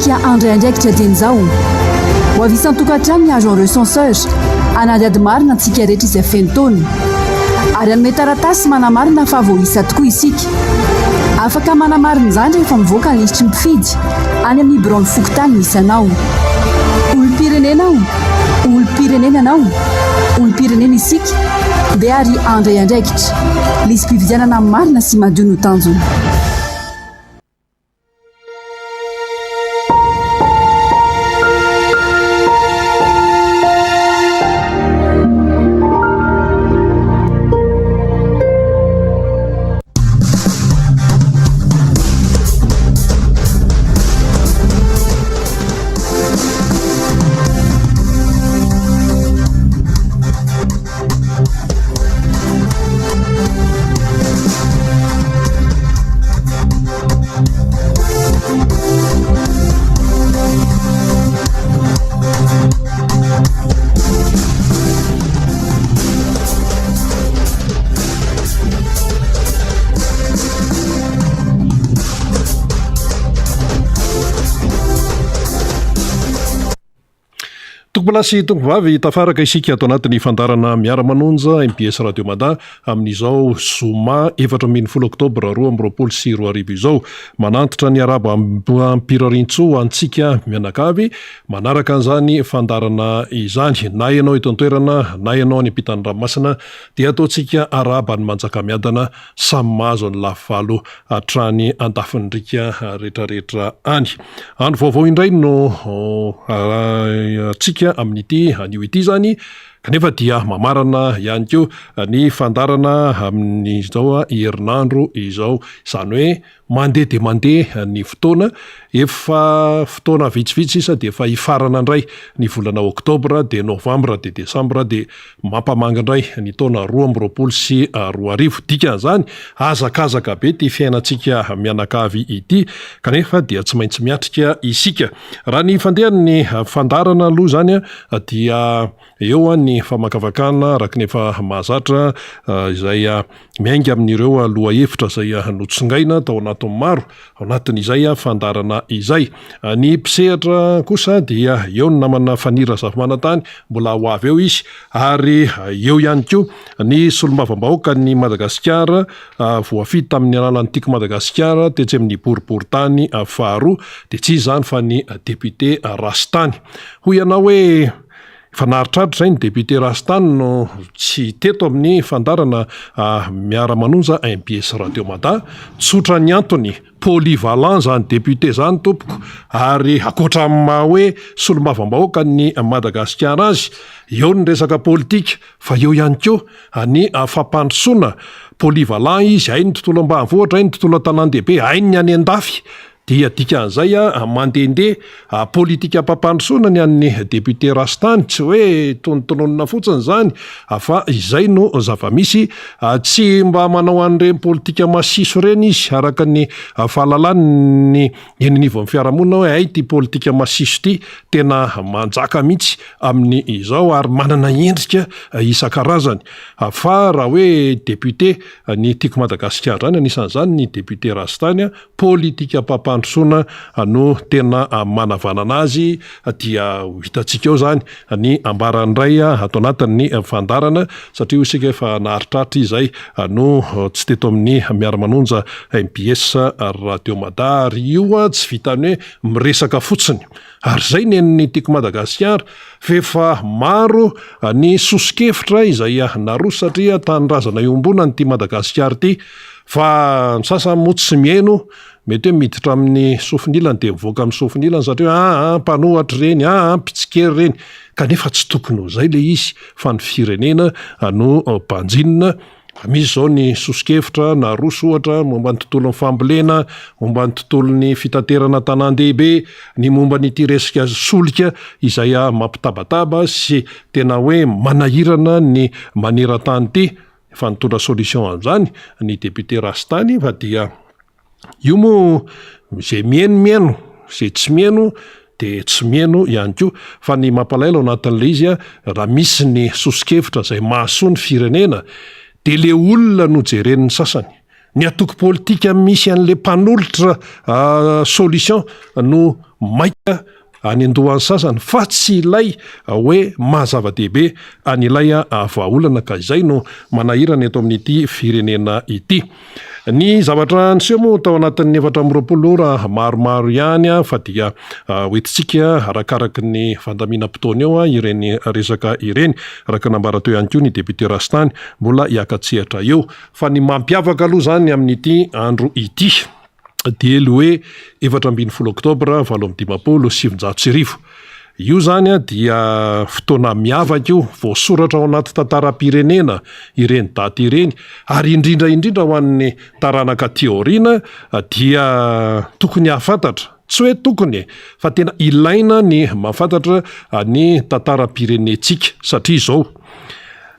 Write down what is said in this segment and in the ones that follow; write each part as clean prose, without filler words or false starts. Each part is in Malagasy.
isika andraindraikitra dian'izao ho avisan-tokantrano ny agent recenseur anadiady marina antsika rehetra izay feno taona ary anome taratasy manamarina fa voaisa tokoa isika afaka manamarina izany rehefa mivoaka ny lisitry ny mpifidy any amin'ny bureau-ny fokontany misy anao olom-pirenena ao olom-pirenena anao olom-pirenena isika dia ary andray andraikitra lisy mpividianana marina sy madio no tanjona. Lasy tombovavy tafaraka isika ato anatin'ny fandarana miara-manonja MPS Radio Mada amin'izao zoma 14 oktobra 2024 izao manantitra ny araba ampirarintso antsika mianakavy manaraka an'izany fandarana izany na ianao eto an-toerana na ianao any ampitany ranomasina dia ataontsika araba ny manjakamiadana samy mahazo ny lafalo hatrany andafindrika rehetrarehetra any vaovao indray no tsika amin'ity anio ity zany kanefa dia mamarana ihany keo ny fandarana amin'izao herinandro izao izany hoe mandeha de mandeha ny fotoana efa fotoana vitsivitsy isa de efa hifarana indray ny volana oktobra de novambra de desambra de mampamanga indray ny taona 2024 dikan'izany azakazaka be ty fiainantsika mianakavy ity kanefa dia tsy maintsy miatrika isika raha ny fandehan'ny fandarana aloha zany dia eo ny famakavakana araka nefa mahazatra izay miainga amin'ireo loha hevitra zay notsongaina tao anatin'ny maro ao anatin'izay fandarana izay ny mpisehatra kosa dia eo ny namana fanira zava-manantany mbola ho avy eo izy ary eo ihany koa ny solombavam-bahoaka ny Madagasikara voafity tamin'ny alalan'ny tiako Madagasikara tetsy amin'ny boriboritany faharoa de tsy izany fa ny député Rastany hoy ianao hoe fanaritraritra zay ny député Rastany no tsy teto amin'ny fandarana miara-manonja MPS Radio Mada tsotra ny antony polyvalent zany député zany tompoko ary akoatra maha hoe solombavam-bahoaka ny Madagasikara azy eo ny resaka politika fa eo ihany koa ny fampandrosoana polyvalent izy hay ny tontolo ambanivohitra hay ny tontolo an-tanan-dehibe hay ny any an-dafy dia dikan'izay mandehandeha politika ampampandrosoana ny an'ny député Rastany tsy hoe tonontononina fotsiny zany fa izay no zava-misy tsy mba manao an'ireny politika masiso reny izy araka ny fahalalany eninivo amin'ny fiarahamonina hoe hay ty politika masiso ty tena manjaka mihitsy amin'ny izao ary manana endrika isan-karazany fa raha hoe député ny tiako Madagasikara zany anisan'izany ny député Rastany politika ampampandrosoana no tena manavanana azy dia hitantsika eo zany ny ambaran'ray ato anatin'ny fandarana satria isika efa naharitraritra izay no tsy teto amin'ny miara-manonja MPS Radio Mada ary io tsy vitany hoe miresaka fotsiny ary zay ny tiako Madagasikara fefa maro ny sosikevitra izay naroso satria tanyrazana iombona ny ty Madagasikara ty fa ny sasany moa tsy mihaino mety hoe miditra amin'ny sofinilany de mivoaka amin'ny sofinilany satria mpanohatra reny mpitsikery reny kanefa tsy tokony ho zay le izy fa ny firenena no mpanjinina misy zao ny sosikevitra na roso ohatra momba ny tontolon'ny fambolena momba ny tontolon'ny fitaterana tanan-dehibe ny momba ny ty resaka solika izay mampitabataba sy tena hoe manahirana ny maneran-tany ty fa nitondra solution an'izany ny député Rastany fa dia io moa zay mieno zay tsy mieno de tsy mieno ihany koa fa ny mampalaila anatin'le izy raha misy ny sosikevitra zay mahasoa ny firenena de le olona no jeren'ny sasany ny atoko politika misy an'le mpanolotra solution no maika any andohan'ny sasany fa tsy ilay hoe mahazava-dehibe anylay vahaolana ka izay no manahirany eto amin'ity firenena ity. Ny zavatra niseho moa tao anatin'ny 4 ora maromaro ihany fa dia hoentintsika arakaraky ny fandaminam-potoana eo ireny resaka ireny araka nambara teo ihany koa ny député Rastany mbola hiakatsehatra eo fa ny mampiavaka aloha zany amin'ity andro ity dia le hoe 17 oktobra 2025. Io zany dia fotoana miavaka io voasoratra ao anaty tantaram-pirenena ireny daty ireny ary indrindra ho an'ny taranaka teoriana dia tokony hafantatra, tsy hoe tokony fa tena ilaina ny mahafantatra ny tantaram-pirenentsika satria izao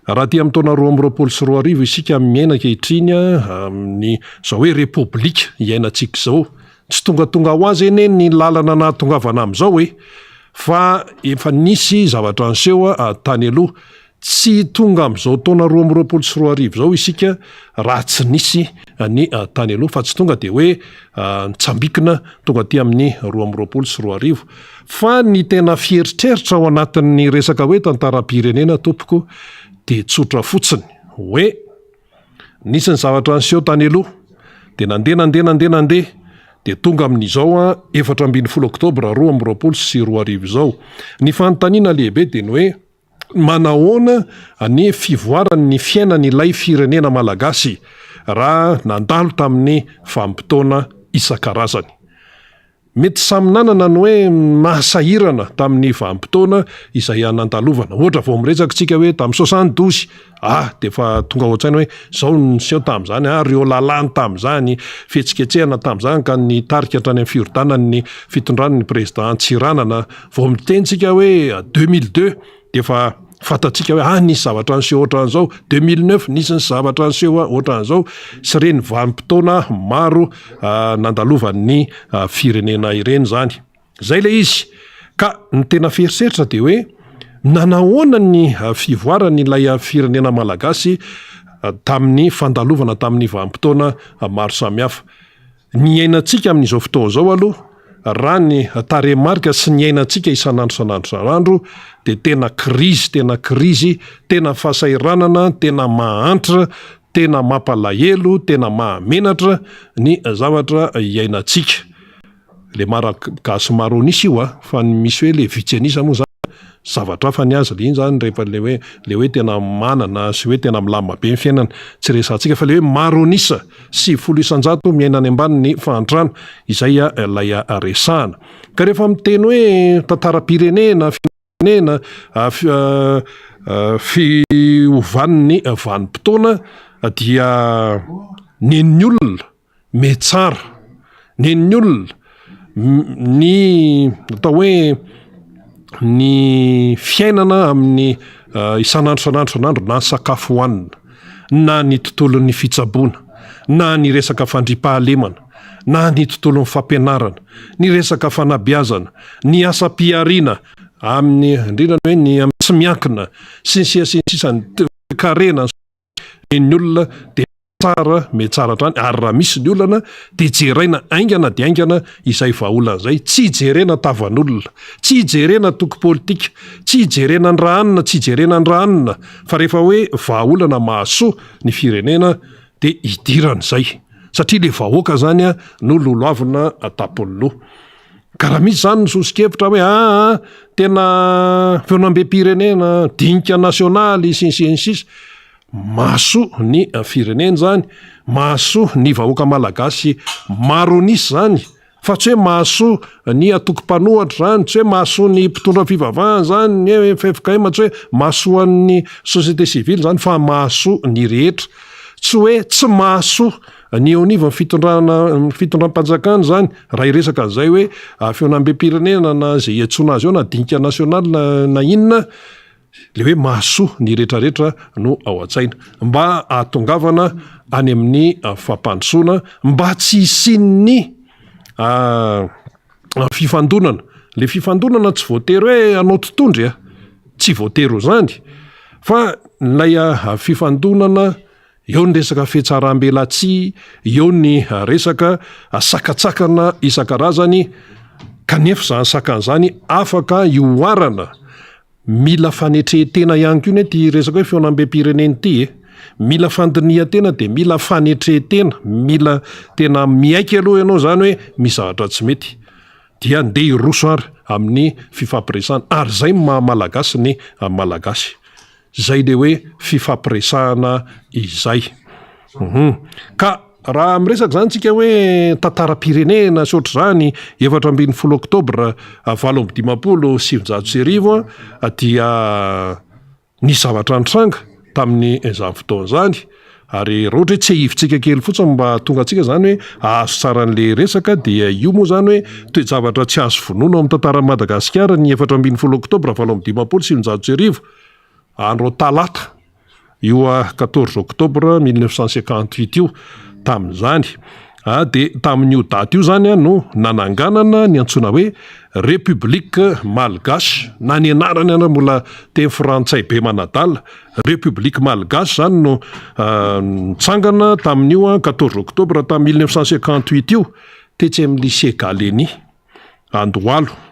raha ty amin'ny taona 2024 isika miaina ankehitriny amin'ny zao hoe repoblika iainantsika zao, tsy tonga ho azy eny ny lalana nahatongavana amin'izao hoe fa efa nisy zavatra niseho tany aloha, tsy tonga amin'izao taona 2024 zao isika raha tsy nisy ny tany aloha fa tsy tonga dia hoe nitsambikina tonga aty amin'ny 2024 fa ny tena fieritreritra ao anatin'ny resaka hoe tantaram-pirenena tompoko dia tsotra fotsiny hoe nisy ny zavatra niseho tany aloha dia nandeha dia tonga amin'izao 17 oktobra 2024 zao ny fanontaniana lehibe dia ny hoe manahoana ny fivoarany fiainan'ilay firenena malagasy raha nandalo tamin'ny vanim-potoana isan-karazany. Mety samy nanana ny hoe mahasahirana tamin'ny vanim-potoana izay nandalovana. Ohatra vao miresaka tsika hoe tamin'ny 72 dia efa tonga ao an-tsaina hoe zao niseho tamin'izany reo lalàny tamin'izany fihetsiketsehana tamin'izany ka ny tarika hatrany amin'ny firodanan'ny fitondran'ny président Tsiranana. Vao miteny tsika hoe 2002 dia efa fantatsika hoe nisy zavatra niseho ohatran'izao, 2009 nisy ny zavatra niseho ohatran'izao sy reny vanim-potoana maro nandalovan'ny firenena ireny zany. Zay le izy ka ny tena feriseritra dia hoe nanahoana ny fivoarany ilay firenena malagasy tamin'ny fandalovana tamin'ny vanim-potoana maro samihafa. Ny iainantsika amin'izao fotoana zao aloha raha ny taremarika sy ny iainantsika isanandro dia tena krizy, tena fahasairanana, tena mahantra, tena mampalahelo, tena mahamenatra ny zavatra iainantsika. Le maragasy maro nisy io fa misy hoe le vitsenisa moa zavatra hafa ny azy le iny zany rehefa le hoe tena manana sy hoe tena milamina be ny fiainana tsy resantsika fa le hoe maronisa sy 100 miaina any ambany ny fahantrano izay lay resahana. Ka rehefa miteny hoe tantaram-pirenena fiovan'ny vanim-potoana dia nen'ny olona metsara, nen'ny olona ny atao hoe ny fiainana amin'ny isanandro na ny sakafo hohanina na ny tontolon'ny fitsaboana na ny resaka fandripahalemana na ny tontolon'ny fampianarana, ny resaka fanabeazana, ny asam-piariana amin'ny indrindra hoe ny tsy miankina sy ny sisany karena ny olona dia metsara trany ary raha misy ny olana dia jerena aingana dia aingana izay vahaolana izay, tsy jerena tavan'olona, tsy jerena toky politika, tsy jerena ny rahanina, tsy jerena ny rahanina fa rehefa hoe vahaolana mahasoa ny firenena dia idirana izay satria le vahoaka zany no loloavina tapololoha. Ka raha misy zany ny sosikevitra hoe tena feonam-be-pirenena dinika nasionaly sisy mahasoa ny firenena zany, mahasoa ny vahoaka malagasy maro nisy zany fa tsy hoe mahasoa ny atoko-panohatra zany, tsy hoe mahasoa ny mpitondra fivavahana zany, ny FFKM, tsy hoe mahasoa ny société civile zany fa mahasoa ny rehetra, tsy hoe tsy mahasoa ny eoniva fitondram-panjakana zany raha iresaka an'izay hoe feonam-be-pirenena na zay iantsona azy eo na dinika nasionaly na inona le hoe mahasoa ny rehetrarehetra no ao an-tsaina mba ahatongavana any amin'ny fampandrosoana mba tsy hisin'ny fifandonana. Le fifandonana tsy voatery hoe anao totondry tsy voatery ho zany fa nilay fifandonana eo ny resaka fihetsaram-belatsia, eo ny resaka sakatsakana isan-karazany kanefa zany sakan'izany afaka ioarana mila fanetrehtena ihany ko ny ty resaka hoe feonam-be-pireneny ty mila fandinihan-tena de mila fanetrehetena mila tena miaiky aloha ianao zany hoe misy zavatra tsy mety dia ndeha iroso ary amin'ny fifampiresahana ary zay malagasy ny malagasy zay le hoe fifampiresahana izay ka raha miresaka zany tsika hoe tantaram-pirenena sotra zany 17 oktobra 1850 dia ny zavatra nitranga tamin'ny izany fotoana zany ary raha ohatra hoe tsy hivitsika kely fotsiny mba tonga atsika zany hoe ahazo tsara n'le resaka dia io moa zany hoe toe-javatra tsy azo vonoina amin'ny tantaran'i Madagasikara ny 17 oktobra 1850 andro talata io 14 oktobra 1958 io tamin'izany de tamin'io daty io zany no nananganana ny antsoina hoe République Malgache na ny anarany ana mbola teny frantsay be manadala République Malgache zany no nitsangana tamin'io 14 oktobra tamin'ny 1958 io tetsy amin'ny lycée Galeny Andohalo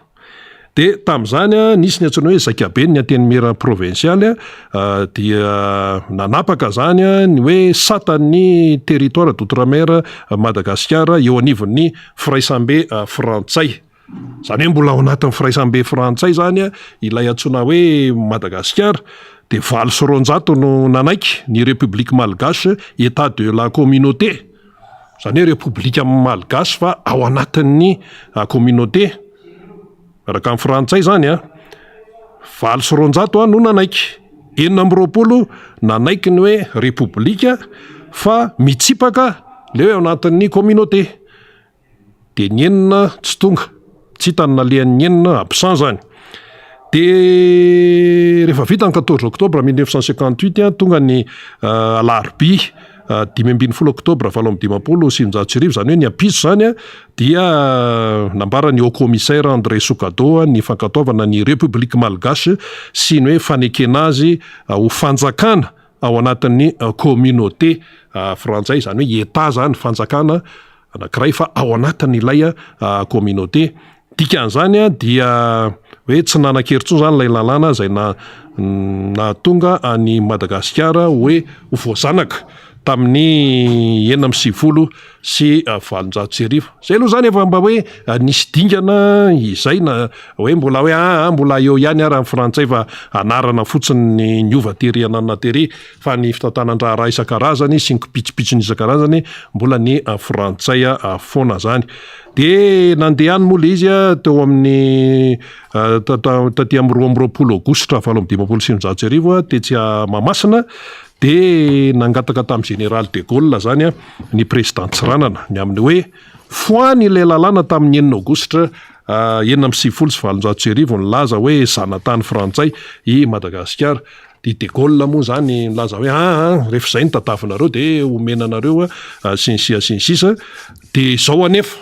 de tamin'izany nisy ny antsoina hoe zakabe ny antenimera provincialy dia nanapaka zany ny hoe satan'ny territoire d'outre-mer Madagasikara eo anivon'ny firaisambe frantsay zany hoe mbola ao anatin'ny firaisambe frantsay zany ilay antsoina hoe Madagasikara de 700 no nanaiky ny République Malgache état de la communauté zany hoe République Malgache fa ao anatin'ny communauté araka amin'ny frantsay zany 700 no nanaiky 920 nanaiky ny hoe république fa mitsipaka le hoe ao anatin'ny communauté de ny enina tsy tonga tsy hitany nalehan'ny enina absent zany de rehefa vita ny 14 oktobra 1958 tonga ny alarobia 15 oktobra 1850 zany hoe ny apiso zany dia nambara ny haut commissaire André Sokado ny fankataovana ny République Malgache sy ny hoe fanekena azy ho fanjakana ao anatin'ny communauté frantsay zany hoe état zany fanjakana anankiray fa ao anatin'ny ilay communauté dikan'izany dia hoe tsy nanan-keritso zany lay lalàna zay na tonga any Madagasikara hoe ho voazanaka tamin'ny 1970 sy 1990 zay aloha zany efa mba hoe nisy dingana izay na hoe mbola hoe mbola eo ihany ary amin'ny frantsay fa anarana fotsiny ny ova tery anana tery fa ny fitantanan-draha raha isan-karazany sy ny kipitsipitsony isan-karazany mbola ny frantsay foana zany de nandeha any moa le izy teo amin'ny taty amin'ny 20 aogositra 1950 tetsy Mahamasina de nangataka tamin'ny général de Gaulle zany ny président Tsiranana ny amin'ny hoe foany ilay lalàna tamin'ny 9 aogositra 1970 nilaza hoe zanatany frantsay i Madagasikara de Gaulle moa zany nilaza hoe rehefa zay ny tatavinareo de omenanareo sinsisa de zao anefa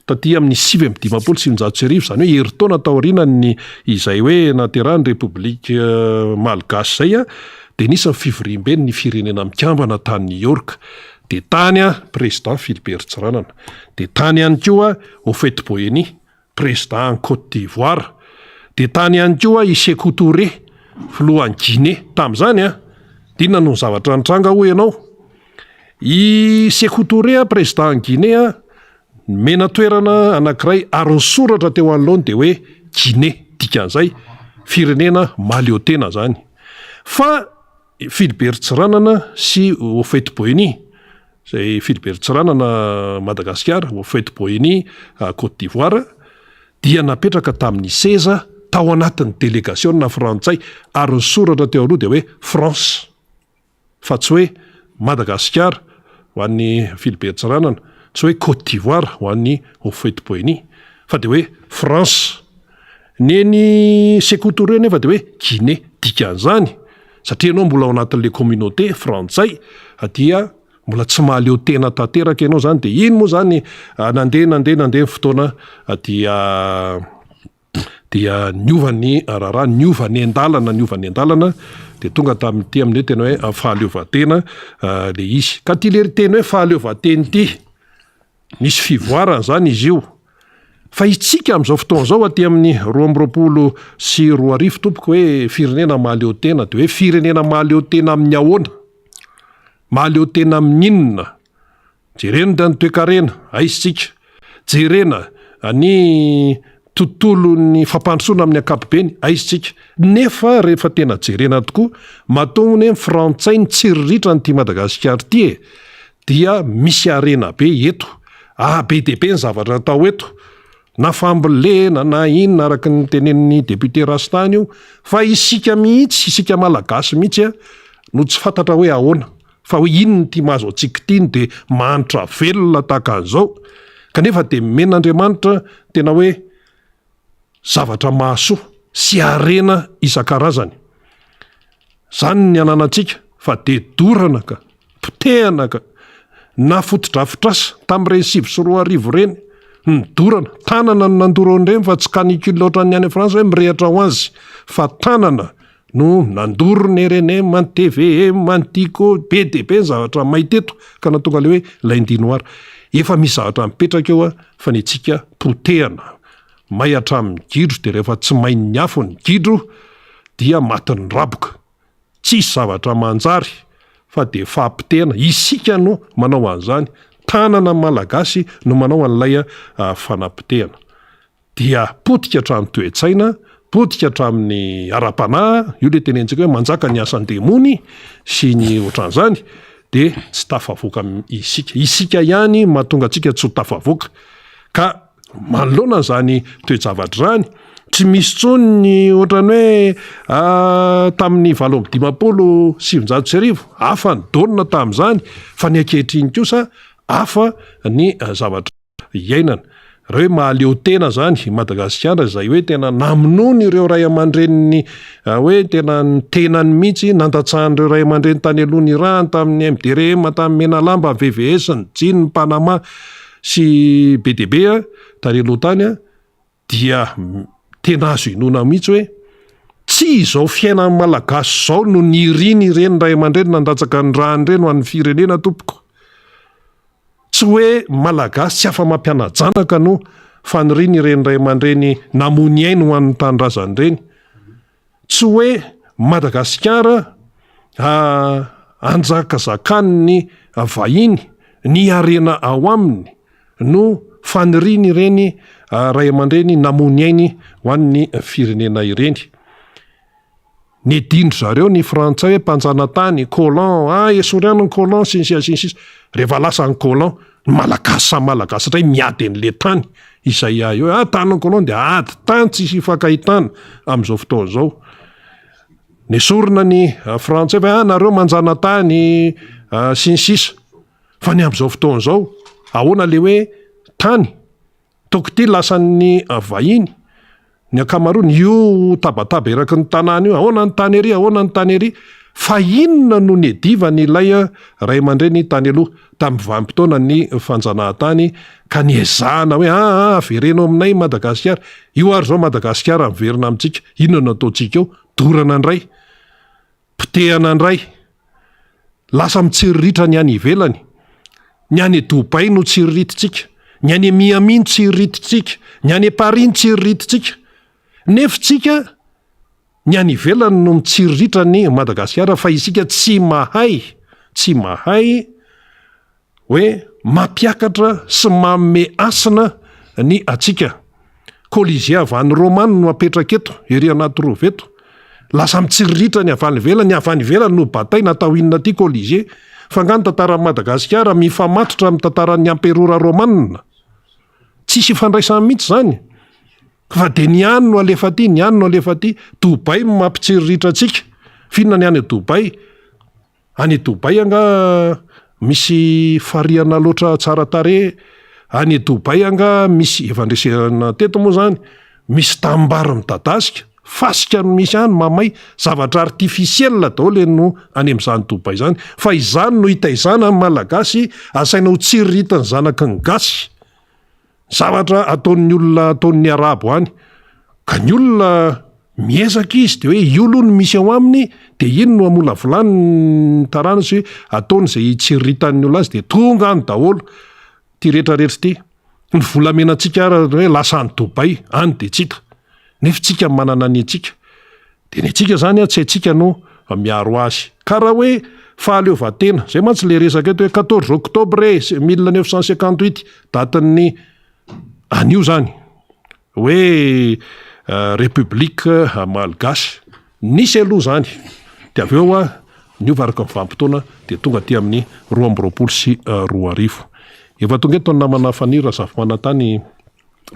taty amin'ny 1970 zany hoe heritaona taorianany izay hoe naterahany République Malgache zay de nisy ny fivoriam-beny ny firenena mikambana tany New York de tany président Philibert Tsiranana de tany ihany koa Houphouët-Boigny président Côte d'Ivoire de tany ihany koa i Sékou Touré filohan'ny Guinée tamin'izany dinona no zavatra nitranga ho ianao i Sékou Touré président Guinée mena toerana anankiray ary nysoratra teo anoloany de hoe Guinée dikan'izay firenena maleotena zany fa Philibert Tsiranana sy Houphouët-Boigny zay Philibert Tsiranana Madagasikara Houphouët-Boigny Côte d'Ivoire dia napetraka tamin'ny seza tao anatin'ny délégation na frantsay ary nysoratra teo aloha de hoe France fa tsy hoe Madagasikara ho an'ny Philibert Tsiranana tsy hoe Côte d'Ivoire ho an'ny Houphouët-Boigny fa de hoe France neny Sékou Touré nefa de hoe Guinée dikan'izany satria ianao mbola ao anatin'le communauté frantsay dia mbola tsy mahaleo tena tanteraka ianao zany de iny moa zany nandeha fotoana dia niovany raharaha niovany andalana de tonga tamin'ity amin'le tena hoe fahaleovantena le izy ka ty le teny hoe fahaleovanteny ty nisy fivoarana zany izy io fa itsika amin'izao fotoana zao aty amin'ny 2024 tompoko hoe firenena mahaleo tena de hoe firenena mahaleo tena amin'ny ahoana, mahaleo tena amin'ny inona, jerena da ny toe-karena aisitsika, jerena ny tontolo ny fampandrosoana amin'ny ankapobeny aisitsika, nefa rehefa tena jerena tokoa matony hoe frantsay ny tsiriritra nyty Madagasikara ty dia misy arena be eto, be deabe ny zavatra atao eto, na fambolena na inona araka ny tenen'ny député Rastany io, fa isika mihitsy, isika malagasy mihitsy no tsy fantatra hoe ahoana, fa hoe inony ty mahazo antsika tiny de manitra velona tahaka an'izao, kanefa de men'Andriamanitra tena hoe zavatra mahasoa sy arena isan-karazany. Zany ny ananantsika fa de dorana ka, potehana ka, na fotodrafitrasa tamin'ireny 2024 reny, dorana, tanana no nandoroan'ireny fa tsy canicule loatra ny any France hoe mirehatra ho azy, fa tanana no nandorony RNM, man TVM, man Tico, be de be ny zavatra mahiteto ka natonga le hoe lundi noir. Efa misy zavatra mipetraka eo fa ny tsika potehana, may hatramin'ny gidro de rehefa tsy main'ny afo ny gidro dia matin'ny raboka, tsisy zavatra manjary fa de fahampitehana, isika no manao an'izany, tanana malagasy no manao an'ilay fanampitehana, dia potika hatramin'ny toe-tsaina, potika hatramin'ny ara-panahy, io le tenentsika hoe manjaka ny asan-demony sy ny ohatran'izany, de tsy tafavoaka isika ihany mahatonga antsika tsy ho tafavoaka, ka manoloana zany toe-javatra zany tsy misy tsony ny ohatrany hoe tamin'ny 1970 hafa ny daonina tamin'izany, fa ny ankehitriny kosa hafa ny zavatra iainana. Reo mahaleo tena zany Madagasikara zay hoe tena namonoany ireo ray aman-dreniny hoe tena ny tenany mihitsy nandatsahan'ireo ray aman-dreny tany aloha ny Iran tamin'ny MDRM, tamin'ny Menalamba, VVS, ny Jin, ny Panama sy BDB tany aloha tany dia tena azo inona mihitsy hoe tsy izao fiainan'ny malagasy zao no niriny ireny ray aman-dreny nandatsaka ny rany reny ho an'ny firenena tompoko. Tsy hoe malagasy tsy afa mampiana-janaka no faniriny ireny ray aman-dreny namony ainy ho an'ny tanindrazany reny. Tsy hoe Madagasikara anjakazakany ny vahiny, ny arena ao aminy no faniriny ireny ray aman-dreny namony ainy ho an'ny firenena ireny. Ny dindro zareo ny frantsay hoe mpanjana tany, colon, esoriano ny colon sinsis, rehefa lasa ny colon, malagasy sa malagasy ray miady an'le tany izay eo, tany ny colon de ady tany tsisy hifankahitana amin'izao fotoana izao. Nesorina ny frantsay hoe nareo manjana tany sinsisa, fa ny amin'izao fotoana izao ahoana le hoe tany tokony lasan'ny vahiny, ny ankamaroany io tabataba eraky ny tanàna io, ahoana ny tany ery, ahoana ny tany ery, fa inona no ny edivany ilay ray aman-dreny tany aloha tamin'ny vanim-potoana ny fanjanahantany ka niezahana hoe averena aminay Madagasikara, io ary zao Madagasikara miverina amintsika, inona no ataontsika eo, dorana ndray, potehana ndray, lasa mitsiriritra ny any ivelany, ny any Dubai no tsirirititsika, ny any Miami no tsirirititsika, ny any Paris no tsirirititsika, nefitsika ny any ivelany no mitsiriritra ny Madagasikara, fa isika tsy mahay hoe mampiakatra sy mamme asina ny atsika. Kolizia avany Romana no apetraka eto, ery anaty rova eto, lasa mitsiriritra ny avany ivelany, ny avany ivelany no batay natao inona ty kolizia, fa nga ny tantaran'ny Madagasikara mifamatotra amin'ny tantaran'ny Amperora Romana, tsisy ifandraisany mihitsy zany. Fa de ny any no alefa ty, ny any no alefa ty, Dubai mampitsiriritra atsika. Finona ny any Dubai? Any Dubai anga misy fariana loatra tsara tare, any Dubai anga misy evandresena teto moa zany, misy tambara midadasika, fasika no misy any mamay, zavatra artificiel daholo no any amin'izany Dubai zany, fa izany no hitaizana malagasy asaina ho tsiriritany zanaka ny gasy. Zavatra ataon'ny olona, ataon'ny arabo any, ka ny olona miezaka izy de hoe io aloha no misy ao aminy, de iny no amola volany ny taranasy hoe ataony izay tsiritan'ny olona azy, de tonga any daholo ty rehetrarehetra ty. ny volamenantsika hoe lasa ny dobay any de tsita nefa tsika manana ny atsika de ny atsika zany a tsy atsika no miaro azy ka raha hoe fahaleovatena zay mantsy le resaka eto hoe 14 octobre 1958 datin'ny anio zany hoe république malgasy nisy aloha zany de avy eo a niovaraka ny vanim-potoana de tonga ty amin'ny 2024 efa tonga eto ny namana faniry raha zafy manantany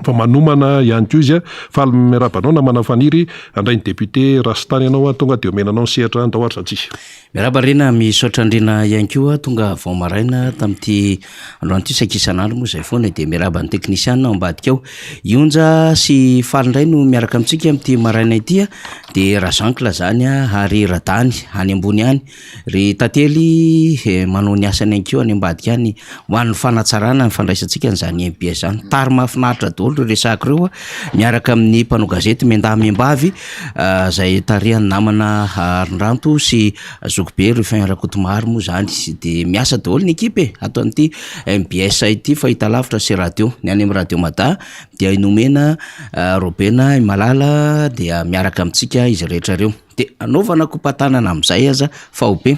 fa manomana ihany ko izy a fa miarabanao namana faniry andray ny député Rastany ianao a tonga de omenanao ny sehatra andahoatra tsisy miaraba rena misaotra andrena ihany koa tonga vao maraina tamin'ity androany ty sakisanandro moa zay foana de miaraba ny teknisianina ambadika ao ionja sy falindray no miaraka amintsika amin'ity maraina itya de razankla zany a ary radany any ambony any ry tately manao ny asany ihany koa any ambadika any ho an'ny fanatsarana ny fandraisantsika n'zany MPS zany tary mahafinaritra daholo reo resaka reo a miaraka amin'ny mpanao gazety miandahy-miambavy zay tarihan'ny namana Arindranto sy Zokobe Rufin Rakotomary moa zany de miasa daholo ny ekipe atao an'ity MPS ity fahita lavitra sy radio ny any amin'ny radio Mada dia inomena Robena Malala dia miaraka amintsika izy rehetra reo de anaovana kompatanana amin'izay aza fa obe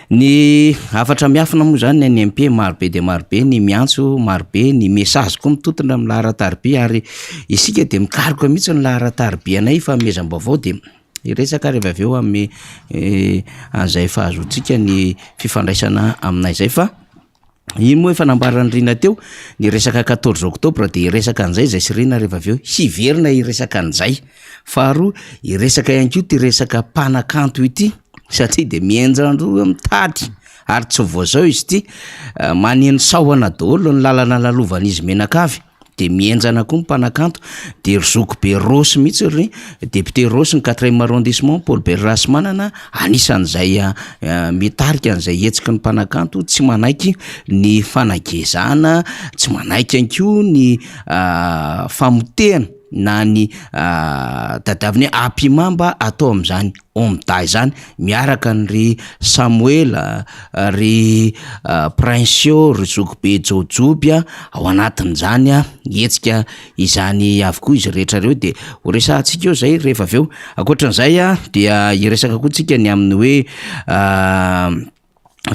ny afatra miafina moa zany ny MP marobe de marobe ny miantso marobe ny message koa mitotona amin'ny laharatarby ary isika de mikaroka mihitsy ny laharatarby anay fa mezam-baovao de iresaka rehefa avy eo amin'ny an'izay fahazotsika ny fifandraisana aminay zay fa ino moa efa nambarany rina teo ny resaka 14 octobre de iresaka an'izay zay sy rina rehefa avy eo hiverina iresaka an'izay faharoa iresaka ihany koa ty resaka mpanakanto ity satria de mienjandro mitady ary tsy voazao izy ty maneno sahona daholo ny lalana lalovan'izy menakavy de mienjana koa mpanakanto de Zokobe Rosy mihitsy ry député Rosy ny 4e arrondissement Paul Berras manana anisan'izay mitarika an'izay hetsiky ny mpanakanto tsy manaiky ny fanagezana tsy manaiky ihany koa ny famotehana na ny dadaviny apimamba atao amin'izany omday zany miaraka ny ry Samuel ry Princio ry Zokobe Jojobia ao anatin'izany a hetsika izany avokoa izy rehetra reo de ho resahantsika eo zay rehefa avy eo akoatran'izay a dia iresaka koa tsika ny amin'ny hoe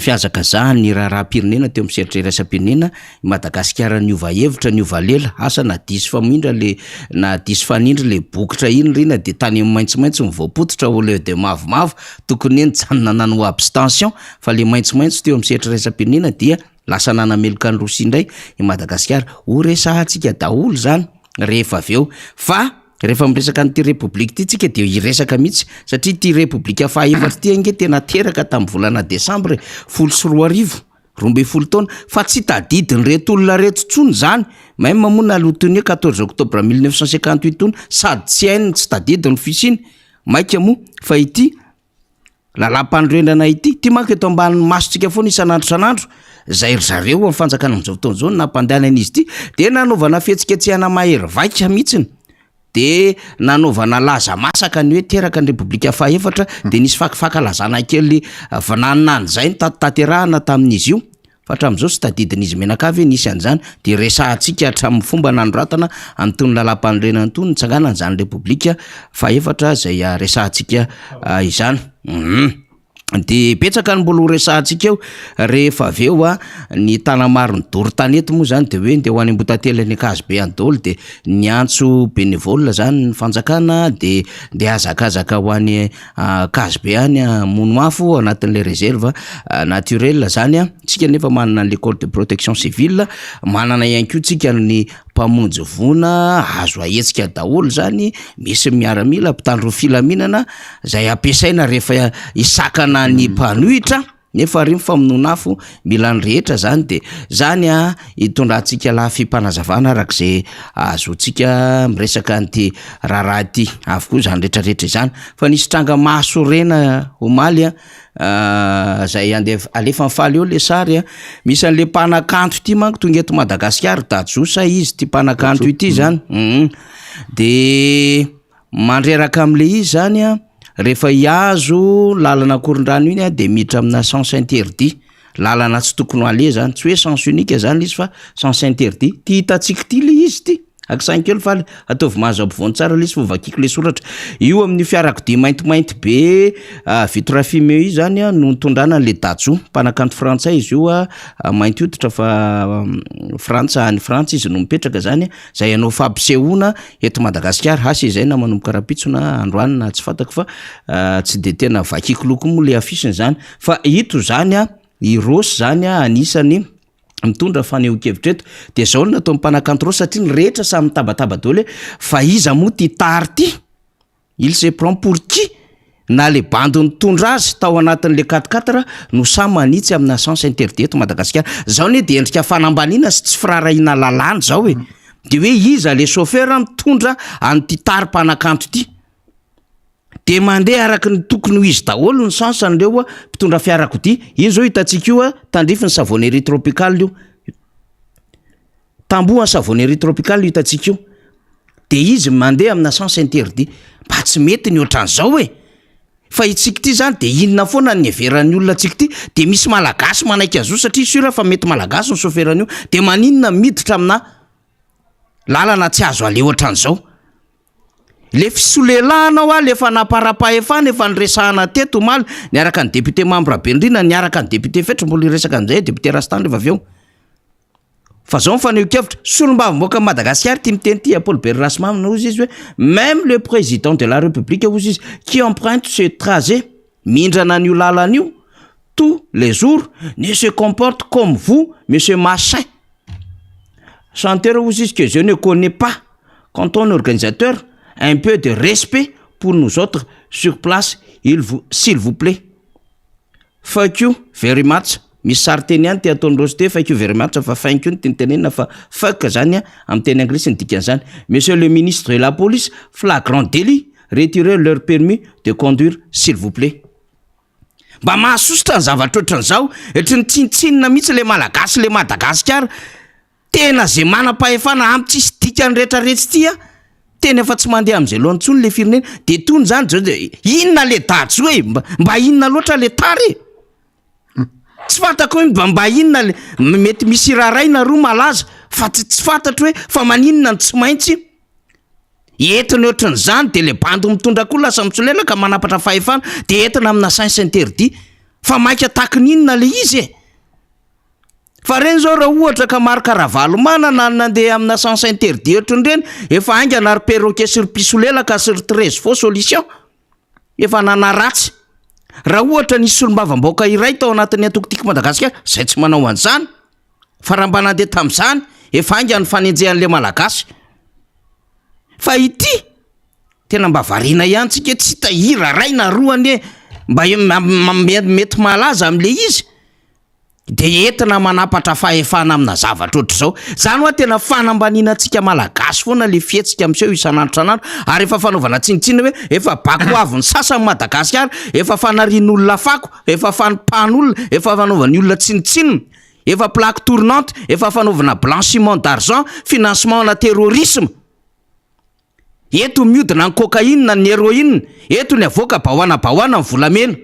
fiazakazahany ny raharam-pirenena teo amin'ny sehatry iraisam-pirenena Madagasikara niova hevitra niova lela asa na diso famindra le na diso fanindry le bokotra iny rina de tany amin'ny maitsomaitso mivoapototra au lieu de mavomavo tokony eny janona nano abstention fa le maitsomaitso teo amin'ny sehatry iraisam-pirenena dia lasa nanameloka ny Rosia indray i Madagasikara ho resahantsika daholo zany rehefa avy eo fa rehefa miresaka an'ity république ty tsika de iresaka mihitsy satria ty république fahaefatra ty ange tena teraka tamin'ny volana Desambre 14 taona fa tsy tadidiny reto olona reto tsony zany même mamona alotony 14 octobre 1958 tony sady tsy hainy tsy tadidiny fisiny maika moa fa ity lalam-pandroendana ity ty manko eto ambany masotsika foana isan'andro san'andro zay ry zareo amin'ny fanjakana amin'izao fotoana zao nampandehanana izy ty de nanaovana fihetsiketsehana mahery vaika mihitsiny de nanaovana laza masaka ny hoe teraka ny république fahaefatra de nisy fakifaka lazana kely vananana zay ny taterahana tamin'izy io fa hatramin'izao sy tadidin'izy menakavy nisy an'izany de resahantsika hatramin'ny fomba nandroatana antony lalam-pandrenana tony nitsangana an'izany république fahaefatra zay resahantsika izany de petsaka ny mbola ho resahantsika eo rehefa avy eo a ny tanamaro ny dory tanety moa zany de hoe nde ho any ambotately ny akazobe any daholo de ny antso bénévole zany ny fanjakana de azakazaka ho any akazobe any mono afo anatin'le réserve naturel zany a tsika nefa manana l'école de protection civile manana ihany koa tsika ny mpamonjy vona azo ahetsika daholo zany misy miaramila mpitandro filaminana zay ampiasaina rehefa isakana ny mpanohitra nefa ary famononafo mila ny rehetra zany de zany a itondrantsika lafimpanazavana arak'izay azotsika miresaka an'ity raharaha ty avokoa zany rehetrarehetra izany fa nisy tranga mahasorena omaly zay alefa mifaly eo le sary misy an'le mpanakanto ity manko tonga eto Madagasikara dajosa izy ty mpanakanto ity zany de mandreraka am'le izy zany rehefa iazo lalana koron-drano iny de miditra amina sens interdit lalana tsy tokony ho ale zany tsy hoe sens unique zany izy fa sens interdit ty hitatsika ty le izy ty akisankelo fa ataovy mahazo ampovoany tsara le izy fovakiko le soratra io amin'ny fiarakodia maintimainty be vitre fumée io zany a no tondrana le dajo mpanakanto frantsay izy io a mainty hoditra fa frantsa any frantsa izy no mipetraka zany zay anao fampisehoana eto Madagasikara asa izay na manomboka rapitsona androany na tsy fantako fa tsy de tena vakiko loko moa le afisiny zany fa ito zany a i rosy zany a anisany mitondra faneho-kevitra eto de zao no natao mpanakantro satria ny rehetra samy mitabataba daholo fa iza moa ty tary ty il se prend pour qui na le bando nitondra azy tao anatin'le 4-4 no samy manitsy amina sens interdit eto Madagasikara zao ne de endrika fanambanina sy tsy firarahina lalàna zao e de hoe iza le chauffeur mitondra an'ty tary mpanakanto ty de mandeha araky ny tokony ho izy daholo ny sansan'ireo mpitondra fiarakodia iny zao hitantsika io tandrify ny savonnerie tropicale io tamboa ny savonnerie tropicale io hitantsika io de izy mandeha amina sens interdit mba tsy mety ny ohatran'izao e fa itsika ty zany de inona foana ny everan'ny olona tsika ty de misy malagasy manaiky azo satria sura fa mety malagasy ny chauffeuran'io de maninona miditra amina lalana tsy azo ale ohatran'izao le fisolelanao lefa naparapahefana efa nyresahana teto maly niaraka ny député membre Bendrina niaraka ny député Fetra mbola resaka an'izay député Rastan rehefa avy eo fa zao mifaneho-kevitra solombavamboaka Madagascar ty miteny ty Paul Berlasman no izy hoe même le président de la République ozy izy qui emprunte ce trajet mindrana an'io lalana io tous les jours ne se comporte comme vous monsieur Machin chanteur ozy izy que je ne connais pas quand on organisateur un peu de respect pour nous autres sur place s'il vous plaît. Thank you very much. Misy sarteny ihany ty ataondrozy te thank you very much fa thank you ny tenitenena fa fuck zany amin'ny teny anglisy ny dikan'izany. Monsieur le ministre de la police, flagrant délit, retirez leur permis de conduire s'il vous plaît. Mba mahasosotra ny zavatra ohatran'izao etry ny tsinitsinina mihitsy le malagasy le Madagasikara tena zay manam-pahefana ampy tsisy dikany rehetrarehetra ty tena efa tsy mandeha am'izay lohantsony le firenena de tony zany zao de inona le datsy hoe mba inona loatra le tary tsy fantako hoe mba inona le mety misy raraina roa malaza fa tsy fantatro hoe fa maninona ny tsy maintsy entiny ohatran'izany de le bando mitondra koa lasa mitsolelaka manapatra fahefana de entina amina sens interdit fa maika takininona le izy e fa reny zao raha ohatra ka maro karavalo manana nandeha amina sens interdit ohatran'ireny efa aingana ary perroquet sur pisolelaka sur 13 faux solution efa nanaratsy raha ohatra nisy solombavamboaka iray tao anatin'ny atokotiky Madagasikara zay tsy manao an'izany fa raha mba nandeha tamin'izany efa aingana fanenjehan'le malagasy fa ity tena mba variana ihany tsika tsy tahira raina roany mba mety malaza am'le izy de entina manapatra fahefana amina zavatra ohatr'izao zany hoa tena fanambanina antsika malagasy foana le fietsika am'seho isan'andro ary efa fanaovana tsinitsina hoe efa bako avy ny sasany Madagasikara efa fanarian'olona fako efa fanipahan'olona efa fanaovany olona tsinitsinina efa plaque tournante efa fanaovana blanchiment d'argent financement na terrorisme eto miodina ny cocaïne na ny héroïne eto ny avoaka bahoana ny volamena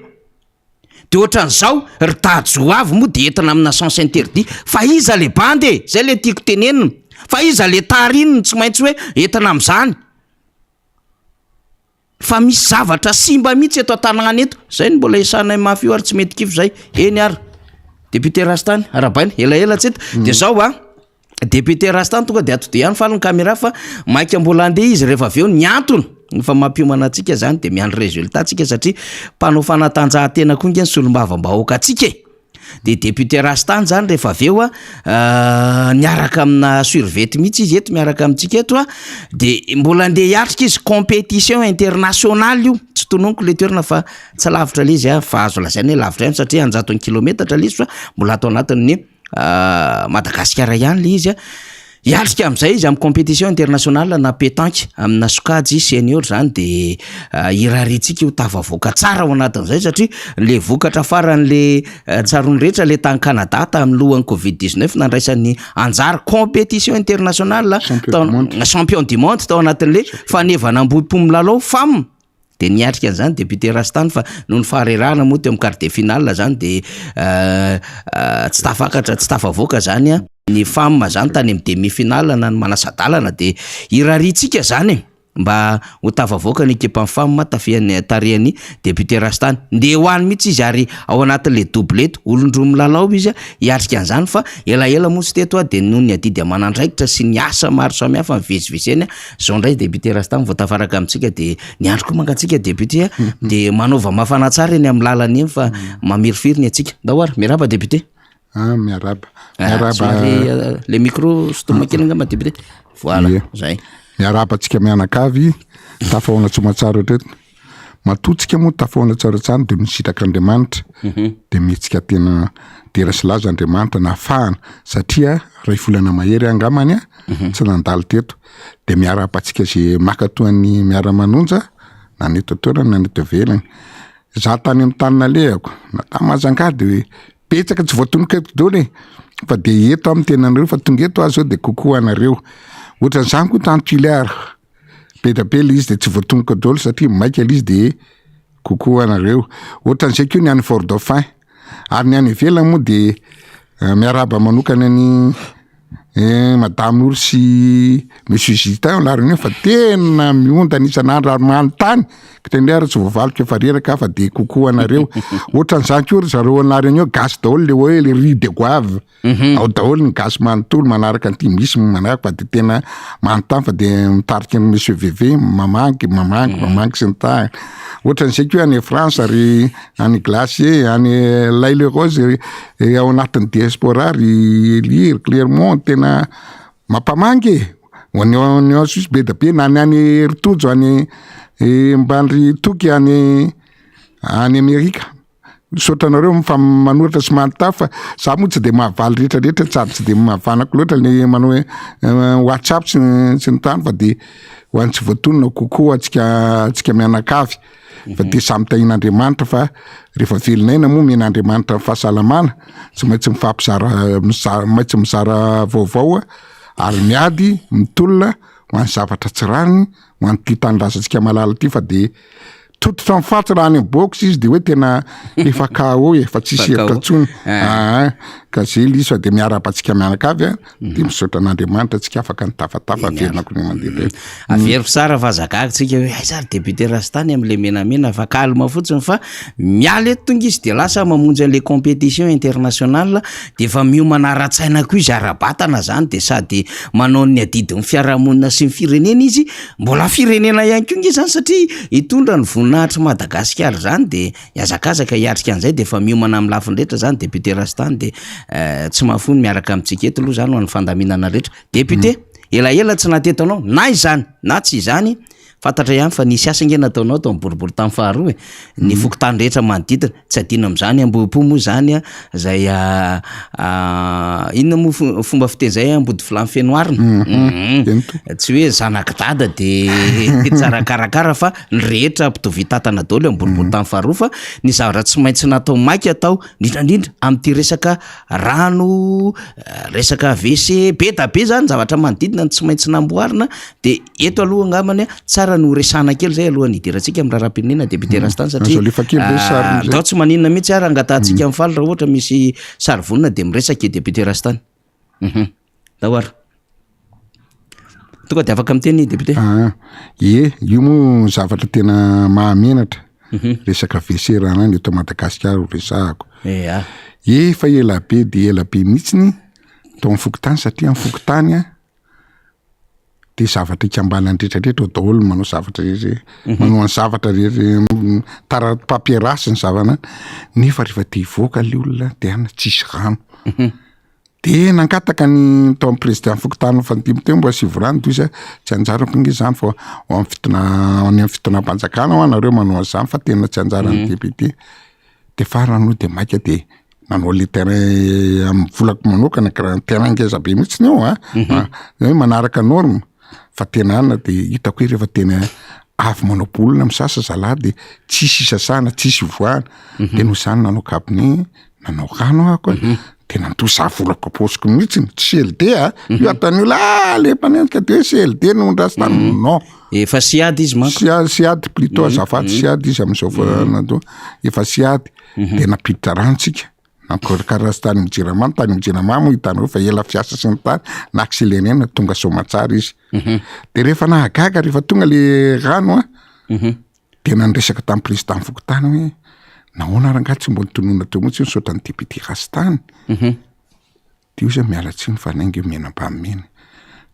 de ohatran'izao ritajo avy moa de entina amina sens interdit fa iza le bande zay le tiako tenenina fa iza le tarininy tsy maintsy hoe entina am'izany fa misy zavatra simba mihitsy eto an-tanàna eto zay ny mbola isanay mafy io ary tsy mety kifo zay eny ary député Rastany arabaina elaela tseto de zao député Rastany tonga de ato de ihany fala ny caméra fa maika mbola andeha izy rehefa avy eo ny antony fa mampiomana antsika zany de miandry résultat tsika satria mpanao fanatanjahantena koa nge ny solombavambahoaka atsika de député Rastany zany rehefa avy eo niaraka amina survety mihitsy izy eto miaraka amintsika eto de mbola andeha hiatrika izy compétition internationale io tsy tononiko le toerana fa tsy lavitra le izy fa azo lazaina hoe lavitra ihany satria 100 kilometatra le izy fa mbola atao anatin'ny Madagasikara ihany le izy hiatrika am'izay izy amin'ny compétition internationale na pétanque amina sokajy senior zany de iraritsika io tavavoaka tsara ao anatin'izay satria le vokatra faran'le tsarony rehetra le tany Canada tamin'ny lohan'ny Covid-19 nandraisan'ny anjara compétition internationale champion du monde tao anatin'le fanevana ambony-pomy lalao femme de niatrika an'izany député Rastany fa no ny faharerahana moa teo amin'ny quart de finale zany de tsy tafakatra tsy tafavoaka zany a ny femme zany tany amin'ny demi-finale na ny manasadalana de iraritsika zany mba ho tafavoaka ny équipe femme tafiany tarehany député Rastany nde hoany mihitsy izy ary ao anatin'le doublette olondroa milalao izy hiatrika an'izany fa elaela moa tsy teto de noho ny adidy amanandraikitra sy ny asa maro samihafa mivezivezeny zao ndray député Rastany vao tafaraka amintsika de niandroko mangatsika député de manaova mafana tsara eny amin'ny lalany eny fa mamirifiriny atsika dahoara miaraba député miaraba le micro sotomakely angamba député voilà zay miaraba atsika mianakavy tafahoana tsomatsara reto matotsika moa tafahoana tsara tsara de misitrak'Andriamanitra de mihetsika tena dera sy laza Andriamanitra nafahana satria ray volana mahery angamany tsy nandalo teto de miaraba atsika ze makatoany miara-manonja na neto toerana na neto velany za tany amin'ny tany nalehako na tamazangady hoe petsaka tsy voatonoko eto dôle fa de eto amin'ny tenanareo fa tonga eto azo de kokoa anareo ohatran'izany koa tany tuilaire petapela izy de tsy voatonoko dôle satria maika izy de kokoa anareo ohatran'izay koa ny any Fort Dauphin ary ny any ivelany moa de miaraba manokana ny madame Orsy monsieur Justin lariny fa tena miondana isan'andro ary manontany kitendera tsy voavaliko efa reraka fa de kokoa anareo ohatran'izany koa zareo anareny eo gasy daholo le hoe le riz de goave ao daholo ny gasy manontolo manaraka an'ity misy manaraka fa de tena manontany fa de mitarika ny monsieur VV mamangy sy ny tany ohatran'izay koa any France ary any Glacier any Laile Rose ao anatin'ny diaspora ry Lire Clermont tena mampamangy ny Suisse be da be na any Ritojo any mbandry toky any Amerika sotranareo manoratra sy manontany fa za moa tsy de mahavaly rehetrarehetra tsary tsy de mahavanako loatra le manao WhatsApp sy ny tany fa de ho an'ny tsy voatonona kokoa atsika mianakavy fa de samy tahin'Andriamanitra fa rehefa velinaina moa men'Andriamanitra fahasalamana tsy maintsy maintsy mizara vaovao ary miady mitolona ho an'ny zavatra tsy rariny ho an'ny ty tanindrazantsika malala ty fa de tototra mifatsy raha any box izy de hoe tena efa KO efa tsisy hevitra tsony ka zay izy fa de miarabantsika mianakavy de misaotra an'Andriamanitra tsika afaka nitafatafa verinako ny mandeha avery tsara fa zakaka tsika hoe ay sary député Rastany am'le menamena fa kalma fotsiny fa miala eto tonga izy de lasa mamonjy an'le compétition internationale de fa miomana ara-tsaina koa izy ara-batana zany de sady manao ny adidin'ny fiarahamonina sy ny firenena izy mbola firenena ihany koa nge zany satria hitondra ny voninahitra Madagasikara zany de iazakazaka hiatrika an'izay de fa miomana amin'ny lafindrehetra zany député Rastany de tsy mahafony miaraka amintsika eto aloha zany ho an'ny fandaminana rehetra député elaela tsy natetanao na izany na tsy izany fantatra ihany fa nisy asa nge nataonao tao boribory tamin'ny faharoa ny fokotany rehetra manodidina tsy adino am'izany ambopo moa zany zay inona moa fomba fiteny zay ambody vilany fenoarina tsy hoe zanakidada de tsara karakara fa ny rehetra mpitovitatana daholo amboribory tamin'ny faharoa fa ny zavatra tsy maintsy natao maiky atao indrindrindra amin'ity resaka rano resaka WC be da be zany zavatra manodidina tsy maintsy namboarina de eto aloha angamany tsara no resana kely zay alohan'ny hidirantsika amin'ny raharam-pirenena député Rastany satria atao tsy maninona mihitsy ary angatahantsika amin'ny faly raha ohatra misy sary vonina de miresaka député Rastany dahoara tonga de afaka miteny député io moa zavatra tena mahamenatra resaka WC raha ny eto Madagasikara ho resahako fa ela be mihitsiny tao amin'ny fokotany satria amin'ny fokotany de zavatra ikambanany rehetrarehetra daholo manao zavatra manao zavatra papier-rasy ny zavana nefa rehefa te hivoaka le olona de ana tsisy rano de nangataka ny tao amin'ny président fokotany fa nitimo mbo asivorano toy izy tsy anjarako nge zany fa amin'ny fitonam-panjakana ho anareo manao an'izany fa tena tsy anjarany député de farano de maika de manao le terrain amin'ny volako manokana terrain ngeza be mihitsy eo manaraka norme fa tena ana de hitako hoe rehefa tena avy manao bolina misasa zalahy de tsisy sasana tsisy voana de no zany nanao kabine nanao rano ako tena nitosa volako aposiko mihitsy tsy CLD io atan'io la le mpanendrika de CLD no ndrasitany non efa siady izy manko siady plutôt azafady siady izy am'izao fanado efa siady de napiditra ranontsika nakorakaraha tany mijeramamy tany mijeramamy hitanao fa ela fiasa sy ny tany na accélérena tonga somatsara izy de rehefa nahagaga rehefa tonga le rano de nandresaka tamin'ny président Fokotany hoe nahoana rangahy tsy mbo nitonona teo motsy nisaotra ny député Rastany de io zay mialatsiny fa naingy menam-pamena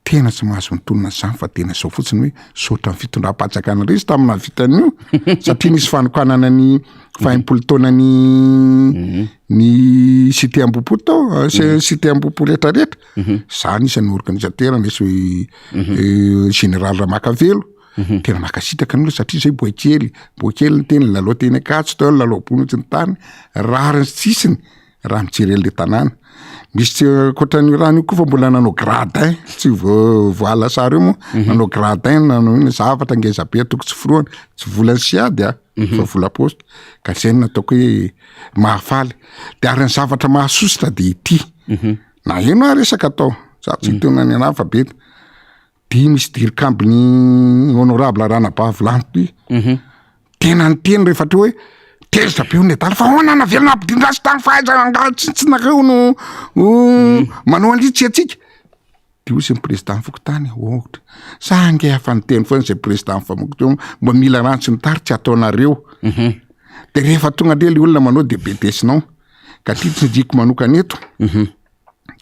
tena tsy mahazo nitonona zany fa tena zao fotsiny hoe saotra ny fitondram-patsakana izy tamina vitan'io satria nisy fanokanana ny faimpolo taona ny cité Ambohipo tao cité Ambohipo rehetrarehetra zany isan'ny organisateur nisy général Ramakavelo tena makasitraka n'olo satria zay boakely ny teny lalao teny akatso tao lalao bonotsy ny tany rariny sisiny raha mijerely le tanàna misy koatran'io rano io koa fa mbola nanao gradin tsy voalasary io moa nanao gradin nanao iny zavatra ngezabe toko tsy foroana tsy volany siady fa vola poste ka zay nataoko hoe mahafaly de ary ny zavatra mahasositra de ity na eno resaka atao za tsy tena ny analfabeta de misy dirikambiny honorable Ranabavy tena ny teny rehefa teo hoe tezitra be ny dala fa hoana navelona ampidindrasy tany fahaizangatsintsinakareo no manao an'itsy atsika de io zay président Fokotany ohatra sa ange hafa ny teny foana zay président Famokotany mba mila rano sy ny tary tsy ataonareo de rehefa tonga le olona manao de betesinao ka ty tsy ndriko manokana eto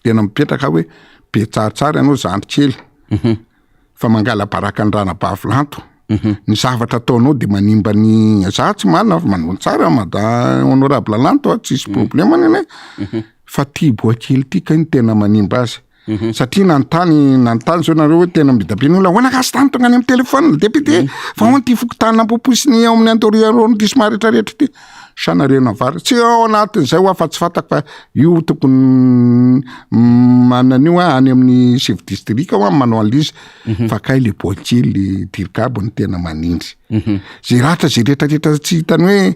tena mipetraka hoe be tsaratsara ianao zandry kely fa mangala baraka ny Ranabavy ny zavatra ataonao de manimba ny za tsy manana manao tsara mada honorable Lanto tsisy problème nene fa ty boakely ty ka ny tena manimba azy satria nantany zao nareo hoe tena midabiny olona hoana gasy tany tonga any amin'ny telefôna député fa hoany ty Fokotany nampoposiny ao amin'ny antoriarony ty somary rehetrarehetra ty sanarena vary tsy ao anatin'izay ho afa tsy fatako fa io tokony manan'io any amin'ny chef district ho manao an'izy fa kay le boakely le dirikabo ny tena manindry zay ratra zay rehetrarehetra tsy hitany hoe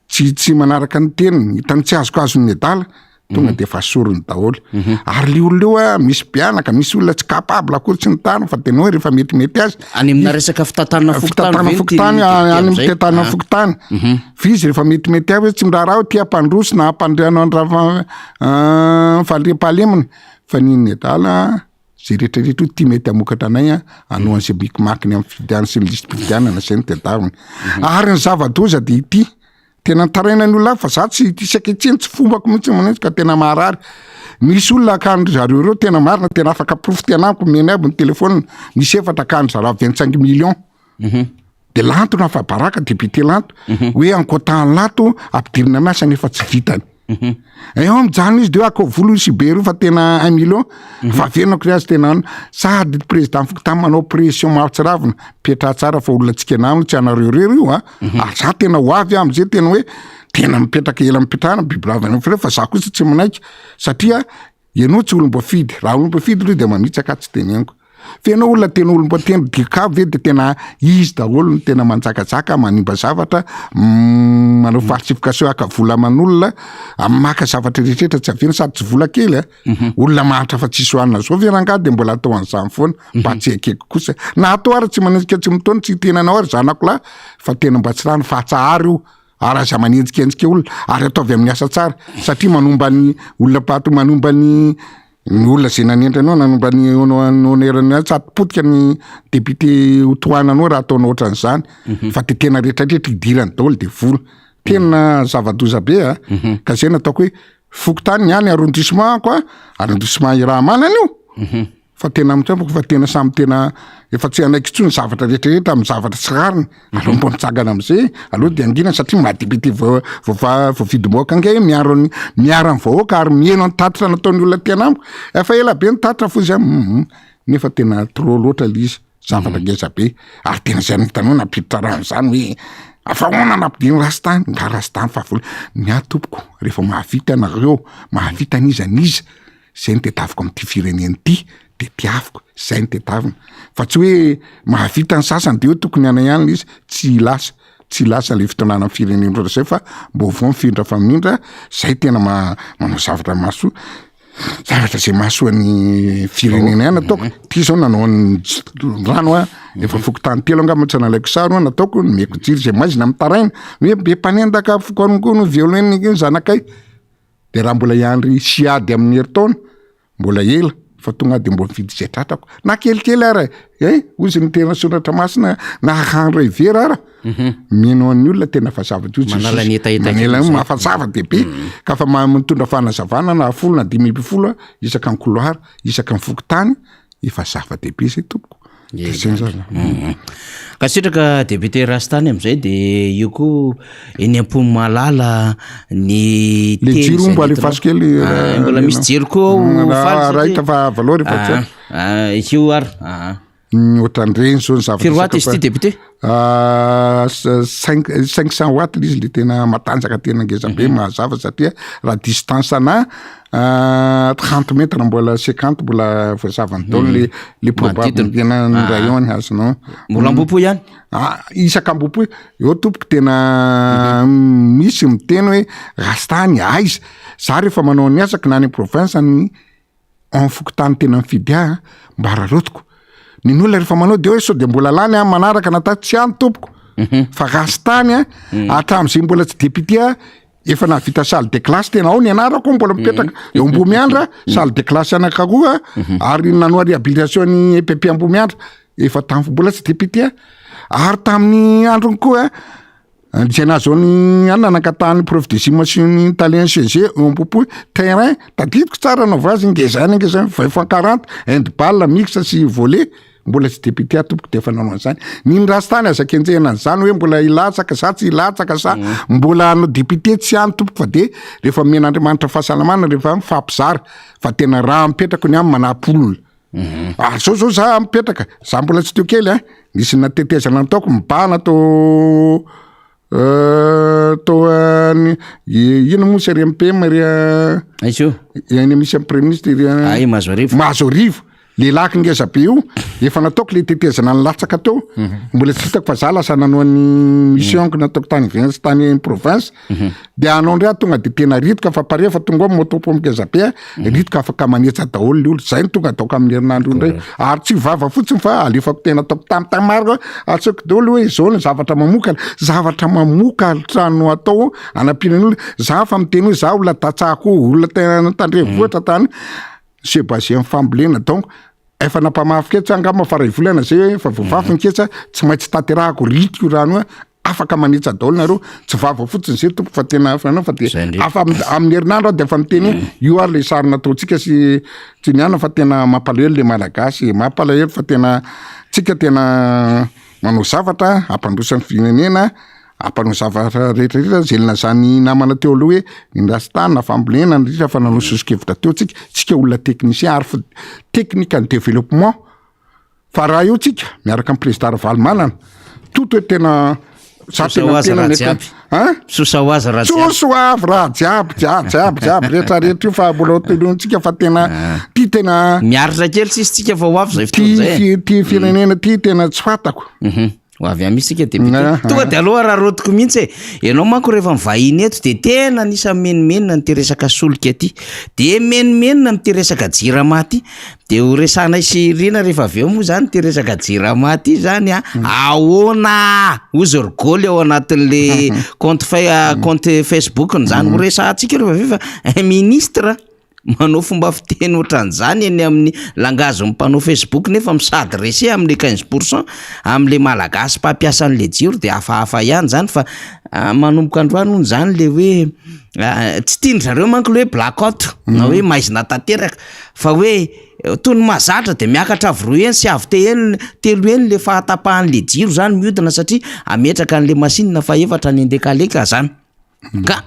tsy manaraka ny teniny hitany tsy azoko azony adala tonga de fa sorony daholo ary le olona io misy mpianaka misy olona tsy capable akory tsy ny tany fa tena hoe rehefa metimety azy any amina resaka fitantanana Fokotany any amin'ny fitantanana Fokotany fizy rehefa metimety avy tsy miraharaha ty ampandroso na ampandriano andrava fandriam-pahalemana fa nin'ny adala zay rehetrarehetra ty mety amokatra anay anao an'izay bikimakiny amin'ny fidiana sy ny listy fidianana zay ny tedaviny ary ny zava-doza de ity tena taraina ny olona fa za tsy saketsiny tsy fombako mihitsy manetsy ka tena maharary misy olona akandro zareo reo tena marina tena afaka profy tenako meny aby ny telefôna misy efatra akandro zareo 25 millions de Lanto na fa baraka député Lanto hoe ankotany Lanto ampidirina miasa nefa tsy vitany eo mijano izy de ako volo sibery fa tena 1 million fa venako ry azy tena sady président Fokotany manao pression mahatsiravina petra tsara fa olona tsika naminy tsy anareo rery io za tena ho avy am'izay tena hoe tena mipetraka ela mipetrahana bibiravana fa za kosa tsy manaiky satria ianao tsy olom-boafidy raha olom-boafidy loha de mamitsaka tsy teneniko fa ianao olona tena olom-boatena dikavo ve de tena izy daholo ny tena manjakajaka manimba zavatra manao falsification aka vola aman'olona maka zavatra rehetrarehetra tsy avena sady tsy vola kely olona mahatra fa tsisy hoanina zao verangah de mbola atao an'izany foana mba tsy ekeko kosa na atao ary tsy manenjika tsy mitona tsy tenanao ary zanako lahy fa tena mba tsy rano fahatsahary io ary aza manenjikendrika olona ary ataovy amin'ny asa tsara satria manomba ny olona pato manomba ny olona zay nanendranao nanomba ny onerany satipotika ny député hotohananao raha ataonao ohatran'izany fa de tena rehetrarehetra idirany daholo de vola tena zava-doza be ka zay nataoko hoe Fokotany ny any arrondissement ko arrondissement Irahamanana io fa tena mitsampako fa tena samy tena efa tsy anaiky tsony zavatra rehetrarehetra amin'ny zavatra tsy rariny aloha mbo mitsangana am'izay aloha de angina satria madepite voavidim-boaka ange miarany vahoaka ary mieno ny tatitra nataony olona tena amiko efa ela be ny tatitra fo izy nefa tena trop loatra le izy zavatra ngeza be ary tena zay nitanao napiditra rano zany hoe afa hoana nampidiny rastany nga rastany fa vola ny atompoko rehefa mahavita anareo mahavita aniza zay ny tetaviko amin'ity fireneny ty de tiaviko zay ny tetavina fa tsy hoe mahavita ny sasany de hoe tokony ana ihany izy tsy lasa le fitonana amin'ny fireneny rehetra zay fa mbo vao mifindra fa mindra zay tena manao zavatra mahasoa zavatra zay mahasoany firenena ihany ataoko ty zao nanao ny rano a efa fokotany telo angamatsa nalaiko saro nataoko meko jiry zay maizina mitaraina hoe be mpanendaka fokoanonkono violon zanakay de raha mbola iandry siady amin'ny heritaona mbola ela fa tonga de mbola mividy zay tratako na kelikely ara ozy ny tena sonatra masina na hahandro ivera ara mino an'ny olona tena fa zava-manela mahafazava dehibe ka fa mitondra fanazavana na folo na 5 isaka ny couloir isaka ny fokotany efa zava-dehibe zay tompoko ka sitraka député Rastany am'izay de io koa eny am-pony malala ny le jiro mbo alefaso kely mbola misy jiro koa raita fa valeur efa io ary ohatrandreny zao ny firy watt izy ty député 500 watt izy le tena matanjaka tena ngezabe mahazava satria raha distance ana 30 mètres mbola 50 mbola voazavany daholo le probable tena ny rayon azonao mbola ambopo ihany isaka ambopo eo tompoko tena misy miteny hoe Rastany aiza za rehefa manao ny asaka na ny province ny en fokotany tena mifidy mba rarotiko ny olona rehefa manao de hoe so de mbola lany manaraka nata tsy any tompoko fa Rastany atram'izay mbola tsy député efa navita salle de classe tena ao ny anarako mbola mipetraka eo Ambomiandra salle de classe anakaroa ary nanoa réhabilitation ny EPP Ambomiandra efa tamy mbola tsy député ary tamin'ny androny koa zay nazo ny nanakatany preuve de simation italien CG Ambopo terrain tadidiko tsara naovazy ngezany 20-40 handball mix sy volley mbola tsy député atompoko de efa nanao an'izany ny Rastany azaka enjehana an'izany hoe mbola ilatsaka sa tsy ilatsaka sa mbola no député tsy any tompoko fa de rehefa men'Andriamanitra fahasalamana rehefa mifampizara fa tena raha mipetraka ny amin'ny manapolona zao za mipetraka za mbola tsy teo kely nisy natetezana nataoko mibana ino moa sy RMPM eny misy amin'ny premier ministre Mazoarivo lehilahy ngezabe io efa nataoko le tetezana ny latsaka teo mbola tsy hitako fa za lasa nanao ny missionko nataoko tany Vence tany province de anao ndray tonga de tena ritika fa pare fa tonga motopo ngezabe ritika afaka manetsa daholo le olo zay tonga ataoko amin'ny herinandro ndray ary tsy vava fotsiny fa alefako tena ataoko tamtamaro atsoko daholo hoe zao ny zavatra mamokatra no atao anampianany olona za fa miteny hoe za olona tatsako olona tena tandrevohitra tany Sébastien fambolena donc efa napamafiketra angamba fa ray volana zay fa vovavy niketsa tsy maintsy taterahako ritiko rano afaka manetsa daholo nareo tsy vava fotsiny zay tompo fa tena fanao fa de afa amin'ny herinandro de efa miteny io ary le sary nataotsika sy tsy niana fa tena mampalahelo le malagasy mampalahelo fa tena tsika tena manao zavatra ampandrosan'ny firenena apanao zavatra rehetrarehetra zelona zany namana teo aloha hoe ny Rastany na fambolena ndrindra fa nanao sosokevitra teo tsika olona technicien ary technique ny développement fa raha io tsika miaraka amin'ny président Ravalomanana toto hoe tena sosaoazy raha jiaby rehetrarehetra io fa mbola hotelontsika fa tena ty tena miaritra kely tsisy tsika fa hoavy zay fotoan'izay ty firenena ty tena tsy fantako ho avy amisika député tonga de aloha raha rotiko mihitsy ianao manko rehefa mivahiny eto de tena nisa menimenina ny teresaka solika aty de menimenina miteresaka jirama ty de ho resanay sy rina rehefa avy eo moa zany teresaka jirama ty zany ahoana ozy orgoly ao anatin'le compte Facebook zany ho resantsika rehefa fa ministre manao fomba fiteny ohatran'izany eny amin'ny langage mpanao Facebook nefa misadresse amin'ny 15% amin'le malagasy mpampiasa an'le jiro de hafahafa ihany zany fa manomboka androany zany le hoe tsy tiany zareo manko le hoe blackout na hoe maizina tanteraka fa hoe tony mazatra de miakatra avy eny sy avy telo eny le fahatapahan'le jiro zany mihodina satria ametraka an'le masinina fa efatra ny ndekaleka zany ka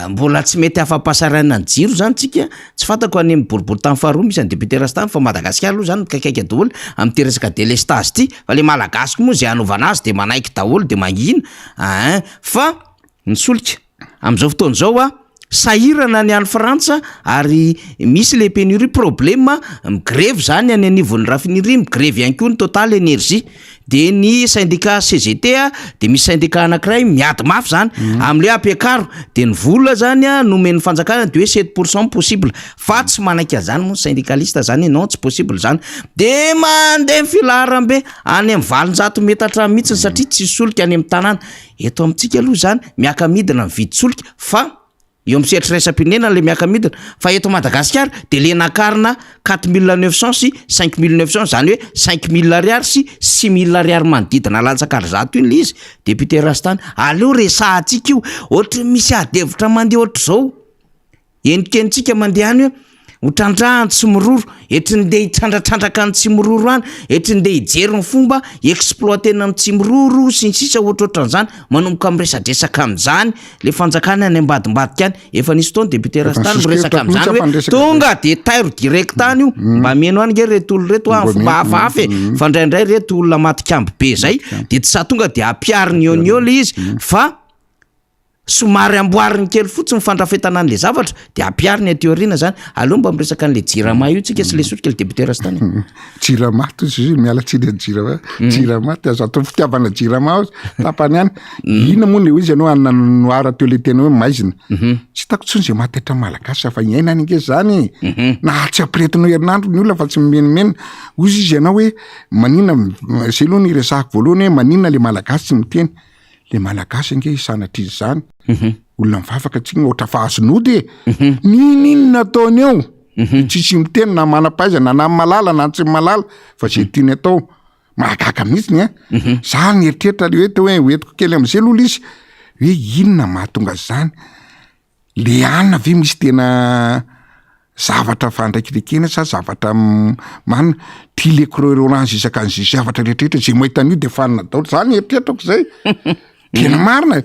mbola tsy mety afa-pasaraina ny jiro zany tsika tsy fantako any amin'ny boribory tany faharoa misy any député Rastany fa Madagasikara aloha zany mikakaiky daholo amin'ny teresaka délestage ty fa le malagasy moa zay anaovana azy de manaiky daholo de mangina fa ny solika am'izao fotoana zao sahirana ny any Frantsa ary misy le pénurie problème grève zany any anivon'ny raffinerie grève ihany koa ny Total Énergie de ny syndicat CGT de misy syndicat anankiray miady mafy zany am'le ampiakaro de ny vola zany nomen'ny fanjakana de hoe 7% possible fa tsy manaiky zany moa syndicaliste zany non tsy possible zany de mandeha filaharambe any amin'ny 700 metatra mihitsy satria tsy solika any amin'ny tanàna eto amintsika aloha zany miaka midina mividy solika fa eo amin'ny sehatriraisam-pirenena le miaka midina fa eto Madagasikara de le nakarina 4900 sy 5900 zany hoe 5000 ariary sy 6000 ariary manodidina latsakary zato iny le izy député Rastany aleo resahantsika io ohatra misy adevitra mandeha ohatra zao endrikentsika mandeha any hoe hotrandrahany tsy miroro etrindeha hitrandratrandrak any tsy miroro any etrindeha hijery ny fomba exploitena amin'ny tsy miroro sy ny sisa ohatrohatran'izany manomboka miresadresaka amin'izany le fanjakana any ambadimbadika any efa nisy fotoana député Rastany miresaka amin'izany hoe tonga de tairo direct any io mba meno any nge reto olo reto amin'ny fomba hafahafa fa indraindray reto olona matikamby be zay de tsy sa tonga de ampiariny eo le izy fa somary amboariny kely fotsiny fandrafetana an'le zavatra de ampiariny teoriana zany aleo mba miresaka an'le jirama io tsika sy le sotrika le député Rastany jirama tozy miala tsiny jirama jirama azo atao fitiavana jirama tapany any ina moa le izy anao anoara teo le tena hoe maizina tsy tako tsony zay matetra malagasy fa iaina any nge zany na tsy ampiretinao herinandro ny olona fa tsy mimenimena ozy izy ianao hoe manina zay aloha ny resahako voalohany hoe manina le malagasy tsy miteny le malagasy nge sanatry izy zany olona mivavaka tsika ohatra fahazonody ninona ataony eo tsisy miteny na manam-pahaizana na malala na tsy malala fa zay tiany atao mahagaga mihitsy za ny eritreritra le hoe etiko kely am'izay aloha izy hoe inona mahatonga zany le anina ve misy tena zavatra fandraikirekena sa zavatra manina ty le couleur orange isaka an'zay zavatra rehetrarehetra zay mahitany io de fanina daolo zany eritreritako zay tena marina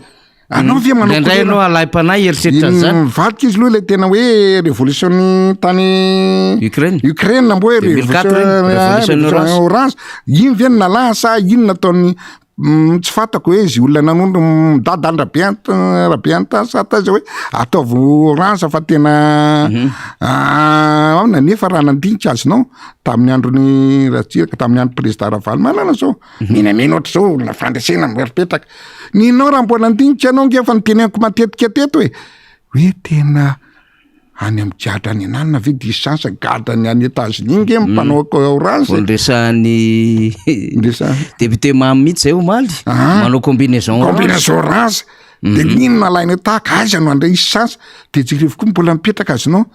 anao ve manao indray anao alaim-panahy eritreritra zany vadika izy loha le tena hoe révolution tany Ukraine mbo hoe révolution orange iny ve ny nalahy sa ino nataony tsy fatako hoe izy olona nanondro midadany rabeanta sataiza hoe ataovy orange fa tena nefa raha nandinika azonao tamin'ny androny ratsiraka tamin'ny andro président Ravalomanana zao minamena ohatra zao olona fandraisena meripetraka ninao raha mbo nandinika anao nge fa niteneniko matetika teto hoe tena any amin'ny jiadra any ananina ve distance gadany any États-Unis nge mpanao orange ndresany député mamy mihitsy zay omaly manao combinaison orange de ninona laina tahaka aiza no andray isy chance de jirevy koa mbola mipetraka azinao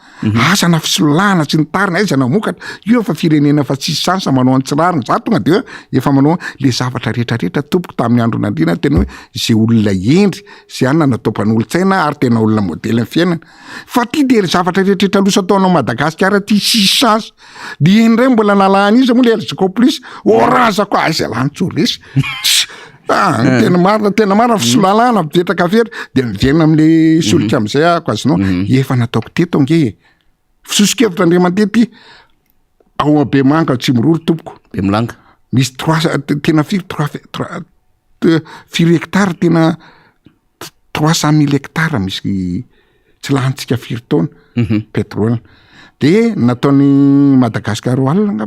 asana fisolahana sy ny tarina aiza na mokatra io fa firenena fa tsisy chance manao antsirariny za tonga de efa manao le zavatra rehetrarehetra tompoko tamin'ny andro nandrina tena hoe zay olona endry zay anina natao mpanolo-tsaina ary tena olona modely ny fiainana fa ty de zavatra rehetrarehetra losa ataonao Madagasikara ty sisy chance de indray mbola nalahany izy moa le elziko plus orange koa aiza lantsolesy tena marina fisolalana mipetraka fery de miverina am'le solika am'izay ako azinao efa nataoko teto nge fisosikevitra andre matety ao be manga tsy miroro tompoko be milanga misy tena firy hectare tena 300 000 hectare misy tsy lahantsika firy taona pétrole de nataony Madagasikara alina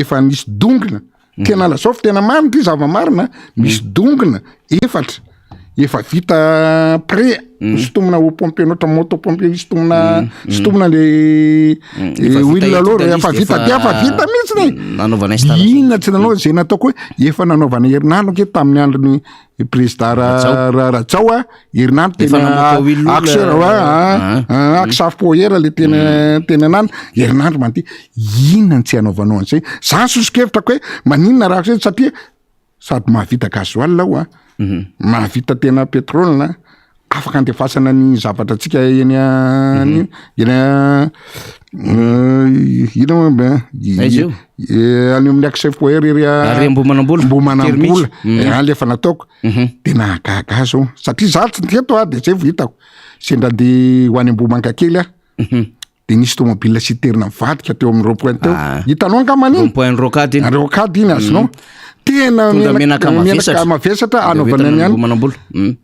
efa nisy dongona tena lazao fa tena marina ty zava-marina misy dongona efa vita pré sitomina ho pompier notre moto pompier sitomina le huile aloha efa vita mihitsy inona tsy nanao zay nataoko hoe efa nanaovana herinandro ke tamin'ny androny président Rajao herinandro tena aksafopoera le tena nana herinandro manty inona tsy anaovanao an'izay za sosikevitako hoe maninona raha zay satria sady mahavita gasoil ao mahavita tena pétrole afaka andefasana ny zavatra tsika eny any amin'ny aksafopoera mbo manambola lefa nataoko de nahagaga zao satria za tsy teto de zay vitako sendra de ho any Ambomanga kely de nisy tomobile citerne mivadika teo amin'ny rond-point teo hitanao ankamaniny rond-point rocade iny azonao tena menaka mavesatra anaovana ny any manam-bolo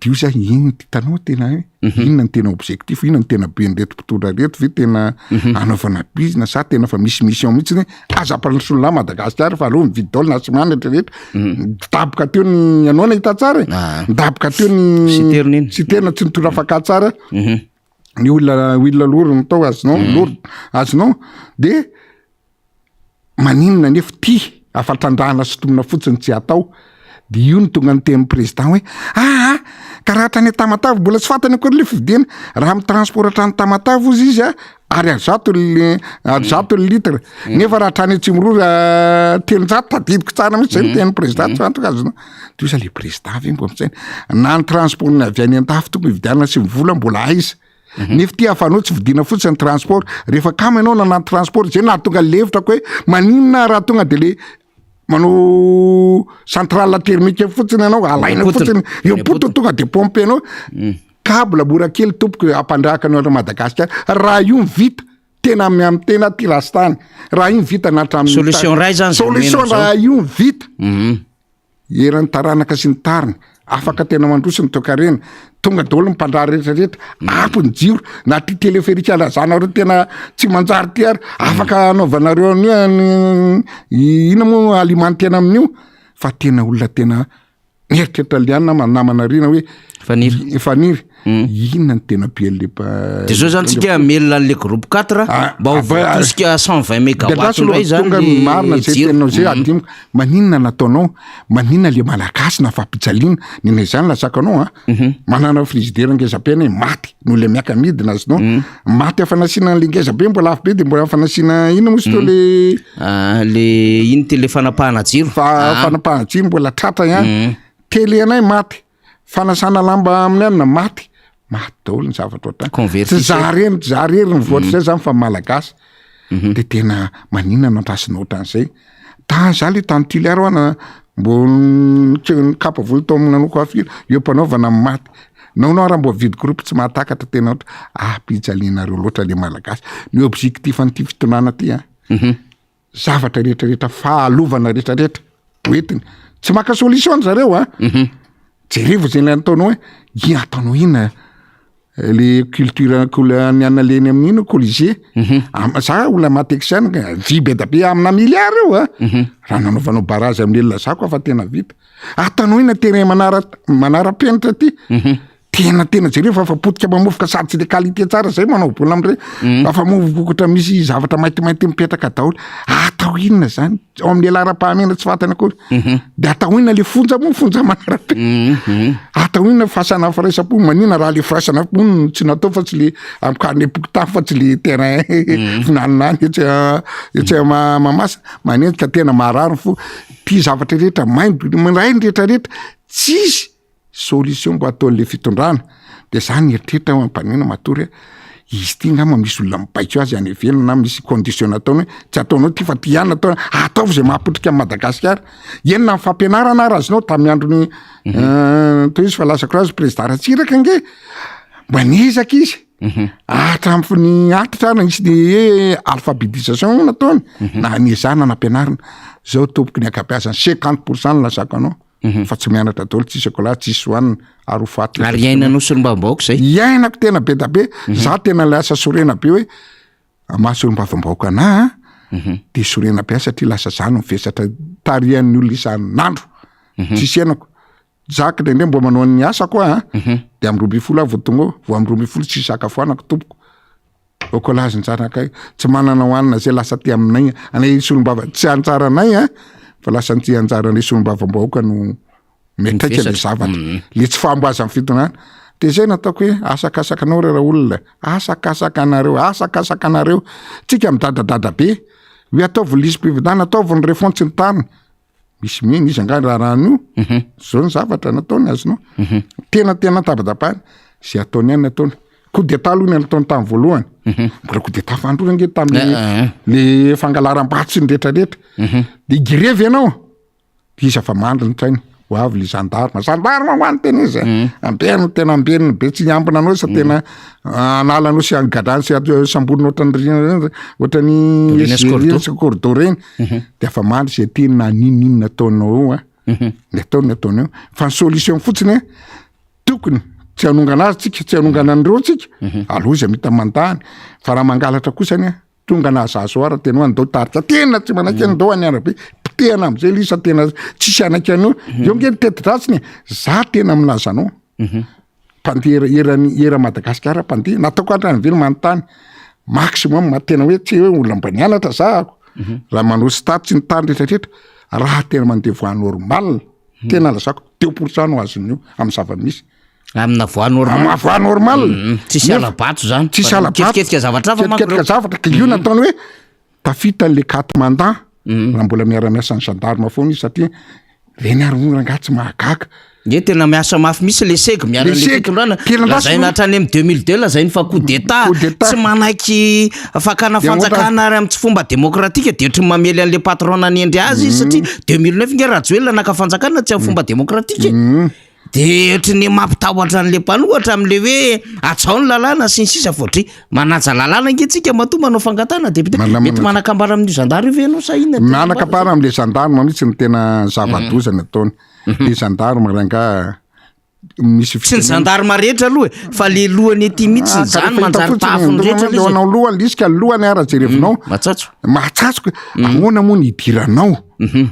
dio za ino ty tanao tena hoe inona ny tena objectif inona ny tena be nreto mpitondra reto ve tena anaovana bizina sa tena fa misy mission mihitsy hoe aza-palasolona Madagasikara fa aloha mividy daolina sy manatra rehetra midaboka teo ny anao na hita tsara midaboka teo ny siterna tsy nitora afaka tsara ny olona lorony tao azonao de maninona nefa ty afatrandrahana sotomina fotsiny tsy atao de io ny tonga ny teny président hoe karaha trany Tamatave mbola tsy fantany akory le fividiana raha amin'ny transport trany Tamatave izy izy ary zato le litre nefa raha trany Tsimorora telonjato tadidiko tsara mihitsy zay ny teny président tsy fantako azonao de io za le président avy mbo am'izay na ny transport ny avy any an-dafy tonga hividiana sy mivola mbola aiza nefa ty afanao tsy vidina fotsiny transport rehefa kamo ianao nanaty transport zay na tonga levitrako hoe maninona raha tonga de le manao centrale thermique fotsiny ianao alaina fotsiny eo poto tonga de pompe anao câble mora kely tompoko ampandrahaka anao Madagasikara raha io mivita tena amin'ny tena ty rastany raha io mivita natra amin'ny solution ray zany solution raha io mivita eran'ny taranaka sy ny tariny afaka tena mandroso ny tokarena tonga daholo mimpandraha rehetrarehetra ampy ny jiro na ty téléphérique alazanareo tena tsy manjary ty ary afaka anaovanareo anio ina moa alimentena amin'io fa tena olona tena mieritreritra liana namana rina hoe faniry inona ny tena PLP de zao zany tsika mail le groupe 4 mba hovotosika 120 mégawatt ray zany marina zay tenao zay adimiko maninona nataonao maninona le malagasy na fampijaliana nina zany lasakanao manana frigidaire ngeza-be maty no le miaka midina azinao maty afanasina le ngeza-be mbola afo be de mbola afanasina ina moa to le ino tele fanapahana jiro fanapahana jiro mbola tratra ihany tele anay maty fanasana lamba amin'ny anina maty daholo ny zavatra ohatran tsy zarery mivoatra zay zany fa malagasy de tena maninona nandrasina ohatran'izay ta za le tany tiliaro ana mbo kapa volo tao aminanoko afira eo mpanaovana amin'ny maty naonao raha mbo vidy groupe tsy mahatakatra tena ohatra pijalianareo loatra le malagasy ny objectif an'ity fitonana ty zavatra rehetrarehetra fahalovana rehetrarehetra hoentiny tsy maka solution zareo jerevo zay le ataonao hoe ataonao ina le culture ny analeny amin'ino colliger za olona matexiana vibe dabe amina milliard eo raha nanaovanao barazy amin'elona zako afa tena vita ataonao ina tena manara-penitra ty tena jereo fa afapotika mamofoka sady tsy le qualité tsara zay manao bola am'ire afa movokokotra misy zavatra maintimainty mipetraka daholo atao inona zany ao amin'ny lara-pahamena tsy fantany akory de atao inona le fonja manara-pe atao inona fasana firaisam-po manina raha le firaisana-po tsy natao fa tsy le amkarny epokotafo fa tsy le terrain finaninany etsy mamasa manendrika tena marary fo ty zavatra rehetra ray ny rehetrarehetra tsisy solution mbo ataon'le fitondrana de zany eritreritra mampanina matory izy ty ngamba misy olona mibaiko azy any ivelany na misy condition ataony hoe tsy ataonao ty fa ty ihany ataona ataovy zay mahapotrika amin'ny Madagasikara enona ny fampianarana ary azonao tamin'ny androny to izy fa lasako azy président Ratsiraka nge mba niezaka izy atraminy atitra na isy de alphabétisation nataony na niezana nampianarana zao tompoky ny akapiasany 50% ny lasako anao fa tsy mianatra daholo tsisy akola tsisy hoanina ary hofaty ary iainano solombavam-baoaka zay iainako tena be da be za tena lasa sorena be hoe mahasolombavam-baoaka ana de sorena be satria lasa zany mivesatra tarian'ny olona isan'andro tsisy iainako zaka ndrendre mbo manao ny asa koa de amin'ny 12 avo tonga vo amin'ny 12 tsy sakafoanako tompoko okolazy njarakay tsy manana hoanina zay lasa ty aminay anay solombava tsy antsaranay fa lasa ny ty anjaranay solombavam-baoaka no metraika le zavatra le tsy famboaza amin'ny fitonana de zay nataoko hoe asakasakanao raha olona asakasakanareo tsika midadadada be hoe ataovy lisy-pividana ataovy ny refontsy ny tany misy mihena izy angany raha ranio zao ny zavatra nataony azonao tena tabadapany zay ataony any ataony coup d'état aloha ny nataony tamin'ny voalohany mbola coup d'état fandrona nge tamin'le fangalaram-batsy ny rehetrarehetra de grevy ianao izy afa mandry ny trainy ho avy le gendarme hoany tena izy amberiny tena amberiny be tsy ambina anao sa tena analanao sy angadrany sy samborina ohatrany corridor reny de afa mandry zay tena ninina ataonao io ny ataony eo fa ny solution fotsiny tokony tsy hanongana azy tsika tsy hanongana an'ireo tsika aloha izy mita mandany fa raha mangalatra kosany tonga nazazo ara tena andao tarika tena tsy manaiky andao any arabe pitehana am'izay lisa tena tsisy anaiky anao eo nge nitetydratsiny za tena aminazy anao mpandeha era Madagasikara mpandeha nataoko atrany velo manontany maximum tena hoe tsy hoe olona mba nianatra zahako raha manao stade tsy ny tany rehetrarehetra raha tena mandeha voa normal tena lazako 2% no azon'io amin'ny zava-misy amina voa normal amina voa normal tsisy alabatso zany tsisy alabatso ketiketика zavatra fa ketiketика zavatra ka io nataony hoe tafita le Katmandan raha mbola miara-miasa ny gendarme foana izy satria reny ary-rangatsy mahagaga nge tena miasa mafy misy le seg miara le fitondrana lazay nahatrany amin'ny 2002 lazay ny fa coup d'état tsy manaiky fakana fanjakana ary amin'ny tsy fomba démocratique de ohatry mamely an'le patron ny endry azy izy satria 2009 nge Rajoelina naka fanjakana tsy amin'ny fomba démocratique de ohatry ny mampitahotra an'le mpanohatra am'le hoe atsao ny lalàna sy ny sisa voatry manaja lalàna nge tsika matoa manao fangatana député mety manakambara amin'ny gendarme ve anao sa inona manakambara am'le gendarme mihitsy ny tena zava-dozana ataony le gendarme ranga misy sy ny gendarme rehetra aloha fa le lohany ety mihitsy zany manjary tafony rehetra le anao lohany lisika lohany ara jerevinao matsatsoka ahoana moa ny idiranao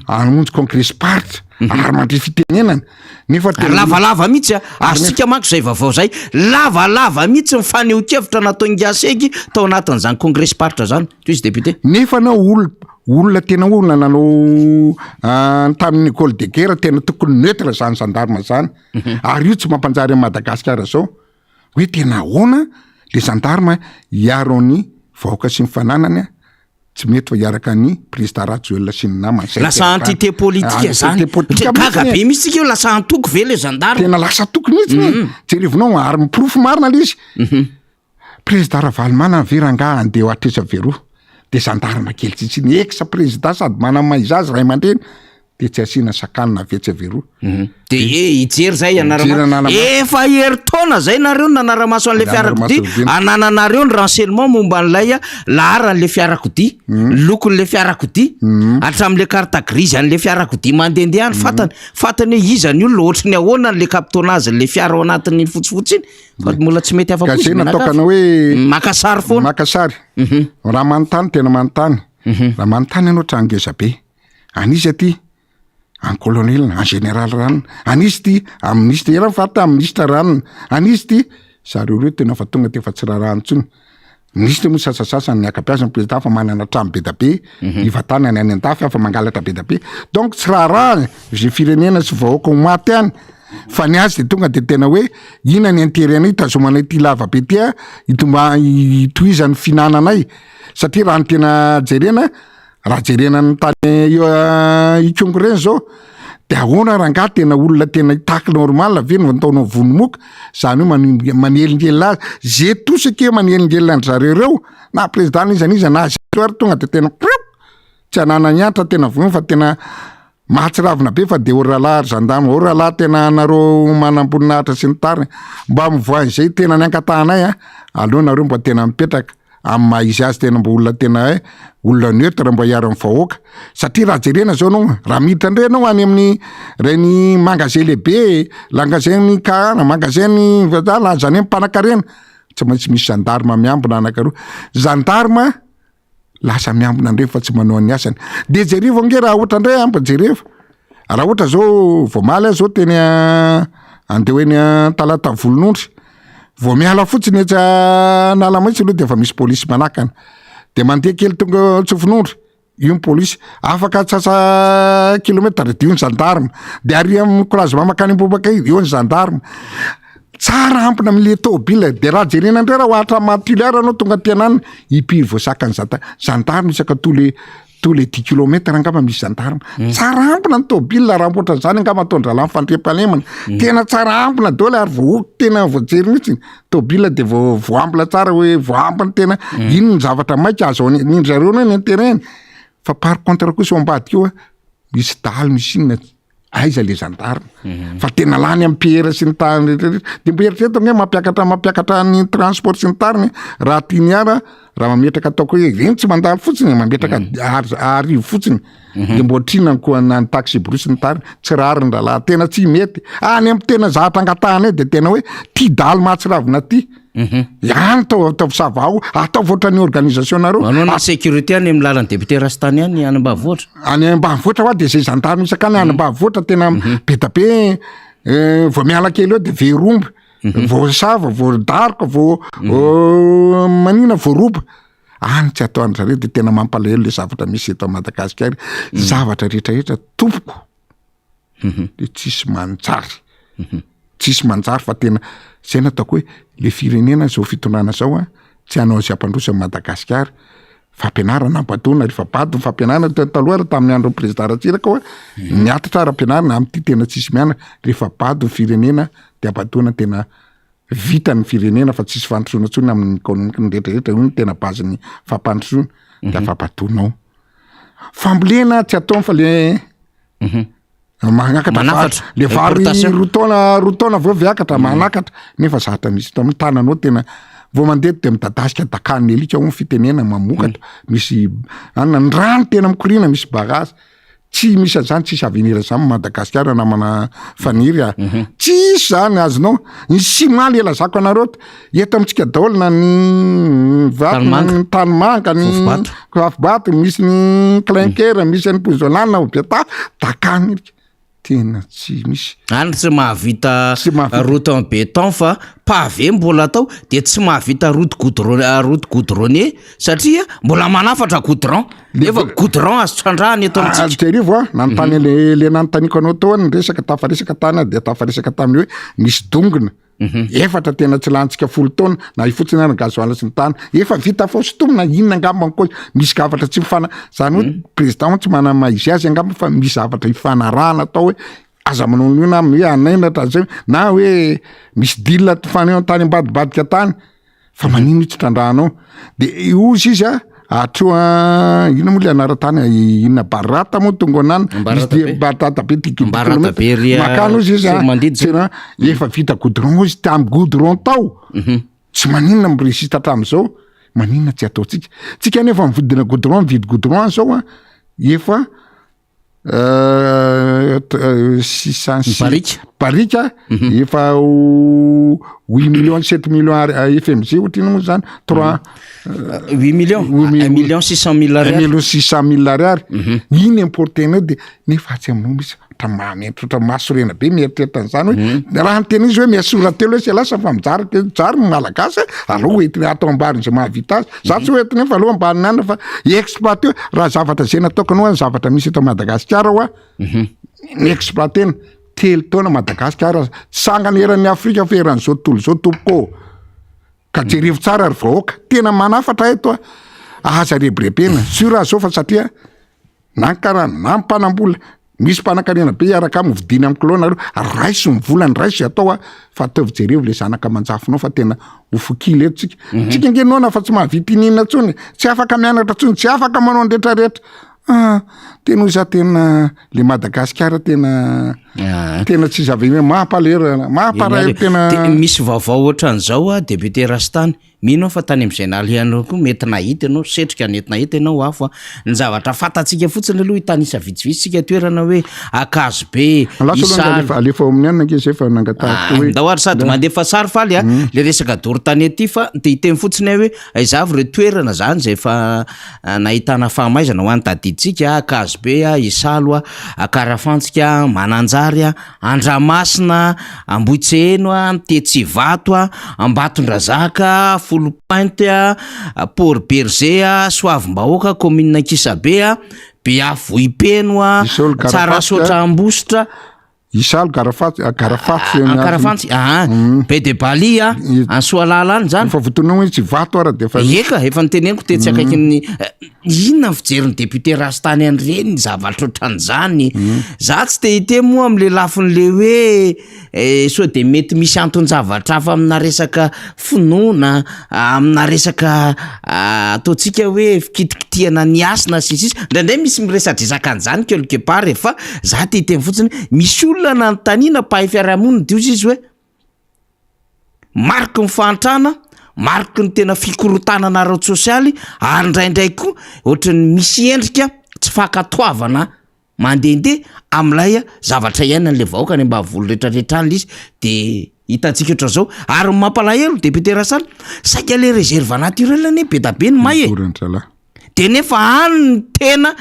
amonjy congrès party ary mandry fitenenana nefa lavalava mihitsy asika manko zay vaovao zay lavalava mihitsy mifaneho-kevitra natao ngiaseky tao anatin'izany congrès party zany to izy député nefa nao olona tena olona nanao tamin'ny école de guerre tena tokony neutre zany gendarme zany ary io tsy mampanjary amin'ny Madagasikara zao hoe tena ahoana le gendarme hiaro ny vahoaka sy mifananany tsy mety fa hiaraka ny président Rajoelina sy ny namany lasa entité politique zany gaga be misy tsika io lasa antoko ve le gendarme tena lasa toko mihitsy jerevinao ary miprofo marina le izy président Ravalomanana veranga andeha atreza veroa de gendarme kely tsitsy ny ex président sady manamaiza azy ray aman-dreny de tsy asiana sakanina vetsy averoa de hijery zay anarama efa heritaona zay nareo nanaramaso an'le fiarakodia anananareo ny renseignement momba an'ilay lahara an'le fiarakodia lokon'le fiarakodia hatramin'le carte grise an'le fiarakodia mandendehany fatany hoe izany olona ohatry ny ahoana n'le capitainazy le fiara ao anatin'ny fotsifotsy iny fa mbola tsy mety afaka kozy natokana hoe makasary foana makasary raha manontany tena manontany raha manontany ianao trangeza be anisy aty en colonel en général ranona anisy ty amin'ny ministre era mifarita amin'ny ministre ranona anisy ty zareo reo tena fa tonga te fa tsy raharano ntsony ministre moa sasasasany ny akapiazany président fa manana trano be da be ivatanany any an-dafy afa mangalatra be da be donc tsy raharah zay firenena sy vahoaka ho maty any fa ny azy de tonga de tena hoe ina ny intérêt-nay itazomanay ty lava be tya itoizany finananay satria raha ny tena jerena raha jerena ny tany ikongo reny zao de ahoana ranga tena olona tena itaky normal ve no ataonao vonomoka zany hoe manelingelina azy ze tosake manelingelina andry zareo reo na président izaniza na ary tonga de tena tsy anana ny antra tena vono fa tena mahatsiravina be fa de oralahy gendarme oralahy tena nareo manamboninahitra sy ny tariny mba mivoan'izay tena ny ankatahanay aloha nareo mba tena mipetraka amin'ny maizy azy tena mba olona tena olona neutre mba hiaro amin'ny vahoaka satria raha jerena zao anao raha miditra indray anao any amin'ny reny magasin lehibe langazainy kahana magasin lazany mpanan-karena tsy maintsy misy gendarme miambina anankaroa gendarme lasa miambina indray fa tsy manao ny asany de jereva nge raha ohatra indray amba jereva raha ohatra zao voamaly zao teny andeha hoe ny talata volonondry vao miala fotsiny etsa nala maitsy aloha de efa misy polisy manakana de mandeha kely tonga tsofinondry io ny polisy afaka tsasa kilometra de io ny gendarme de ary amin'ny croisement makany ambobaka io ny gendarme tsara ampina am'le tôbila de raha jerena indray raha ohatra matuliara anao tonga tianany ipiry voasakany gendarme isaka tous les 10 kilomètres angamba misy gendarme tsara ampina ny tôbila raha mboatra zany angamba atondra la mifandrem-palemana tena tsara ampina dole ary vooko tena voajery mihitsy tôbila de voambila tsara hoe voampina tena ino ny zavatra maika azo nindrareo no ny terrain fa par contre kosa ambadika eo misy daly misy inona aiza le zandarina fa tena lany ampihera sy ny tany rehetrarehetra de mbo eritreto hoe mampiakatra ny transport sy ny tariny raha tiany ara raha mametraka ataoko hoe reny tsy mandalo fotsiny mametraka arivo fotsiny de mbo trinany koa na ny taxi brus ny tariny tsy rariny rahalahy tena tsy mety any am tena zahatra angatahana de tena hoe ty dalo mahatsiravina ty ihany atao savao atao voatra ny organisation nareo manao na sécurité any amin'ny lalan'ny député Rastany any ambanivohitra any ambanivohitra hoa de zay zandarina isakany any ambanivohitra tena be da be vao miala kely eo de veromby vao sava vao daroka vao manina vao roba any tsy atao an'zareo de tena mampalahelo le zavatra misy eto Madagasikara zavatra rehetrarehetra tompoko de tsisy manjary fa tena zay nataoko hoe le firenena zao fitondrana zao tsy hanao sy ampandrosa Madagasikara fampianarana ampatona rehefa bady fampianarana taloha tamin'ny andro président Ratsiraka hoe niatatra ara-pianarana am'ty tena tsisy miana rehefa bady firenena de ampatona tena vita ny firenena fa tsisy fandrosoana tsony amin'ny économique ny rehetrarehetra io ny tena bazin'ny fampandrosoana de afampatonao fambolena tsy atao fa le manakatra le vary roa taona vao viakatra manakatra nefa zahatra misy to amin'ny tananao tena vao mandeha de midadasika dakany elika ao fitenena mamokatra misy anna ny rano tena mikorina misy bagazy tsy misy azany tsisy avenir zany Madagasikara namana faniry tsisy zany azonao ny simaly ela zako anareo eto amitsika daholo na ny tanimanga ny koafibaty misy ny clinquer misy ny pozolanina obiata dakany elika tena tsy misy any tsy mahavita route en béton fa pavé mbola atao de tsy mahavita route goudronné satria mbola manafatra goudron efa goudron azo trandrahany eto amitsika jerivo nanontany le nanotaniko anao tao ny resaka tafaresaka tany de tafaresaka tamin'ny hoe misy dongona efatra tena tsy lantsika 10 taona na ifotsiny ary gazoala sy ny tany efa vita fao sotomina inona angamba ko misy zavatra tsy mifana zany hoe président tsy mana maizy azy angamba fa misy zavatra ifanarahana atao hoe aza manao io na hoe anainatra zay na hoe misy dila faneo tany ambadibadika tany fa manino tsy trandrahanao de ozy izy atroa ino moa le anaratany inona barata moa tonga anany barata be makano izy izy efa vita goudron izy tamy goudron tao tsy maninona miresista hatramin'izao maninona tsy ataotsika tsika nefa mivodina goudron mividy goudron zao efa 600 barika efa 8 millions 7 millions FMG otrino moa zany 8 millions 600 000 ariary iny importenao de nefa tsy aminao misy tramamentrotra masorena be mieritreritra an'izany hoe raha nytena izy hoe miasoratelo hoe sy lasa fa mijary ny malagasy aloha oetiny atao ambariny zay mahavita azy za tsy oetiny fa aloha ambariny any fa exploité raha zavatra zay nataoko anao zavatra misy eto Madagasikara hoa ny exploitena telo taona Madagasikara sangany eran'ny Afrika fa eran'izao tontolo zao tompoko ka jerevo tsara ary vahoaka tena manafatra eto aza rebrebena sura zao fa satria nankarana na mpanambola misy mpanan-karena be araka mividina amin'ny kilona raisy mivolany raisy atao fa ataovy jerevo le zanaka manjafinao fa tena ofokily eto tsika ngenona fa tsy mahavitinina tsony tsy afaka mianatra tsony tsy afaka manao andretrarehetra tena oza tena le Madagasikara tena tsy zaveny mahampalera mahamparaelo tena misy vaovao ohatran'izao député Rastany mino fa tany am'izay nalianao koa mety nahita ianao setrika nety nahita ianao hafa ny zavatra fantatsika fotsiny aloha hitanisa vitsivitsitsika toerana hoe akazo be alefa amin'ny anina ke zay fa nangatahako hoe ndao ary sady mandefa sary faly le resaka doro-tany ety fa de hiteny fotsiny hoe aizavy re toerana zany zay fa nahitana fahamaizana ho any tadiditsika akazo be isalo akarafantsika mananjary Andramasina Ambohitseno Tetsivato Ambatondrazaka Folopainte Port Berger Soavimbahoaka commune Kisabe Beafo Ipeno Tsarasotra Ambositra isalo garafatsy be de bali a ansoalalany zany fa votonao hoe tsy vato ara de eka efa niteneniko te tsy akaiky ny inona ny fijeriny député rastany any reny zavatra ohatran'izany za tsy te hite moa am'le lafin'le hoe so de mety misy anton-javatra hafa amina resaka finoana amina resaka ataontsika hoe fikitikitiana ny asina sisisy ndraindray misy miresadresaka an'izany quelque part efa za te hiteny fotsiny misy olona nanontaniana pahay fiarahamonina diozy izy hoe mariky ny fahantrana mariky ny tena fikorotana anarato sosialy ary ndraindray koa ohatrany misy endrika tsy fakatoavana mandehandeha am'lay zavatra iainan'le vahoaka ny mba volo rehetrarehetrany izy de hitantsika oatra zao ary mampalahelo député Rasana saika le réserve naturel ane be da be ny may de nefa any tena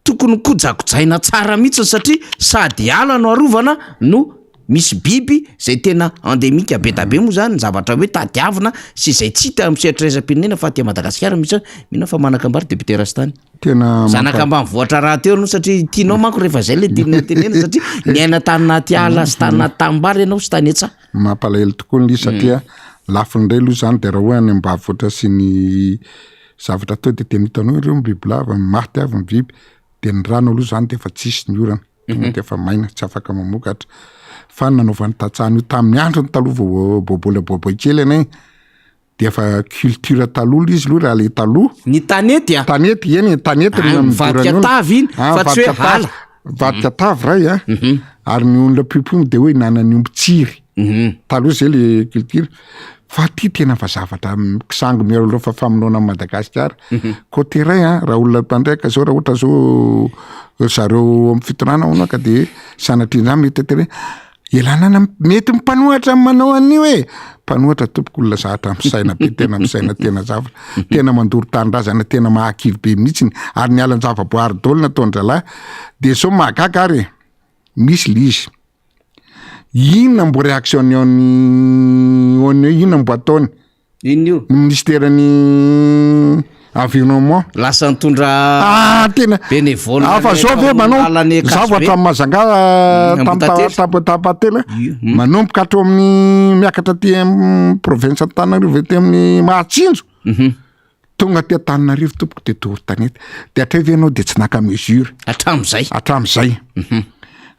tokony kojakojaina tsara mihitsy satria sady ala no arovana no misy biby zay tena endémique be da be moa zany zavatra hoe tadiavina sy zay tsy hita amin'ny sehatrizam-pirenena fa tia Madagasikara mihitsy mihina fa manakambary député Rastany tena zanakambany voatra raha teo no satria tianao manko rehefa zay le tenena satria niaina tany naty ala sy tany naty tambary ianao sy tany etsah mampalahelo tokoa ny satria lafindray aloha zany de raha hoe any ambavoatra sy ny zavatra atao de tena hitanao ireo bibilava maty avy ny biby de ny rano aloha zany de efa tsisy ny orana de efa maina tsy afaka mamokatra fa nanaovany tatsahany io tamin'ny andro ny taloha bobola kely anay de efa culture taloha izy loha raha le taloha ny tanety tanety eny tanety vadika tavy iny fa tsy hoe hala vadika tavy ray ary ny olona piopio de hoe nanany omby tsiry taloha zay le culture fa ty tena fa zavatra kisango miaro fa famonoana Madagasikara côté ray raha olona mpandraika zao raha ohatra zao zareo amin'ny fitonana ono ka de sanatr'izany mety tere elanana mety mpanohatra manao an'io hoe mpanohatra tompoko olona zahatra misaina be tena misaina tena zavatra tena mandoro tanindrazana tena mahakivy be mihitsy ary ny alan'ny zavaboary daolina taondralahy de so mahagaga ary misy lizy inona mbo réaction-ny on inona mbo ataony inyo ministère-ny environnement lasa nitondra tena bénévole fa zao ve manao zavatra mazanga tapatela manomboka atao amin'ny miakatra ty province Antananarivo ty amin'ny Mahatsinjo tonga ty Antananarivo tompoko de doro tanety de atrevy ianao de tsy naka mesure atram'izay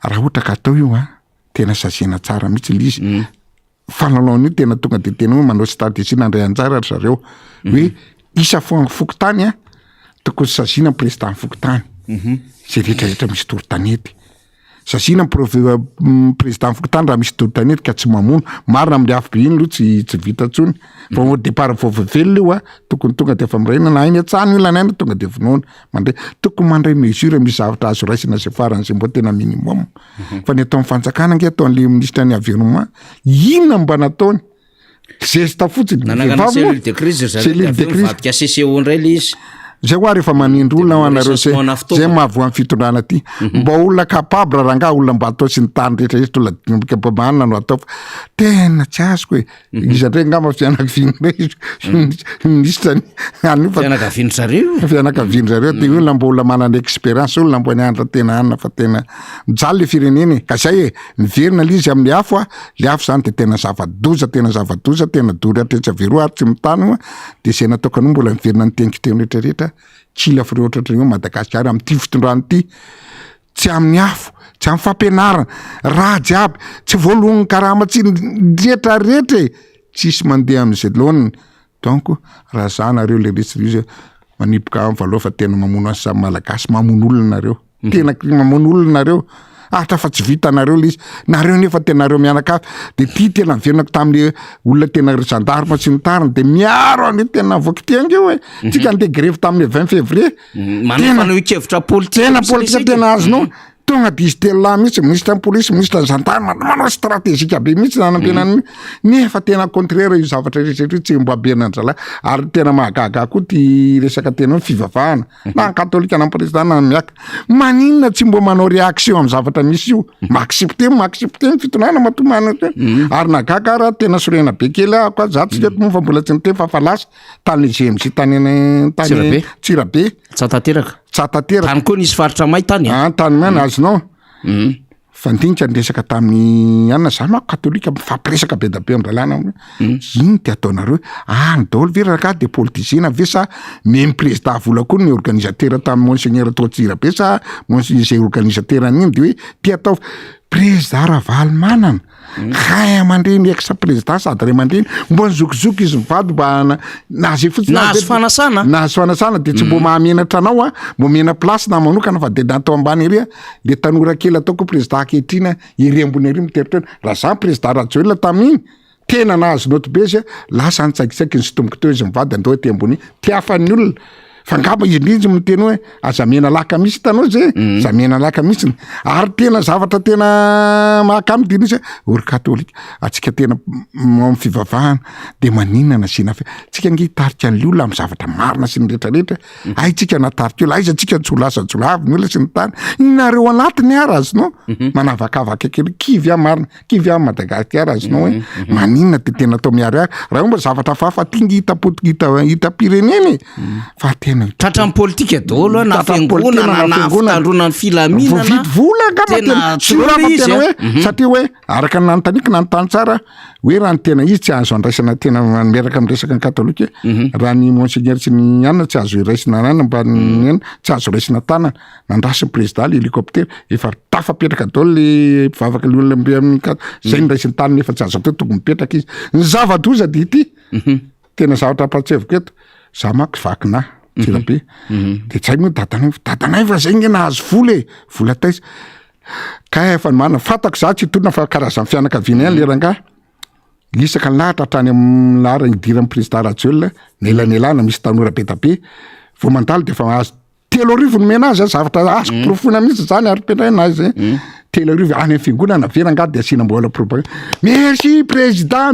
raha ohatra ka atao io tena sazina tsara mihitsy lizy fanalaon'io tena tonga de tena hoe manao stratégie nandray anjara ry zareo hoe isa fokotany tokony sazina président fokotany zay rehetrarehetra misy doro-tanety sazina président fokotany raha misy doro-tanety ka tsy mamono marina am'le afo be iny loha tsy vita tsony fa au départ vovavelo io tokony tonga de efa miraina na iny atsahany io lanaina tonga de vonoana mandray tokony mandray mesure misy zavatra azo raisina zay faran'izay mbo tena minimum fa ny atao mifanjakana nge ataon'le ministre ny environnement inona mba nataony geste fotsiny nanangana cellule de crise vadika CCO ndray le izy zay ho rehefa manindro olona ho anareo zay mahavoa amin'ny fitondrana ty mba olona capable ranga olona mba atao sy ny tany rehetrarehetra olona dinobikabamanina no atao fa tena tsy azoko hoe izy ndray ngamba fianakaviany ndray ministre fianakaviany zareo de olona mba olona manana expérience olona mbo niandra tena anina fa tena mijaly le fireneny ka zay miverina lizy amin'ny afo le afo zany de tena zavadoza tena dory atretsy averoa ary tsy mitany de zay nataokany mbola miverina ny tenikiteny rehetrarehetra kila fire ohatratra io Madagasikara amin'ity fitondrany ity tsy amin'ny afo tsy amin'ny fampianarana raha jiaby tsy voalohany karama tsy rehetrarehetra tsisy mandeha amin'izay loany donc raha zanareo le resy manipoka amin'ny valoha fa tena mamono azy samy malagasy mamono olona nareo tena mamono olona nareo ahatra fa tsy vitanareo le izy nareo nefa tenareo mianakafy de ty tena miverinako tamin'le olona tena gendarme sy ny tariny de miaro any tena voakitiangeo hoe tsika nde grève tamin'ny 20 février manao ikevitra politika tena azonao tonga de izy telo mihitsy ministre police ministre gendarme manao stratégique be mihitsy nanampianany nefa tena contraire io zavatra rehetrarehetra tsy mbo abenandralahy ary tena mahagaga koa ty resaka tena fivavahana na katolika na président na miaka maninona tsy mbo manao réaction amin'ny zavatra misy io maaccepté ny fitonana matomana ary nagaga raha tena sorena be kely ako za tsy teto moa fa mbola tsy nite fa falasa tany GMC tany Tsirabe tsatanteraka tsatanteraka tany koa nisy faritra may tany tany maina azonao fandinika nyresaka tamin'ny anina zany mako katolika mifampiresaka be da be am'ralàna iny ty ataonareo ny daolo ve raha ka de politisien ve sa même président vola koa ny organisateur tamin'ny monseigneur Totsira be sa zay organisateur an'iny de hoe ty atao président Ravaly manana ray aman-dreny ex président sady ray aman-dreny mbo nizokizoky izy mivady mba nazy fotsiny nahazo fanasana de tsy mbo mahamenatra anao mbo mena place na manokana fa de natao ambany ery le tanora kely ataoko président ankehitriny ery ambony ery miteritena raha zany président Rajoelina tamin'iny tena nahazo note be izy lasa nitsakitsaky ny sotomboky teo izy mivady andao ty ambony ty hafan'ny olona fa ngamba izy miteny hoe azamena laka misy tanao zay zamena laka misy ary tena zavatra tena mahakamidiny izy ory katolika atsika tena amin'ny fivavahana de maninana sina fe tsika ngitarika an'le olona amin'ny zavatra marina sy ny rehetrarehetra tsika natarika olona aiza tsika tsolasatsolaavy ny olona sy ny tany inareo anatiny ara azonao manavakavaka kely kivy marina kivy a Madagasikara azonao hoe maninana de tena atao miariary raha omba zavatra fafa tingy hita pireneny fa tratran'ny politika daholo na fiangonana na fitandronan'ny filaminana vovidy vola tena hoe satria hoe araka ny nanontaniky nanontany tsara hoe raha ny tena izy tsy azo andraisana tena miaraka am'resaka ny katolika raha ny monseigneur sy ny anina tsy azo iraisina anana mba tsy azo raisina tanana nandrasiny président le hélicoptère efa tafapetraka daholo le mpivavaka le olona mbe amin'ny zay ny raisiny tanana efa tsy azo atao tokony mipetraka izy ny zava-doza de ity tena zavatra ampatsevoko eto za mako vakina tsirabe de tsay moa dadanay fa zay nge nahazo vola taiza ka efa manana fatako za tsy tonona fa karazany fianakaviana any le rangaha isaka ny lahatra hatrany amin'ny lahara idiran'ny président Rajoelina nelanelana misy tanora be da be vao mandalo de fa azo 3 no mena azy zavatra azoko profona mihitsy zany ary pendraina azy 3 any amin'ny fiangonana veranga de asina mbola propagande merci président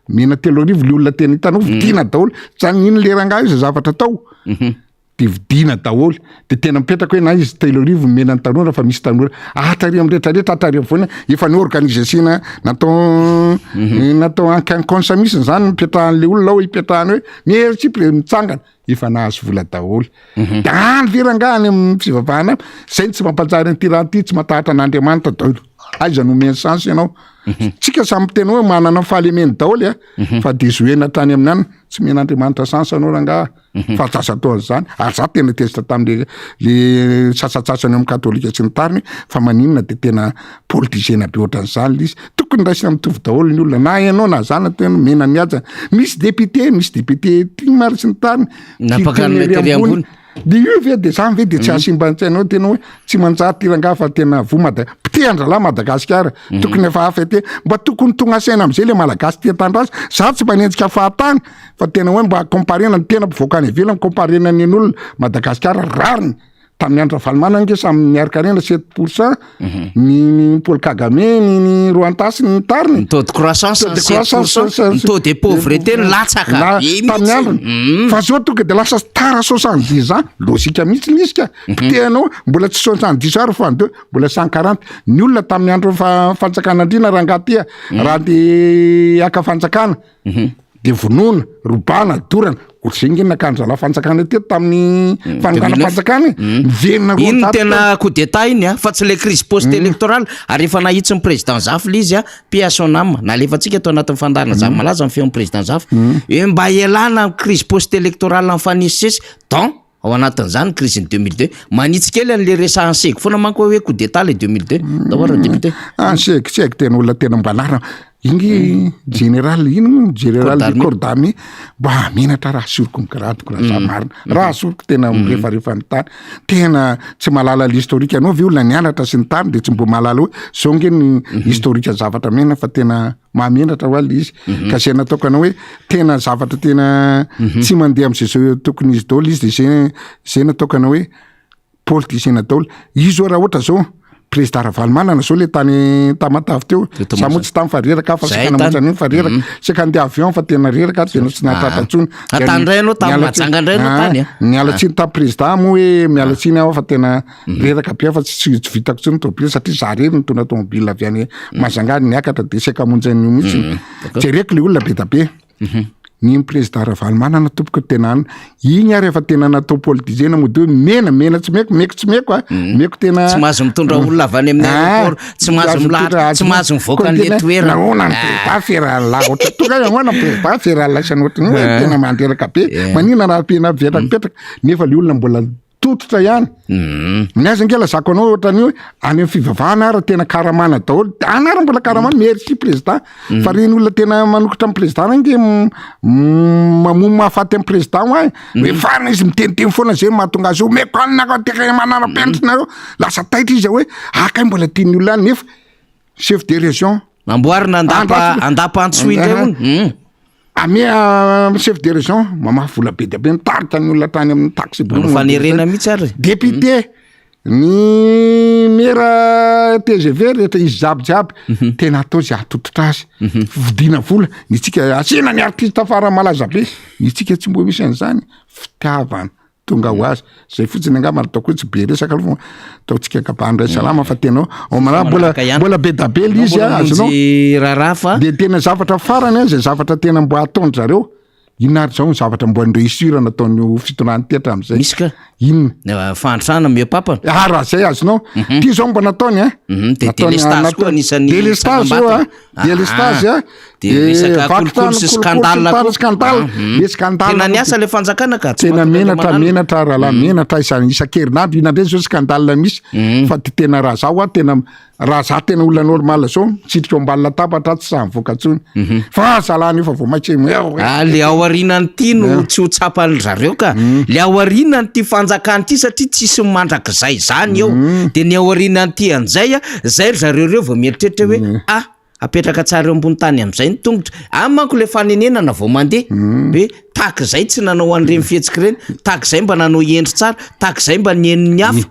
mena 3 le olona tena hitanao vidina daholo zany iny le rangaha izy zavatra tao de vidina daholo de tena mipetraka hoe na izy 3 mena ny tanora fa misy tanora atary am'rehetrarehetra atary am'voana efa ny organisationa natao ankankonsa misy zany mipetrahan'le olona hoe hipetrahany hoe merci mitsangana efa nahazo vola daholo dany verangahany amin'ny fivavahana zay tsy mampanjary ny tyrahanty tsy matahatra an'Andriamanitra daholo aiza no meny sansy ianao tsika samy tena hoe manana fahalemeny daholo fa de zoena tany amin'ny any tsy men'Andriamanitra sansy anao rangaha fa tsasataony zany ary za tena tezitra tamin'le sasatsasany amin'ny katolika sy ny tariny fa maninona de tena politisiena be ohatran'izany le izy tokony raisina mitovy daholo ny olona na ianao na zana tena mena ny aja misy député ty maro sy ny tariny napakany de io ve de zany ve de tsy asimbantsaianao tena hoe tsy manjary tirangaha fa tena piteandralahy Madagasikara tokony efa hafa te mba tokony tonga saina am'izay le malagasy tia tandrasa za tsy manenjika fahatany fa tena hoe mba comparena ny tena mpivoaka any ivelany comparena ny olona Madagasikara rariny tamin'ny andro Ravaly nge samy niaraka rena 7% ny Paul Kagame ny Rwantas ny tariny taux de croissance 7% taux de pauvreté latsaka tamin'ny andro fa zao tonga de lasa tara 70 ans lôzika mihitsy lisika piteanao mbola tsy 70 ary fa ndeo mbola 140 ny olona tamin'ny andro fanjakana andrina rangatia raha de aka fanjakana de vonoana robana dorana ozingy nakanjala fanjakana teto tamin'ny fanokana fanjakana miverina iny tena coup d'état iny fa tsy le crise post électorale ary efa nahitsy ny président Zaf le izy PSONAM nalefatsika atao anatin'ny fandarana zany malaza amin'ny feon'ny président Zaf mba ialana crise post électorale amin'ny fanisesy donc ao anatin'izany crise ny 2002 manitsy kely an'le resanseko foana manko hoe coup d'état le 2002 dahoara député anseko tena olona tena mbalara ingy général ino général Kordami mba menatra raha soroko mikiratiko raha za marina raha soroko tena mirefarefa ny tany tena tsy malala l'historique anao ve olona nianatra sy ny tany de tsy mbo malala hoe zao nge ny historique zavatra mena fa tena mahamenatra ho aly izy ka zay nataoko anao hoe tena zavatra tena tsy mandeha am'zay tokony izy daholo izy de zay nataoko anao hoe politicien daholo izy raha ohatra zao président Ravaly manana zao le tany tamatavy teo sa moa tsy tamy fa reraka fa saka namotsany fa reraka saka andeha avion fa tena reraka tena tsy natratratsony atandrainao tamy matsangandrainao tany mialatsiny tamy président moa hoe mialatsiny aho fa tena reraka be fa tsy vitako tsony tobile satria za rery ny tona tomobile avy any Mazangany niakatra de saka amonjany mihitsy jereko le olona be da be ny président Ravalo manana tompoko tenany igny ary efa tena natao politizena mody hoe mena tsy meko tsy meko meko tena tsy mahazo mitondra olona avy any amin'ny aéroport tsy mahazo milahatra tsy mahazo mivoaka an'le toerana naona ny président fédéral ohatra tonga ahoana président fédéral isany ohatra hoe tena manderaka be manina raha pena vetrapetraka nefa le olona mbola tototra ihany miaza ngela zako anao ohatrany hoe any amin'ny fivavahana ara tena karamana daholo anara mbola karamana merci président fa reny olona tena manokatra amin'ny président nge mamono mahafaty amin'ny président ho hoe farina izy miteniteny foana zay mahatonga azy io meko anina teka manara-penitrinareo lasa taitra izy hoe akay mbola tiany olona any nefa chef de région amboarina andapa antsoindray hony amea chef de région mamaha vola be dia be mitarika ny olona tany amin'ny taxi fanerena mihitsy ary député ny mera TGV rehetra izy jiaby tena atao zay atototra azy vidina vola ny tsika asina ny artiste fara malaza be ny tsika tsy mbo misy an'izany fitiavana tonga ho azy zay fotsiny angamba ataoko tsy be resaka aloha ataotsika kabandray salama fa tenao omana mbola be dabely izy azonao rarafa de tena zavatra farany zay zavatra tena mbo ataony zareo inona ary zao ny zavatra mbo andreisura nataon'io fitondrany teatra am'izay misy ka inona fantrana miopapana raha zay azonao ty zao mbo nataony de délestage koa anisan'ny délestage délestage de kolokolo sy scandale le scandale tena niasa le fanjakana ka tena menatra raha menatra isan-kerinandro inandray zao scandale misy fa ty tena raha zao tena raha za tena olona normal zao sitrika ambalina tabatra tsy samy voaka tsony fa zalany efa vao maitsy le aorinany ty no tsy ho tsapany zareo ka le aorinany ty fanjakany ty satria tsisy mandrakizay zany eo de ny aorinany ty an'izay zay ry zareo reo vao mieritreritra hoe apetraka tsara eo ambony tany am'izay ny tongotra manko le fanenenana vao mandeha hoe tahaka zay tsy nanao an'ireny fihetsiky reny tahaka zay mba nanao endry tsara tahaka zay mba nieniny hafa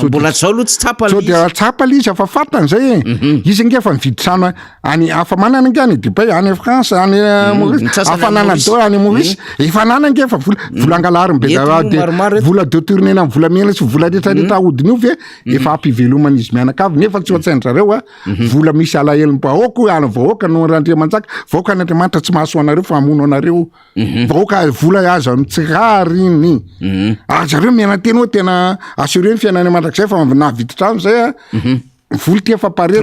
mbola zao aloha tsy tsapa so dia tsapa izy afa fatany zay izy nge efa mividy trano any afa manana nge any Dubai any France any afanana do any Maurice efa nana nge efa volangalary be vola de tournée am vola mena sy vola rehetrarehetra ahodiny io ve efa ampivelomana izy mianakavy nefa tsy ho-tsainy zareo vola misy alaheliny bahoaka any vahoaka no Andriamanjaka vahoaka ny Andriamanitra tsy mahasoa anareo fa amono anareo vahoaka vola aza mitsirariny zareo mianateny hoe tena assuré ny fiainana mandrakizay fa nahavity trano zay voly ty efa pare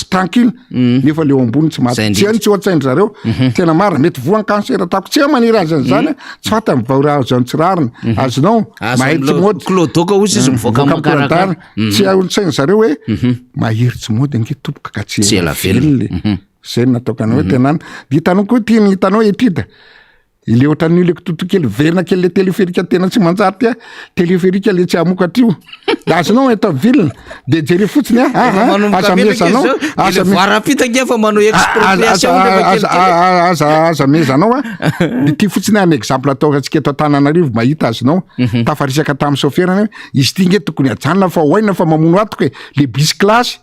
tranquille nefa leo ambony tsy maty tsy any tsy ho-tsainy zareo tena mara mety voany cancer atako tsy maniry azy an'izany tsy fata mivaora zany tsirariny azonao mahery tsy mody clodoka ozy izy mivoaka makarakara tsy ho-tsainy zareo hoe mahery tsy mody nge tompoka ka tsy ela velony zay nataokana hoe tenany hitanao koa tiany hitanao etida ile ohatran'io le kototokely verina kely le téléphérique tena tsy manjary tya téléphérique le tsy amokatra io azonao eto vilina de jery fotsiny aza mezanao ty fotsiny any exemple ataokatsika eto Antananarivo mahita azonao tafarisaka tamin'ny chauffeurany izy ty nge tokony ajanona fa hoaina fa mamono atoka le bus classe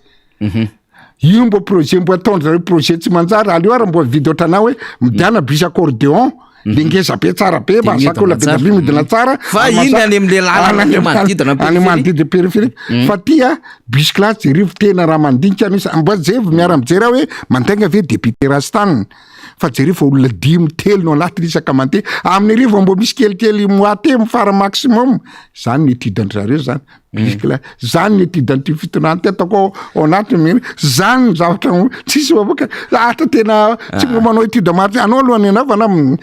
io mbo projet mbo ataondry zareo projet tsy manjary aleo ary mbo vidy ohatranao hoe midiana bus accordéon le ngeza be tsara be mazaka olona be dabi midina tsara fa iny any am'le lalany manodidina périphérique fa tia bus classe jerivo tena raha mandinika misy mbo jevy miara mijery hoe mandainga ve député rastaniny fa jerivo olona 10 telo no anaty isaka mandeha amin'ny rivo mbo misy kelikely moate mifara maximum zany netidany zareo zany bisikla zany netidany ty fitonany ty atako ao anaty mihiny zany ny zavatra tsisy baboka ata tena tsy mbo manao etude maro anao alohany anaovana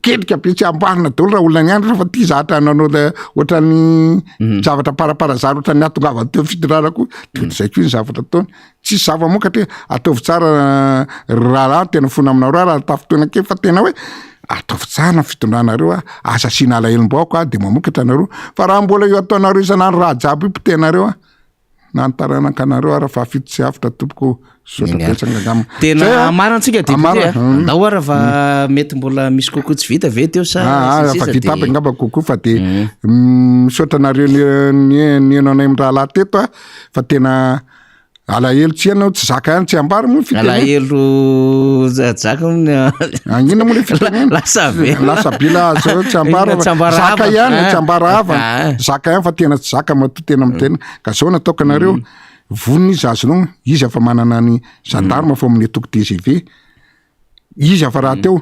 kelika be tsy amboarina daholo raha olona ny andro fa ty zatra nanao ohatrany zavatra paraparazary ohatrany atongava teo fitondrarako zay koa ny zavatra ataony tsisy zava-mokatra ataovy tsara raha tena fona aminareo raha tafotoana ke fa tena hoe ataovy tsara fitondranareo asa sina alahelim-baoaka de mamokatra anareo fa raha mbola io ataonareo isanandro raha jiaby ipitenareo nantaranankanareo raha fa fito sy afitra tompoko tena marantsika dao ara fa mety mbola misy kokoa tsy vita ve teo sa fa vita aby angamba kokoa fa de misaotranareo nienao anay raha lahy teto fa tena alahelo tsy ianao tsy zaka ihany tsy ambara moa alahelo zaka ina moa le fitenena lasa bila tsy ambara zaka ihany tsy ambara hava zaka ihany fa tena tsy zaka mato tena mitena ka zao nataoka anareo vonina izy azonao izy afa manana ny gendarme fa amin'ny atoko TGV izy afa raha teo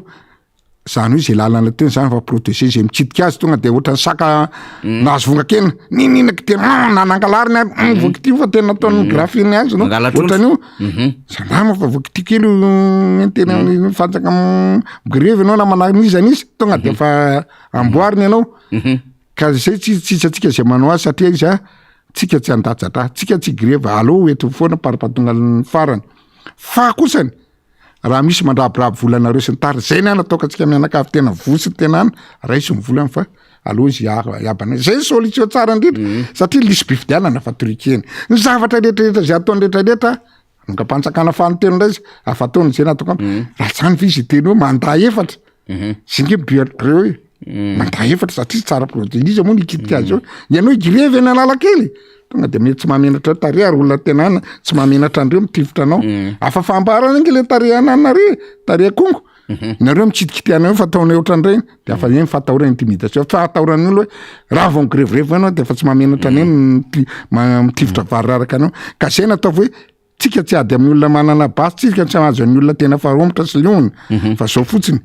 zany hoe zay lalana teny zany fa protégé zay mitsidika azy tonga de ohatrany saka nahazo vongakena nininaky tena nanangalariny voakity fa tena ataony grafiny azy no ohatrany io salama fa voakity kely tena fatsaka grevy anao na mananizan'izy tonga de fa amboariny ianao ka zay tsitsy zay manao azy satria izy tsika tsy andatsatra tsika tsy grevy allo ety foana parapatonga farany fa kosany raha misy mandrabirabo volanareo sy ny tary zay ny anataoka tsika mianakavy tena vosy tena any raisy ny volany fa aloha izy iabana zay solution tsara indrindra satria lisy bifidianana fa torikeny ny zavatra rehetrarehetra zay ataony rehetrarehetra nonkapantsakana fanoteny ndray izy afataony zay nataoka raha tsany fa izy teny hoe manda efatra zinge bireo manda efatra satria tsara protégé moa nikitika azy eo ianao grevy eny analakely tonga de mety tsy mahamenatra tare ary olona tena ana tsy mahamenatra andreo mitivitra anao afa fambarana ingy le tare ananare tare kongo nareo mitsidikitianao fa ataonao ohatran'ireny de afa eny fatahora intimidation fa atahorany olo hoe raha vao grevy anao de fa tsy mahamenatra any mitivitra variraraka anao ka zay natao hoe tsika tsy ady amin'ny olona manana basy tsika tsy azo ny olona tena faharomotra sy leona fa zao fotsiny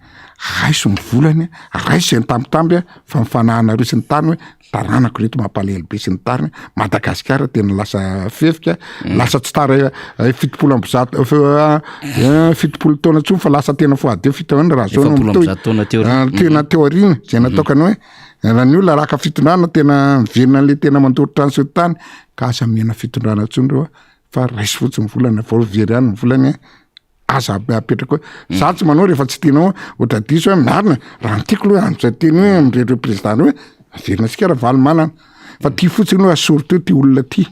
raiso ny volany raiso ny tambitamby fa mifanahana reo sy ny tany hoe taranako reto mampalahelo be sy ny tariny Madagasikara tena lasa fefika lasa tsy tara fitopolo ambizato fitopolo taona tsony fa lasa tena foadeo fitaona raha zao tena teorina zay nataokany hoe raha ny olona raka fitondrana tena miverina an'le tena mandoritra any sy tany ka asa mihena fitondrana tsony reo fa raisy fotsiny volana vao very any volany aza apetraka hoe za tsy manao rehefa tsy tenao ohatra diso hoe marina raha nytiako loha an'izay teny hoe am'ireo président hoe averina sika raha valy manana fa ty fotsiny hoe asory teo ty olona ty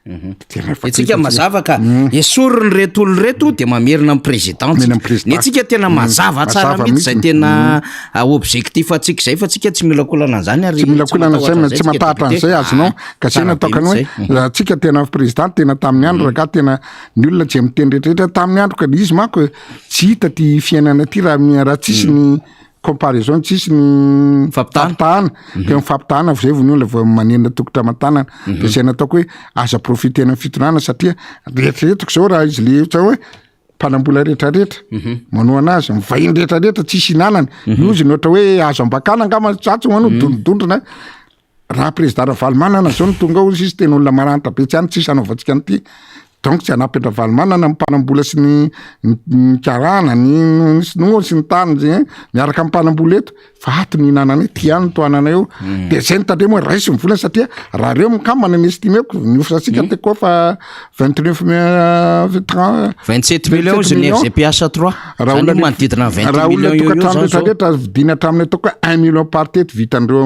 etsika mazava ka esory ny reto olo reto de mamerina amin'ny présidente ny tsika tena mazava tsara mihitsy zay tena objectif atsika zay fa tsika tsy mila kolana an'izany ary tsy mila kolana zay tsy matahatra an'izay azonao ka zay nataokany hoe tsika tena présidente tena tamin'ny andro raha ka tena ny olona tsy miteny rehetrarehetra tamin'ny andro ka izy manko tsy hita ty fiainana ty raha tsisy ny comparaison tsisy ny fampitahana ka mifampitahana zay vao ny olona vao manenina tokotra aman-tanana de zay nataoko hoe aza profitena amin'ny fitondrana satria rehetraretiko zao raha izy le ohatra hoe mpanambola rehetrarehetra manao anazy mivahiny rehetrarehetra tsisy hinanany iozy ny ohatra hoe azo ambakana angama tsatsy ho ano dondrondrona raha président Ravalomanana zao no tonga ao izy tena olona maranitra be tsy any tsisy anaovantsika an'ity donc tsy anampy Ravalomanana mpanambola sy ny karana ny sinoa sy ny tany zay miaraka mpanambola eto fa ato ny hinanana ty any toanana eo de zay nitandremo hoe raisy mivolana satria raha reo mikambana ny estimeko niofasika teko fa 27 millions zay ny FGPH 3 raha olona manodidina 20 millions tokatrano rehetrarehetra vidina hatraminy atao hoe 1 million par tête vitandreo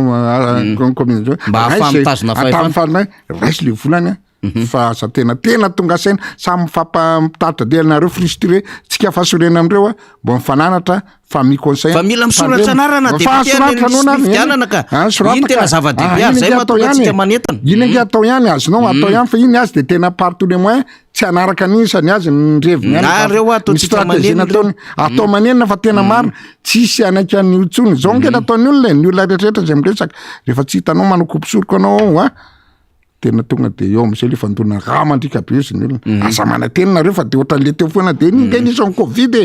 commune mba hafamitazona fahefana raisy le volany fa asa tena tonga saina samy mifampitatitra de nareo frustré tsika fahasorena amindreo mbo mifananatra fa mi-conseil fa mila misoratra anarana de fidianana ka iny tena zava-dehibe ary zay mahatonga tsika manentana iny nge atao ihany azonao atao ihany fa iny azy de tena par tous les moyens tsy anaraka anisany azy nireviny nareo ataontsika manenina atao manenina fa tena marina tsisy anaka ny otsony zao nge nataony olona ny olona rehetrarehetra zay miresaka rehefa tsy hitanao manokopisoroka anao tena tonga de eo am'izay le fandona raha mandrika be izy ny olona aza mananteny nareo fa de ohatran'le teo foana de ninga nisany covid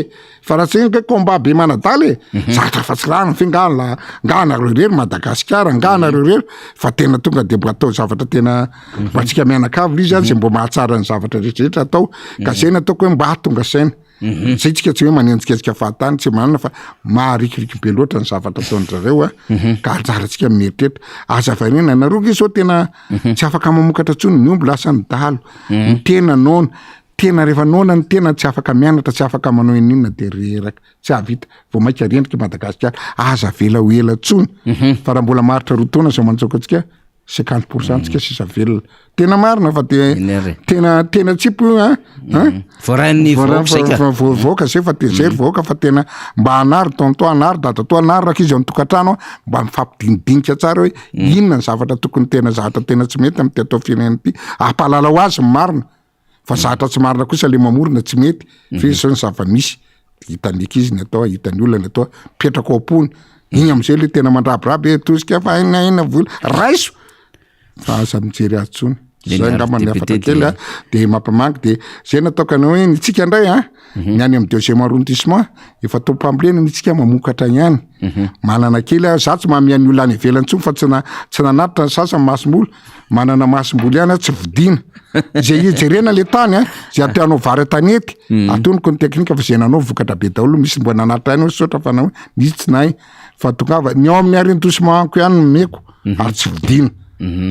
fa raha tsy nge combat be manadaly zatra fa tsy rano fe nganareo rery Madagasikara nganareo rery fa tena tonga de mbo atao zavatra tena mba tsika mianakavy izy zay mbo mahatsara ny zavatra rehetrarehetra atao ka zay nataoko hoe mba hatonga saina zay tsika tsy hoe manenjiketsika fahatany tsy manana fa maharikiriky be loatra ny zavatra ataondrareo ka ajarantsika mieritreritra aza vanena nareo izy zao tena tsy afaka mamokatra tsony ny omby lasa ny dalo ny tena nona tena rehefa nona ny tena tsy afaka mianatra tsy afaka manao inona de reraka tsy avita vao maika rendrika Madagasikara aza vela ho ela tsony fa raha mbola maritra rotaona zao mantsoko atsika 50% tsika sisa velona tena marina fa de tena tsipo voaka zay fa tezery voaka fa tena mba hanary tonto hanary dadato hanary raka izy am'tokatrano mba mifampidinidinika tsara hoe inona ny zavatra tokony tena zavatra tena tsy mety am'ty atao firenena ity ampalala ho azy marina fa zavatra tsy marina kosa le mamorona tsy mety fa izy zao ny zava-misy hitan'leky izy ny atao hitan'ny olona ny atao petraka ao-pony igny am'izay le tena mandrabiraby tosika fa aina vola raiso fa aza mijery azy tsony zay ngambany afatra kely a de mampamangy de zay nataokana hoe nitsika indray a ny any amin'ny deuxième arrondissement efa tompambolena nitsika mamokatra ihany manana kely a za tsy mahamiany olona any ivelany tsony fa tsy nanatitra ny sasany masom-bola manana masom-bola ihany a tsy vidina zay ijerena le tany a zay atianao vary tanety atoniko ny teknika fa zay nanao vokatra be daholo misy mbo nanatra ihany hoe sotra fa na hoe misy tsy nahy fa tongava ny ao amin'ny arrondissementko ihany nomeko ary tsy vidina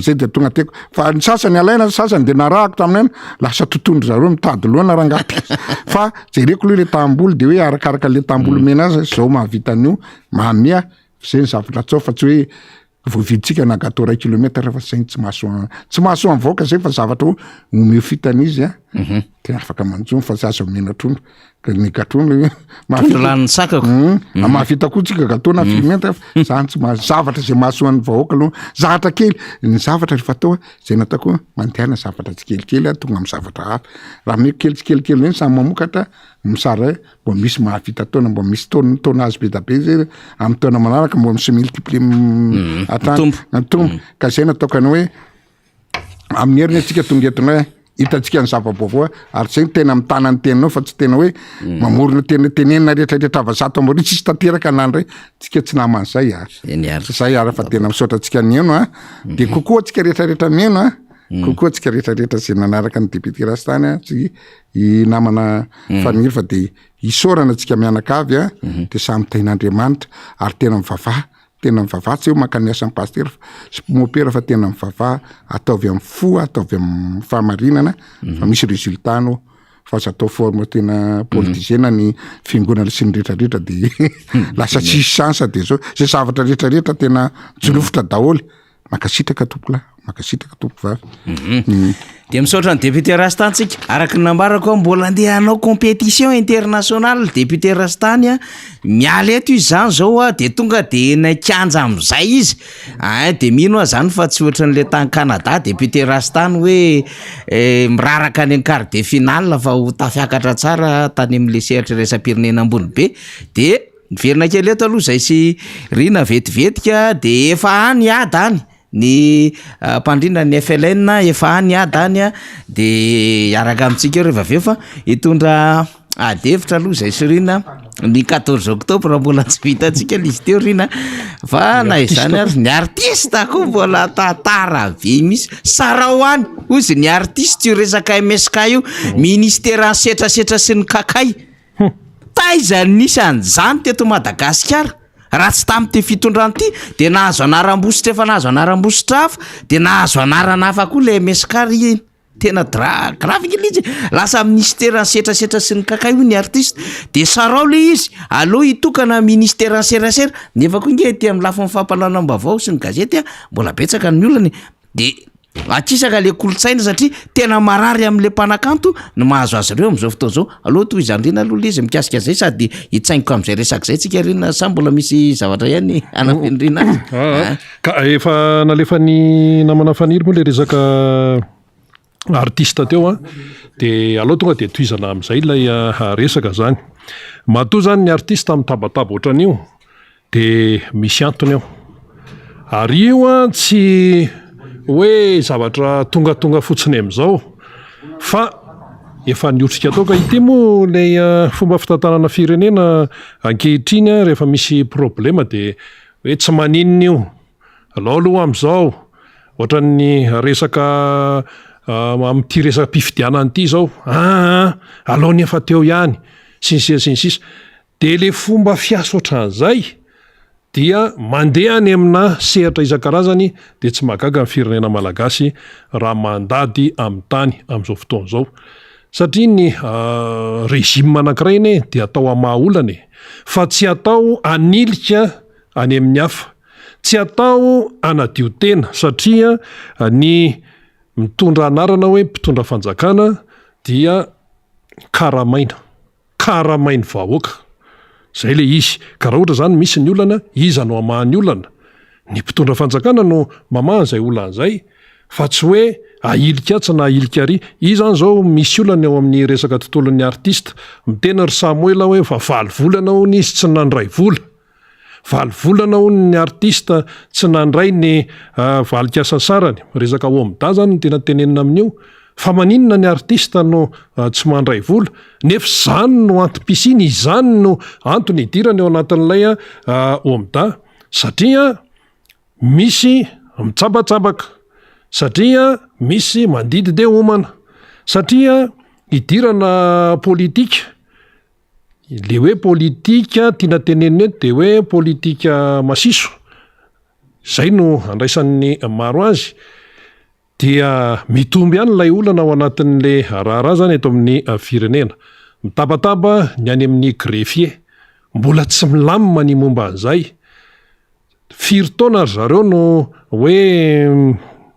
zay de tonga teko fa ny sasany alaina ny sasany de narahako taminay lasa totondro zareo mitady loana rangaty fa jereko loha le tambolo de hoe arakaraka le tambolo mena azy zao mahavita an'io mahamia zay ny zavatra tsao fa tsy hoe voaviditsika na gâteau 1 kilometre fa zay tsy mahasoa mivoaka zay fa zavatra ho omeo fitanizy a de afaka manjony fa zaza mena trondro ny gatrondro lan'ny sakako mahavita koa tsika gâteau na filmenta zany tsy zavatra zay mahasoan'ny vahoaka aloha zavatra kely ny zavatra rehefa atao zay nataoko mandeana zavatra tsy kelikely a tonga amin'ny zavatra hafa raha meko kely tsy kelikely eny samy mamokatra misara mbo misy mahavita taona mbo misy taona azy be da be zay amin'ny taona manaraka mbo misy multiplier tombo ka zay nataokana hoe amin'ny heriny atsika tonga etonay hitatsika ny zava-baovao ary zay tena mitana ny teninao fa tsy tena hoe mamorona tenenina rehetrarehetra avazato ambory tsisy tanteraka nandray tsika tsy naman'zay zay ara fa tena misaotra atsika ny eno a de kokoa atsika rehetrarehetra mieno a kokoa atsika rehetrarehetra zay nanaraka ny député rastany a tsy namana faniry fa de isorana atsika mianakavy a de samy tain'Andriamanitra ary tena mivavaha tsy hoe makaniasan'ny paster mopera fa tena mivavaha ataovy amin'ny fo ataovy amin'ny fahamarinana fa misy résultat no fa aza atao forme tena politicienne ny fiangonana sy ny rehetrarehetra de lasa tsisy chance de zao zay zavatra rehetrarehetra tena jolofotra daholy makasitraka tompo vavy de misaotra ny député Rastantsika araky ny nambarako mbola andeha hanao compétition internationale député Rastany a miala eto izy zany zao a de tonga de nakanja am'izay izy de mino a zany fa tsy ohatran'le tany Canada député Rastany hoe miraraka any quart de finale fa ho tafiakatra tsara tany amin'le sehatra raisam-pirenena ambony be de miverina kely eto aloha zay sy rina vetivetika de efa any adany ny mpandrina ny FLN efa any adany a de araka amintsika rehefa aveo fa hitondra adevitra aloha zay sirina ny 14 octobre mbola tsy vitatsika izy teo rina fa na izany ary ny artiste koa mbola tantara be misy Sarahoany ozy ny artiste io resaka MSK io ministère setrasetra sy ny kakay taizany nisy an'izany teto Madagasikara raha tsy tamy te fitondrany ty de nahazo anaram-bositra efa nahazo anaram-bositra hafa de nahazo anarana hafa koa le MSK tena grave izy lasa ministère setrasetra sy ny kakay io ny artiste de sarao le izy aloha hitokana ministère serasera nefa koa nge ty amin'ny lafiny fampalanam-baovao sy ny gazety mbola betsaka ny olany de atsisaka le kolotsaina satria tena marary amin'le mpanakanto no mahazo azy ireo am'izao fotoa zao aloha toy izany rina aloha le izy mikasika zay sady hitsaingiko am'izay resaka zay tsika rina sa mbola misy zavatra ihany anafenyrina ka efa nalefa ny namana faniry moa le resaka artiste teo de aloha tonga de toizana am'izay ilay resaka zany matoa zany ny artiste am'tabataba ohatran'io de misy antony ao ary io tsy hoe zavatra tongatonga fotsiny am'izao fa efa niotrika tao ka ity moa lay fomba fitantanana firenena ankehitriny rehefa misy problema de hoe tsy maninina io aloha am'izao ohatran'ny resaka am'ty resaka mpifidianany ity zao aloha efa teo ihany sinsisa de le fomba fiasa ohatran'izay dia mandeha any amina sehatra isan-karazany de tsy mahagaga ny firenena malagasy raha mandady amin'ny tany am'izao fotoana zao satria ny régime anankiray iny de atao amahaolana fa tsy atao anilika any amin'ny hafa tsy atao anadio tena satria ny mitondra anarana hoe mpitondra fanjakana dia karamaina vahoaka zay le izy ka raha ohatra zany misy ny olana iza no amahany olana ny mpitondra fanjakana no mamahany zay olan'zay fa tsy hoe ailika tsy na ailika ary izany zao misy olana eo amin'ny resaka tontolon'ny artiste mitena ry Samuel hoe fa 5 volana ho nisy tsy nandray vola valivolana hony ny artista tsy nandray ny valikasa sarany resaka omda zany tena tenenina amin'io fa maninona ny artista no tsy mandray vola nefa zany no antom-pisiny izany no antony idirana eo anatin'ilay omda satria misy mitsabatsabaka satria misy mandidy de homana satria idirana politika le hoe politika tiana tenenina eto de hoe politika masiso zay no andraisan'ny maro azy dia mitomby ihany lay olana ao anatin'le raharaha zany eto amin'ny firenena mitabataba ny any amin'ny greffier mbola tsy milamima ny momba an'izay firy-taona ry zareo no hoe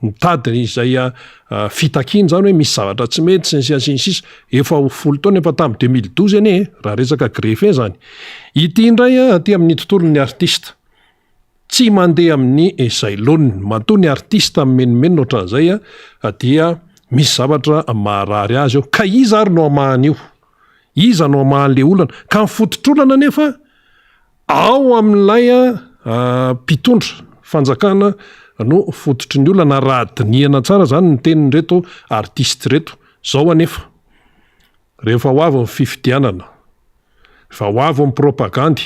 mitady izay fitakiny zany hoe misy zavatra tsy mety sy ny siasinsisa efa ho 10 taona efa tamin'ny 2012 anie raha resaka greffier zany ity indray aty amin'ny tontolon'ny artista tsy mandeha amin'ny izay loniny matoa ny artista menomenona ohatran'izay dia misy zavatra maharary azy eo ka iza ary no amahany io iza no amahan'le olana ka mifototr'olana nefa ao amin'ilay mpitondra fanjakana no fototry ny olana raha diniana tsara zany ny teniny reto artiste reto zao anefa rehefa ho avy ny fifidianana rehefa ho avy ny propagandy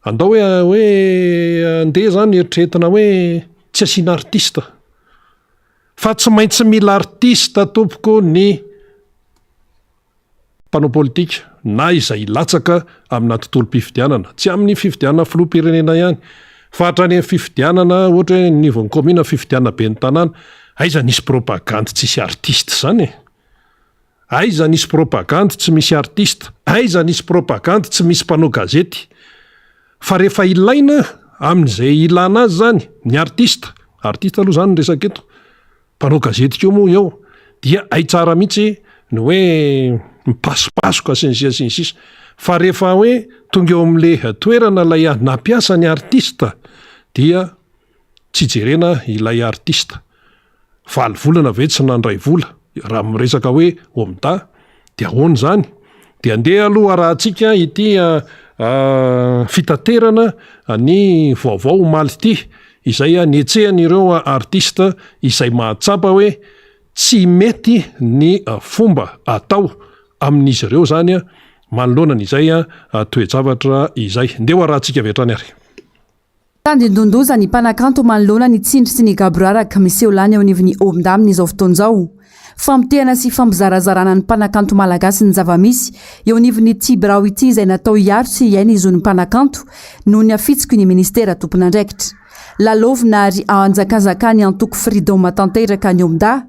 andao hoe andeha zany eritreretina hoe tsy asiana artista fa tsy maintsy mila artista tompoko ny mpanao politika na izay latsaka amina tontolo-pifidianana tsy amin'ny fifidianana filoha-pirenena ihany fa hatrany amin'ny fifidianana ohatra hoe nivon'ny komina fifidianana be ny tanàna aiza nisy propagandy tsy misy artiste zany aiza nisy propagandy tsy misy artiste aiza nisy propagandy tsy misy mpanao gazety fa rehefa ilaina amin'izay ilana azy zany ny artista aloha zany resaka eto mpanao gazety keo moa eo dia ay tsara mihitsy ny hoe mipasipasoka sinsisa fa rehefa hoe tonga eo amin'le toerana lay nampiasa ny artista dia tsy jerena ilay artista valivolana ve tsy nandray vola raha miresaka hoe omda dia ahoana zany dia andeha aloha raha antsika ity fitaterana ny vaovao omaly ity izay nietsehan'ireo artista izay mahatsapa hoe tsy mety ny fomba atao amin'izy ireo zany manoloana izay toejavatra izay ndeha raha antsika vetrany ary tandindondoza ny mpanakanto manoloana ny tsindry sy ny gaboraraka miseho lany eo anivon'ny omda amin'izao fotoan'izao famitehana sy fampizarazarana ny mpanakanto malagasy ny zavamisy eo anivon'ny tibrao ity izay natao hiaro sy iaina izy ny mpanakanto noho ny afitsiko ny ministera tompon'andraikitra lalovina ary ao anjakazakany antoko fridoma tanteraka ny omda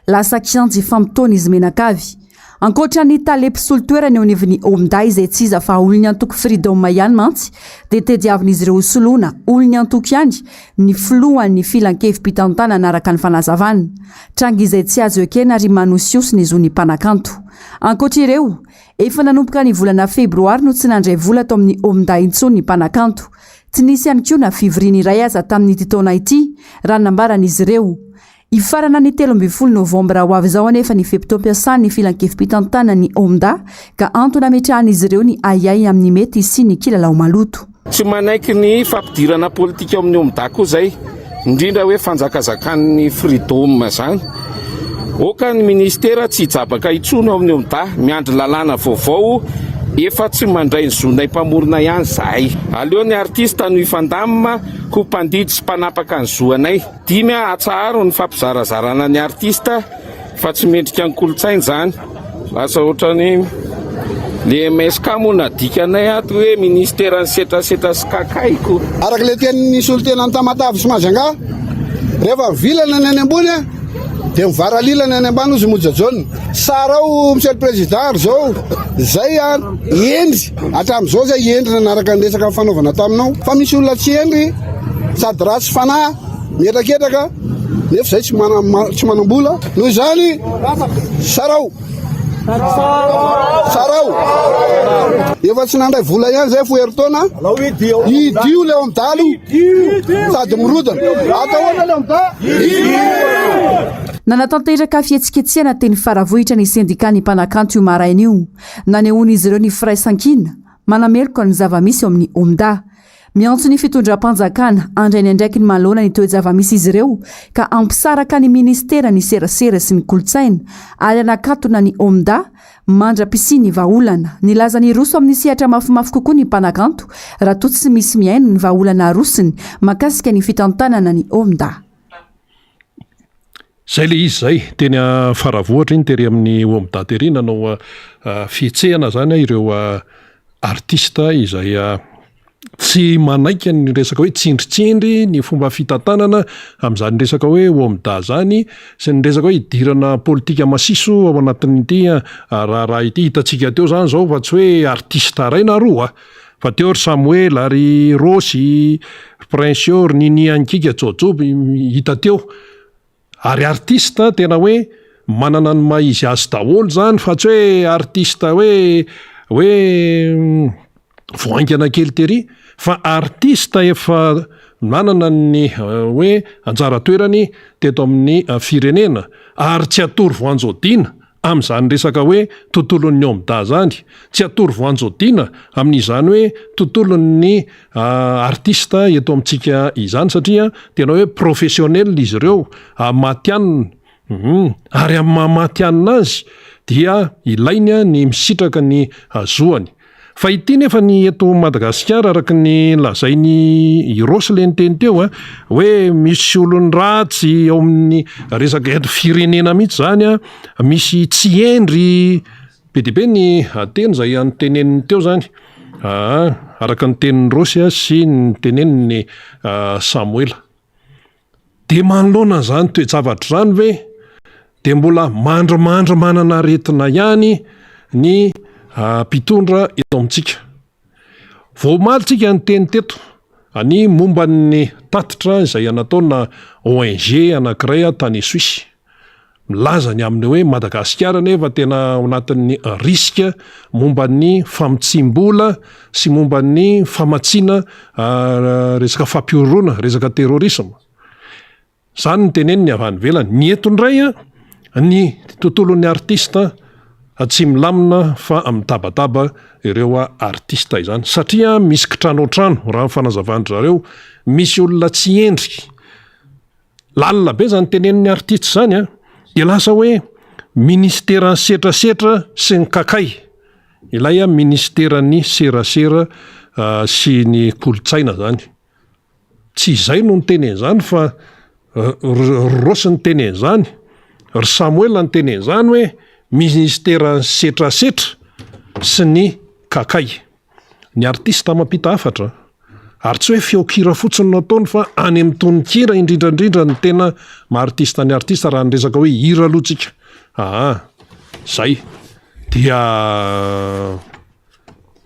lasa kianjy famitona izy menakavy ankoatra ny talepy-solitoerany eo anivon'ny omda izay tsy iza fa olony antoko fridoma ihany mantsy dia tediavin'izy ireo soloana olony antoko ihany ny filohan'ny filan-kevim-pitantana anaraka ny fanazavana tranga izay tsy azo ekena ary manosiosiny izy ny mpanakanto ankoatra ireo efa nanomboka ny volana febroary no tsy nandray vola tao amin'ny omda intsony ny mpanakanto tsy nisy ihany koa na fivoriana iray aza tamin'ity taona ity raha nambaran'izy ireo ifarana ny 13 novambra ho avy izao anefa ny feptom-piasany ny filan-kevim-pitantana ny omda ka antony ametrahan'izy ireo ny ayay amin'ny mety sy ny kilalao maloto tsy manaiky ny fampidirana politika amin'ny omda koa zay indrindra hoe fanjakazakan'ny fridoma zany oka ny ministera tsy hijabaka itsono amin'ny omda miandry lalàna vaovao efa tsy mandray ny zonay mpamorona ihany zahay aleo ny artista no ifandamina ko mpandidy sy mpanapaka ny zoanay dimy atsaharo ny fampizarazarana ny artista fa tsy mendrika ny kolotsainy zany lasa ohatrany le MSK moa nadikanay ato hoe ministera ny setrasetra sy kakaiko araka le tenin'ny olo tena ny tamatavy sy mazanga rehefa vilana ny any ambony dia mivaralilana any ambany izy mojajona sarao monsieur le président ry zao zay endry hatramin'izao zay endry nanaraka ny resaka fanaovana taminao fa misy olona tsy endry sady ratsy fanahy mieraketraka nefa zay tsy manam-bola noho izany sarao efa tsy nandray vola ihany zay fo heritaona idio le amdalo sady mirodana ataoana le amda nanatanteraka fihetsiketsehana teny faravohitra ny sendika ny mpanakanto io maraina io nanehoana izy ireo ny firaisankina manameloko ny zavamisy eo amin'ny omda miantso ny fitondram-panjakana andrainy andraiky ny malona ny toe-java-misy izy ireo ka ampisaraka ny ministera ny serasera sy ny kolotsaina ary anakatona ny omda mandra-pisi ny vaolana ny laza ny roso amin'ny sihatra mafimafy kokoa ny mpanakanto raha toa tsy misy miaino ny vaolana rosiny makasika ny fitantanana ny omda. Zay le izy zay teny faravohatra iny tery amin'ny omda tery nanao fihetsehana zany ireo artista izay tsy manaika ny resaka hoe tsindritsindry ny fomba fitantanana amin'izany resaka hoe omda zany sy ny resaka hoe idirana politika masiso ao anatin'ity raha ity hitantsika teo zany zao fa tsy hoe artista ray na roa fa teo ry Samuel ary Rosy Prince ry Nini Ankika Jojoby hita teo ary artista tena hoe manana ny maizy azy daholo zany fa tsy hoe artista hoe voaingana kely tery fa artista efa manana ny hoe anjara toerany teto amin'ny firenena ary tsy atory voanjodina amin'izany resaka hoe tontolon'ny omda zany tsy atory voanjodina amin'izany hoe tontolon'ny artista eto amintsika izany satria tena hoe professionnel izy ireo matianina ary amin'ny mamatianina azy dia ilainy ny misitraka ny azoany. Fa ity nefa ny eto Madagasikara araka ny lazainy Rosy le nyteny teo hoe misy olony ratsy ao amin'ny resaka eto firenena mihitsy zany misy tsy endry be dia be ny teny zay anoteneniny teo zany araka ny tenin'ny Rosy sy ny teneniny Samuel. De manoloana zany toe-javatra zany ve de mbola mandramandra manana aretina ihany ny mpitondra eto amintsika. Voamalitsika ny teny teto any momba ny tatitra izay nataona ONG anankiray tany Suisse. Milaza ny aminy hoe Madagasikara nefa tena anatin'ny riska momba ny famotsim-bola sy momba ny famatsiana resaka fampioroana, resaka terrorisme. Zany ny teneniny avy any ivelany. Ny eto indray ny tontolon'ny artista tsy milamina fa amitabataba ireo artista izany satria misy kitranotrano raha fanazavandry zareo misy olona tsy endrika lalina be zany tenenin'ny artista zany dia lasa hoe ministera ny setrasetra sy ny kakay ilay ministeran'ny serasera sy ny kolotsaina zany tsy izay no ny tenen zany fa Rosy ny tenen zany ry Samuel ny tenen zany hoe ministera setrasetra sy ny kakay. Ny artista mampita hafatra ary tsy hoe feokira fotsiny nataony fa any amin'ny tononkira indrindrandrindra ny tena maartista ny artista raha ny resaka hoe hira alohatsika. Zay dia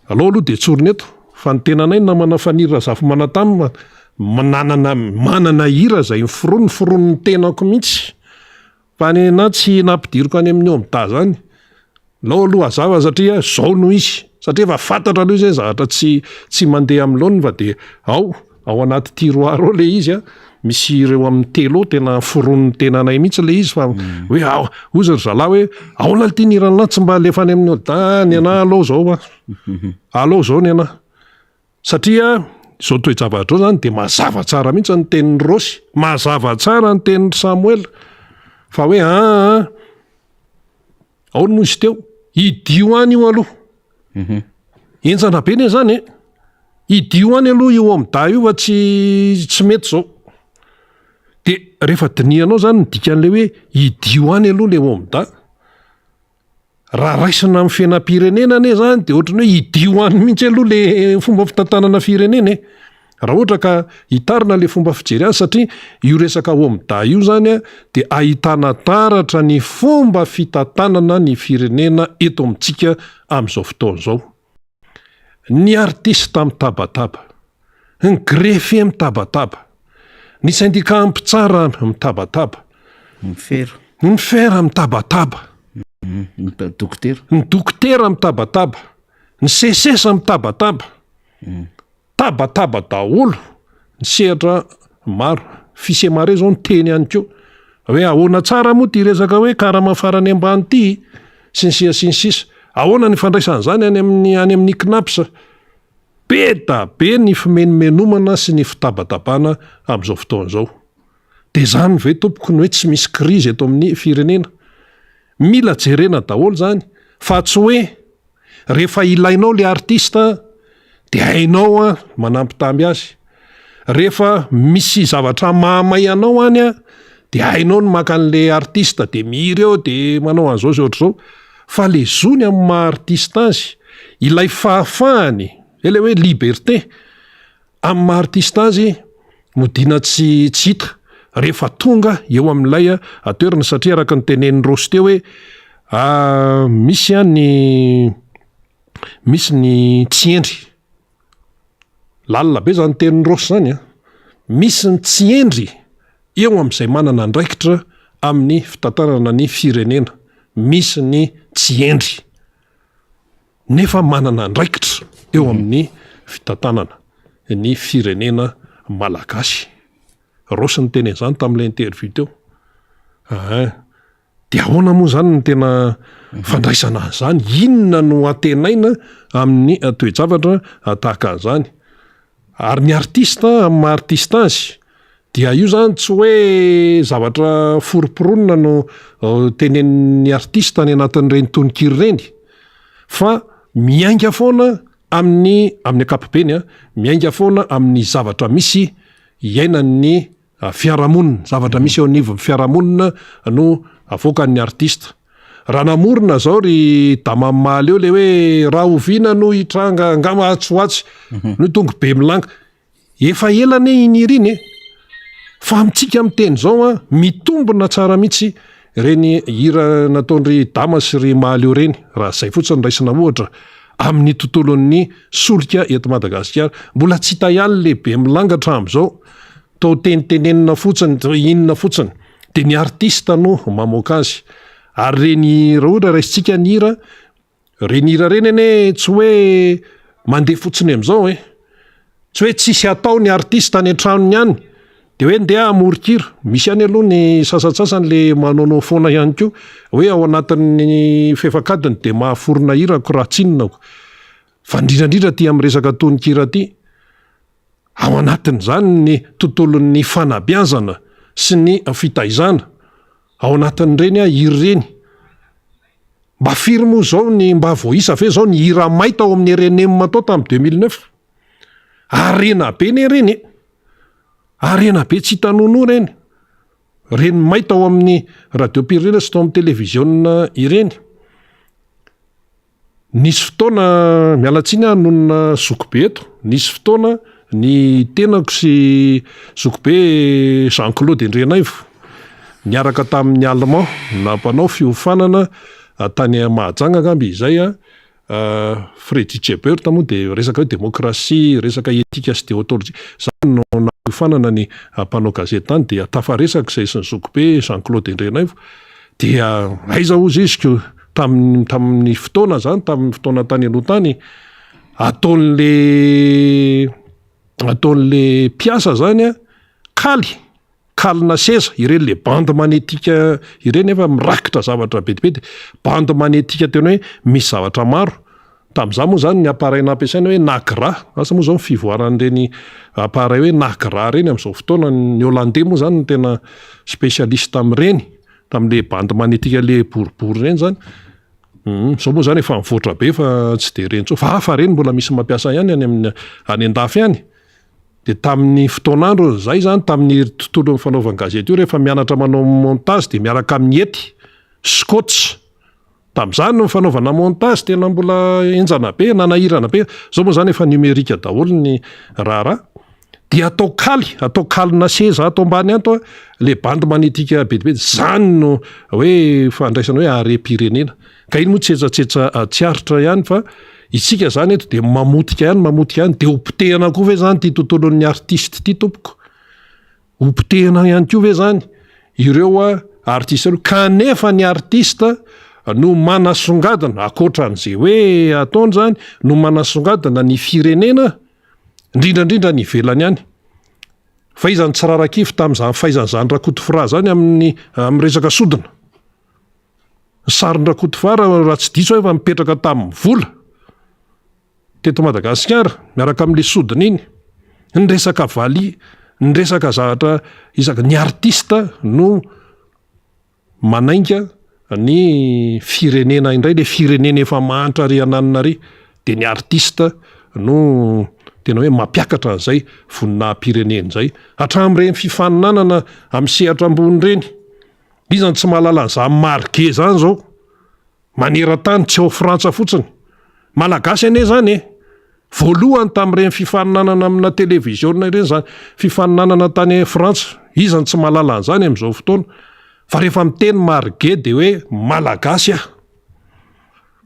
aloha aloha de tsoriny eto fa ny tenanay namana fanira zafy manatamy manana hira zay foron'ny tenako mihitsy fa ny na tsy nampidiriko any amin'ny omda zany lao aloha azava satria zao no izy satria efa fantatra aloha izay zavatra tsy mandeha amin'ny laony fa de ao anaty tiroir ao le izy misy ireo amin'ny telo tena foron'ny tenanay mihitsy le izy fa hoe ozy ry zalahy hoe aona ty nirana tsy mba alefa any amin'ny omda ny ana alao zao ny ana satria zao toe-javatra zao zany de mazava tsara mihitsy ny tenin'ny Rosy mazava tsara ny tenin'ny Samuel fa hoe ao no izy teo idio any io aloha enjana be ne zany idio any aloha io omda io fa tsy mety zao de rehefa dinianao zany nidikan'le hoe idio any aloha le omda raha raisina amin'ny fiainam-pirenena ne zany de ohatrany hoe idio any mihitsy aloha le fomba fitantanana firenena raha ohatra ka hitarina le fomba fijery azy satria io resaka omda io zany de ahitana taratra ny fomba fitantanana ny firenena eto amintsika amin'izao fotoana zao. Ny artista mitabataba, ny greffe mitabataba, ny syndicat mpitsara mitabataba, ny fera mitabataba, ny dokotera mitabataba, ny sesesa mitabataba, tabataba daholo ny sehatra maro fisemare zao ny teny any keo hoe ahoana tsara moa ty resaka hoe karamafarany ambany ty sy ny sisa ahoana ny fandraisany zany any amin'ny knapsa be da be ny fimenomenomana sy ny fitabatabana amin'izao fotoan'izao. De zany ve tompoko ny hoe tsy misy krizy eto amin'ny firenena. Mila jerena daholo zany, fa tsy hoe rehefa ilainao le artista de hainao a manampitamby azy. Rehefa misy zavatra mahamay anao any a de hainao ny maka an'le artista de mihiry eo de manao an'izao sy ohatr'izao. Fa le zony amin'ny maha artista azy, ilay fahafahany, ele hoe liberté amin'ny maha artista azy modina tsy hita rehefa tonga eo amin'ilay toerana, satria araka ny tenen'ny Rosy teo hoe misy ny tsy endry. Lalina be zany tenin'ny Rosy zany misy ny tsy endry eo amin'izay manana andraikitra amin'ny fitantanana ny firenena. Misy ny tsy endry nefa manana andraikitra eo amin'ny fitantanana ny firenena malagasy. Rosy ny teny zany tamin'ilay interview teo. De ahoana moa zany ny tena fandraisana an'izany? Inona no atenaina amin'ny toe-javatra tahaka an'izany? Ary ny artista amin'ny maha artista azy dia io zany tsy hoe zavatra foroporonina no tenen'ny artista ny anatin'ireny tononkiro reny, fa miainga foana amin'ny ankapobeny miainga foana amin'ny zavatra misy iainan'ny fiarahamonina, zavatra misy eo anivon'ny fiarahamonina no avoakan'ny artista. Raha namorona zao ry damamaly eo le hoe raha oviana no hitranga angama atsoatsy no tonga be milanga, efa elane iniriny fa amitsika amin'ny teny zao mitombona tsara mihitsy reny hira nataon'ry dama sy ry maly eo reny, raha zay fotsiny raisina ohatra amin'ny tontolon'ny solika eto Madagasikara. Mbola tsy hita ihany lehibe milangatra amin'izao, tao tenitenenina fotsiny, inona fotsiny, de ny artista no mamoaka azy. Ary reny raha ohatra raisitsika ny hira, reny hira reny ane tsy hoe mandeha fotsiny amin'izao tsy hoe tsisy atao ny artista any an-tranony ihany de hoe ndeha amorikira. Misy ihany aloha ny sasatsasany le manaonao foana ihany koa hoe ao anatin'ny fefakadiny de mahaforona hira koratsinonako. Fa indrindrandrindra ty amin'ny resaka tononkira ty, ao anatin'izany ny tontolon'ny fanabeazana sy ny fitaizana ao anatin'ireny hira reny. Mba firy moa zao ny mba voaisa ve zao ny hira maita ao amin'ny RNM tao tamin'ny 2009? Arena be ny reny, arena be tsy hitanono reny, reny maita ao amin'ny radio-pirenena sy tao amin'ny televiziona ireny. Nisy fotoana mialatsiny anonona zokobe eto, nisy fotoana ny tenako sy zokobe Jean-Claude Ndrenaivo niaraka tamin'ny Allemand nampanao fiofanana tany Mahajanga ngamby izay Freddy Chebert moa de resaka hoe demokrasia, resaka etika sy deontologia zany no nafiofanana ny mpanao gazety tany, de tafaresaka izay sy ny zokobe Jean-Claude Ndrenaivo dia aiza ozy izy tamin'ny fotoana zany, tamin'ny fotoana tany aloha tany ataon'le mpiasa zany kalina seza ireny le bande magnétique ireny efa mirakitra zavatra betibety. Bande magnétique tena hoe misy zavatra maro. Tamin'izany moa zany ny appareil nampiasaina hoe Nagra, asa moa zao ny fivoaran'ireny appareil hoe Nagra reny amin'izao fotoana. Ny Hollandais moa zany ny tena spécialiste amin'ireny, tamin'le bande magnétique le boribory reny zany. Zao moa zany efa mivoatra be fa tsy de reny fa hafa reny mbola misy mampiasa ihany any an-dafy ihany. De tamin'ny fotoanandro zay zany, tamin'ny tontolo fanaovana gazety io, rehefa mianatra manao montage de miaraka amin'ny hety scotch. Tamin'izany no fanaovana montage tena mbola enjana be, nanahirana be. Zao moa zany efa numerika daholo ny raharaha. De atao kalina seza atao ambany ato le bande magnétique betibety. Zany no hoe fandraisana hoe are-pirenena. Ka iny moa tsetsa tsiaritra ihany fa isika zany eto de mamotika ihany de hopitehana koa ve zany ty tontolon'ny artiste ty tompoko? Hopitehana ihany koa ve zany ireo artiste ireo? Kanefa ny artiste no manasongadina akoatran'izay hoe ataony zany, no manasongadina ny firenena indrindrandrindra ny ivelany ihany. Fa izany tsy rarakify tamin'izany fahaizan'izany Rakotovara zany amin'ny resaka sodina. Sarin-Rakotovara raha tsy diso efa mipetraka tamin'ny vola. teto Madagasikara miaraka amin'le sodina iny ny resaka valy ny resaka zavatra isaka ny artista no manainga ny firenena indray le firenena efa mahantra ry ananina ry de ny artista no tena hoe mampiakatra an'izay voninahim-pirenena zay hatramin'ireny fifaninanana amin'ny sehatra ambony reny izany tsy mahalala an'izany marge zany zao maneran-tany tsy ao Frantsa fotsiny malagasy ane zany voalohany tamin'ireny fifaninanana amina televiziona ireny zany fifaninanana tany Frantsa izany tsy mahalala an'izany amin'izao fotoana fa rehefa miteny marge de hoe malagasy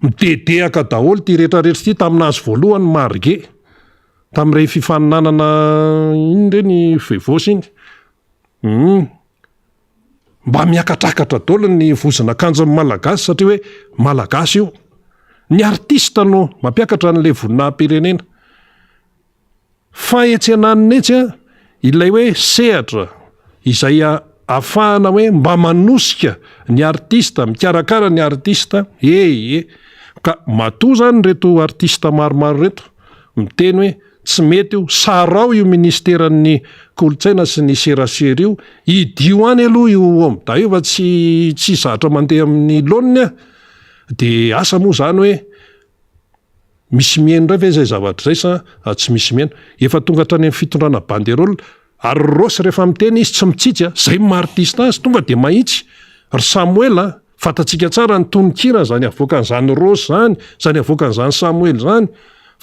midedehaka daholo ty rehetrarehetra ty taminazy voalohany marge tamin'ireny fifaninanana iny reny vevosy iny mba miakatrakatra daholo ny vozon'akanjon'ny malagasy satria hoe malagasy io ny artista no mampiakatra n'le voninahim-pirenena fahetsenaniny etsy ilay hoe sehatra izay ahafahana hoe mba manosika ny artista mikarakara ny artista ka matoa zany reto artista maromaro reto miteny hoe tsy mety io sarao io ministeran'ny kolotsaina sy ny serasera io idio any aloha io amda io fa tsy zatra mandeha amin'ny laoniny de asa moa zany hoe misy mieno ray ve zay zavatra zay sa tsy misy mieno efa tonga hatrany amin'ny fitondrana banderole ary rosy rehefa miteny izy tsy mitsitsy zay maartista azy tonga de mahitsy ry Samuel fatatsika tsara ny tonikira zany avoakan'izany rosy zany avoakan'izany Samuel zany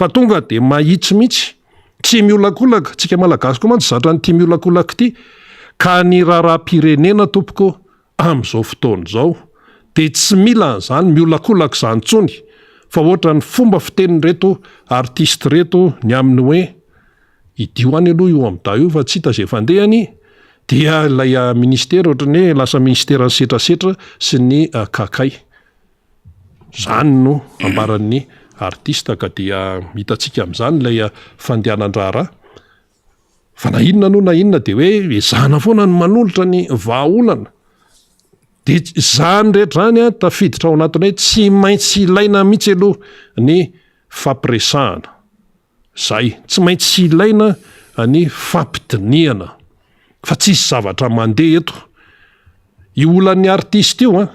fa tonga de mahitsy mihitsy tsy miolakolaka tsika malagasy koa mantsy zatra ny tia miolakolaka ty ka ny raharam-pirenena tompoko amin'izao fotoana zao de tsy mila an'izany miolakolaka zany tsony fa ohatra ny fomba fiteniny reto artiste reto ny aminy hoe idio any aloha io amda io fa tsy hita zay fandehany dia ilay ministera ohatrany hoe lasa ministera ny setrasetra sy ny kakay zany no ambaran'ny artista ka dia hitatsika amin'izany ilay fandehanan-draharaha fa na inona no na inona de hoe ezahana foana ny manolotra ny vahaolana de zany rehetra zany tafiditra ao anatiny hoe tsy maintsy ilaina mihitsy aloha ny fampiresahana zay tsy maintsy ilaina ny fampidiniana fa tsisy zavatra mandeha eto io olan'ny artista io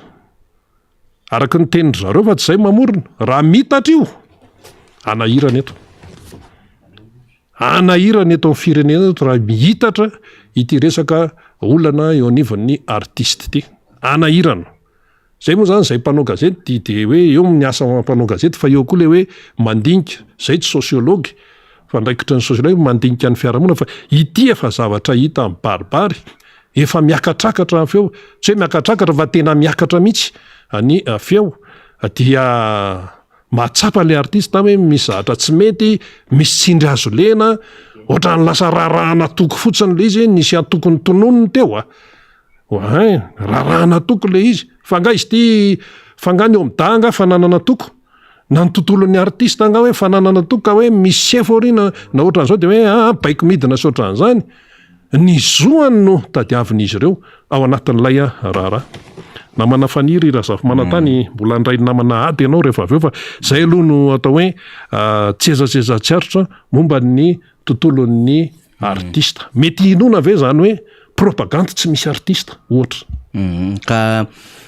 araka ny tenindry zareo fa tsy zay mamorona raha mitatra io anahirana eto amin'ny firenena eto raha mihitatra ity resaka olana eo anivon'ny artiste ty anahirana zay moa zany zay mpanao gazety de hoe eo miasa mpanao gazety fa eo koa le hoe mandinika zay tsy sosiology fa ndraikitra ny sosiology mandinika ny fiarahamonina fa ity efa zavatra hita amin'ny baribary efa miakatrakatra ny feo tsy hoe miakatrakatra fa tena miakatra mihitsy ny feo dia mahatsapa le artiste hoe misy zahatra tsy mety misy tsindry azo lena ohatra ny lasa rarahana toko fotsiny le izy nisy antokony tononony teo rarahana toko le izy fa nga izy ty fangany eo amidanga fananana toko na ny tontolon'ny artiste nga hoe fananana toko ka hoe misy sefo na ohatran'izao de hoe baiko midina sy ohatran'izany ny zoany no tadiavin'izy ireo ao anatin'ilay raharaha namana faniry razafy manatany mbola ndray namana ady ianao rehefa aveo fa zay aloha no atao hoe tsy ezatseza tsiarotra momba ny tontolon'ny artista mety inona ve zany hoe propagande tsy misy artista ohatra ka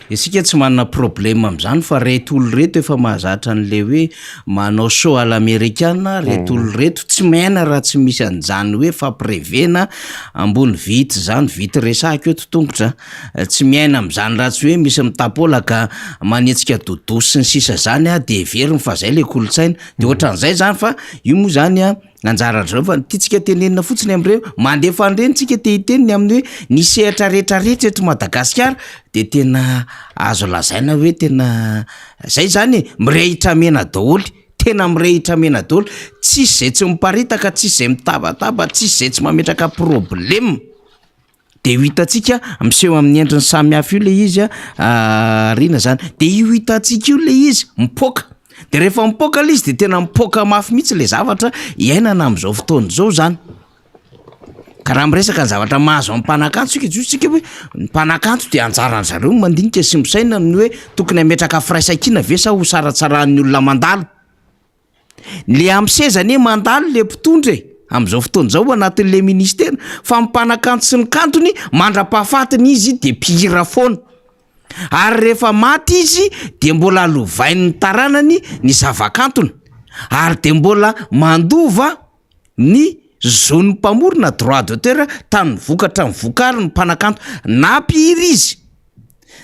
isika tsy manana problema am'izany fa reto olo reto efa mahazatra an'le hoe manao show à l'américaine reto olo reto tsy maina raha tsy misy an'izany hoe fampirevena ambony vity zany vity resaka eto tongotra tsy miaina am'izany raha tsy hoe misy mitapolaka manetsika dodo sy ny sisa zany de veriny fa zay le kolotsaina de ohatran'izay zany fa io moa zany anjaran'zao fa titsika tenenina fotsiny am'ireo mandefa an'ireny tsika te hiteniny amin'ny hoe ny sehatra rehetrarehetra eto Madagasikara de tena azo lazaina hoe tena zay zany mirehitra mena daholy tena mirehitra mena daholy tsisy zay tsy miparitaka tsisy zay mitabataba tsisy zay tsy mametraka problema de io hitatsika miseho amin'ny endriny samy hafa io le izy rina zany de io hitatsika io le izy mipoka de rehefa mipoka le izy de tena mipoka mafy mihitsy le zavatra iainana am'izao fotoana zao zany ka raha miresaka ny zavatra mahazo amin'ny mpanakanto sika josika hoe mpanakanto de anjarany zareo mandinika sy misaina amin'ny hoe tokony hametraka firaisan-kina ve sa ho saratsarahan'ny olona mandalo le am'sezany mandalo le mpitondra am'izao fotoan'izao anatin'le ministera fa mipanakanto sy ny kantony mandra-pahafatiny izy de mpihira foana ary rehefa maty izy de mbola lovain'ny taranany ny zavakantony ary de mbola mandova ny zony mpamorona droit d'auteur tany vokatra mivokary ny mpanakanto na mpihira izy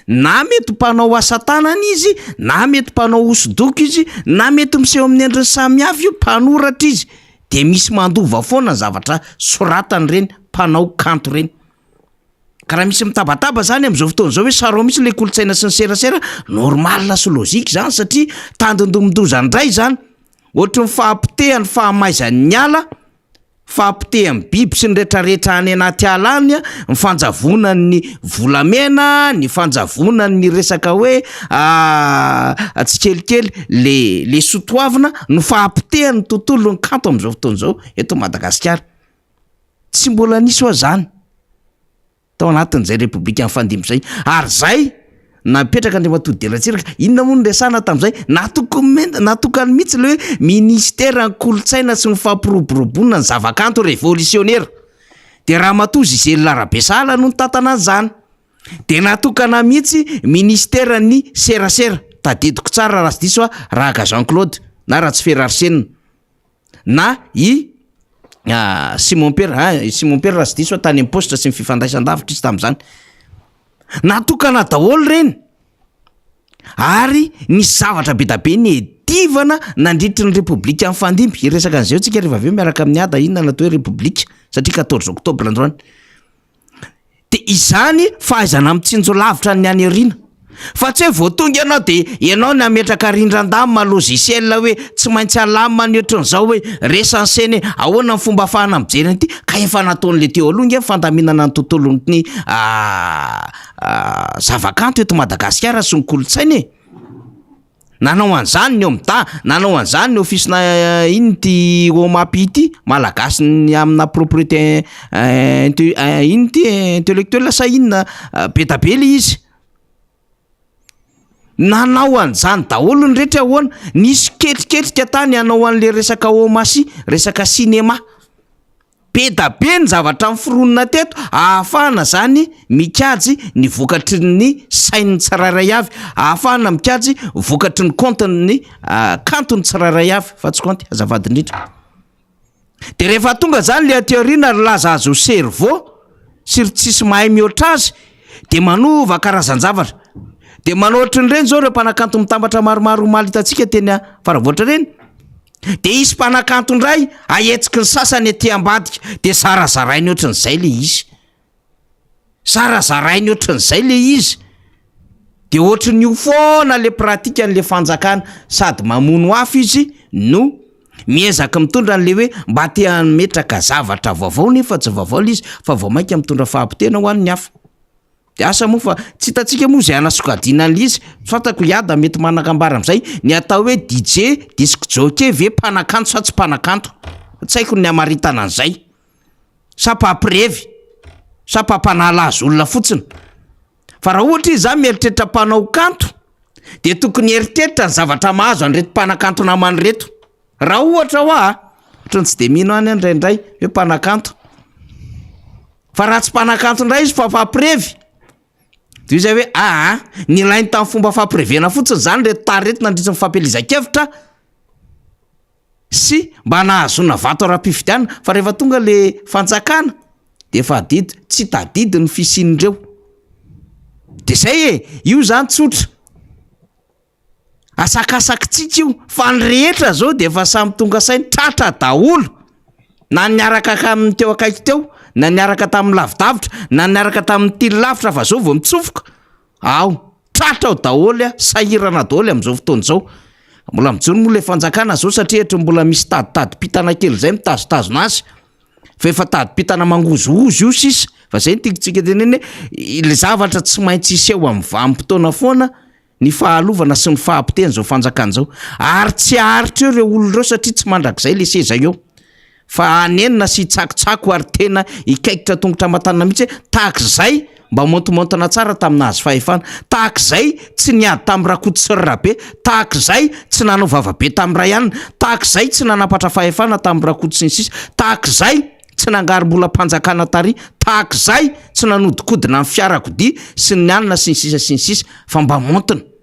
na mety mpanao asa tanana izy na mety mpanao hosodoko izy na mety miseho amin'ny endriny samihafa io mpanoratra izy de misy mandova foana zavatra soratany reny mpanao kanto reny karaha misy mitabataba zany am'izao fotoan'izao hoe sarao misy le kolotsaina sy ny serasera normal sy lozika zany satria tandondomondozany ndray zany ohatry ny fahampitehany fahamaizan'ny ala fahampitehany biby sy ny rehetrarehetra any anaty ala any ny fanjavonany volamena ny fanjavonany resaka hoe tsikelikely le sotoavina no fahampitehany tontolo ny kanto am'izao fotoan'izao eto Madagasikara tsy mbola nisy hoa zany tao anatin'izay repoblika mifandimby zay ary zay napetraka Andriamatoa Delatsiraka inona moa nresana tam'izay natokany mihitsy le hoe ministera ny kolotsaina sy ny fampiroboroboana ny zavakanto révolutionnaire de raha matozy Izely Larabesala no nitantana zany de natokana mihitsy ministera ny serasera tadidiko tsara raha sy diso Raga Jean-Claude na Ratsifera Arsène na Simon Pierre raha sy diso tany imposte sy ny fifandraisan-davitra izy tam'izany natokana daholo reny ary nisy zavatra be da be ny edivana nandritry ny repoblika mifandimby iresaka an'izay tsika rehefa aveo miaraka amin'ny ada inona natao hoe repoblika satria 14 oktobra androany de izany fahaizana mitsinjo lavitra ny any arina fa tsy hoe voatonga ianao de ianao ny ametraka rindran-dama logiciel hoe tsy maintsy alama ny ohatran'izao hoe resanseny ahoana ny fomba ahafahana mijeriny ity ka efa nataon'le teo aloha fandaminana ny tontolony zavakanto eto Madagasikara sy ny kolotsaina nanao an'izany ny omda nanao an'izany ny ofisina iny ty OMAPI ity malagasy ny amina propriété iny ty intellectuel sa inona be da be le izy nanao an'izany daholo ny rehetra ahoana nisy ketriketrika tany anao an'le resaka omasi resaka sinema be da be ny zavatra miforonina teto ahafahana zany mikajy ny vokatry ny sainy tsirairay avy ahafahana mikajy vokatry ny compteny kanto ny tsirairay avy fa tsy compte azavady indrindra de rehefa tonga zany le teoriana ry laza azy ho cerveau sy ry tsisy mahay mihoatra azy de manova karazan-javatra de manohatry ny reny zao reo mpanakanto mitambatra maromaro malitatsika teny faravoatra reny de isy mpanakanto ndray ahetsiky ny sasany aty ambadika de zarazarainy ohatran'izay le izy zarazarainy ohatran'izay le izy de ohatran'io foana le pratika an'le fanjakana sady mamono afo izy no miezaka mitondra an'le hoe mba te hametraka zavatra vaovao nefa tsy vaovao le izy fa vao mainka mitondra fahampitena ho an'ny hafa de asa moa fa tsy hitatsika moa zay anasokadina an'le izy fantako iada mety manakambara am'izay ny atao hoe DJ disque jockey ve mpanakanto sa tsy mpanakanto tsy haiko ny amaritana an'izay sa mpampirevy sa mpampanala azy olona fotsiny fa raha ohatra izy zany mieritreritra mpanao kanto de tokony eritreritra ny zavatra mahazo an'reto mpanakanto namany reto raha ohatra ohatrany tsy de mino any andraindray hoe mpanakanto fa raha tsy mpanakanto indray izy fa mpampirevy de izay hoe ny lainy tamin'ny fomba fampirevena fotsiny zany reto tareto nandritra ny fampielizan-kevitra sy mba nahazona vato ara-pifidianana fa rehefa tonga le fanjakana de efa adidy tsy tadidy ny fisinindreo de zay io zany tsotra asakasakytsika io fa ny rehetra zao de efa samy tonga sainy tratra daholo na niaraka amin'ny teo akaiky teo na niaraka tamin'ny lavidavitra na niaraka tamin'ny tily lavitra fa zao vao mitsofoka tratra ao daholo sahirana daholo am'izao fotoan'izao mbola mijony moa le fanjakana zao satria etra mbola misy tadipitana kely zay mitazotazona azy fa efa tadipitana mangozogozo io sisa fa zay nitikotsika teneny le zavatra tsy maintsy iseho amin'ny vanim-potoana foana ny fahalovana sy ny fahampiteny zao fanjakana zao ary tsy aharitra eo reo olona reo satria tsy mandrakizay le seza eo fa anenina sy tsakotsako ary tena ikaikitra tongotra matanana mihitsy tahak'izay mba montomontana tsara taminazy fahefana tahak'izay tsy niady tamin'ny rakototsyrrabe tahak'izay tsy nanao vavabe tamin'ny ray anina tahak'izay tsy nanapatra fahefana tamin'ny rakoto sy ny sisa tahak'izay tsy nangarym-bola mpanjakana tary tahak'izay tsy nanodikodina amin'ny fiarakodia sy ny anina sy ny sisa fa mba montona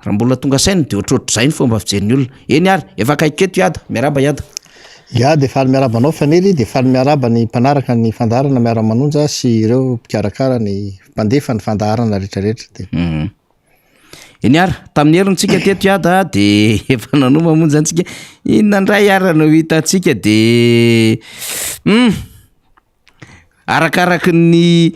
raha mbola tonga saina de ohatrohatr'izay ny fomba fijeriny olona eny ary efa kaiketo iada miaraba iada de faly miarabanao fanely de faly miaraba ny mpanaraka ny fandarana miara-manonja sy ireo mpikarakara ny mpandefa ny fandaharana rehetrarehetra de eny ary tamin'ny herintsika teto iada de efa nanao mamonjy antsika inona ndray ara no hitantsika de arakaraky ny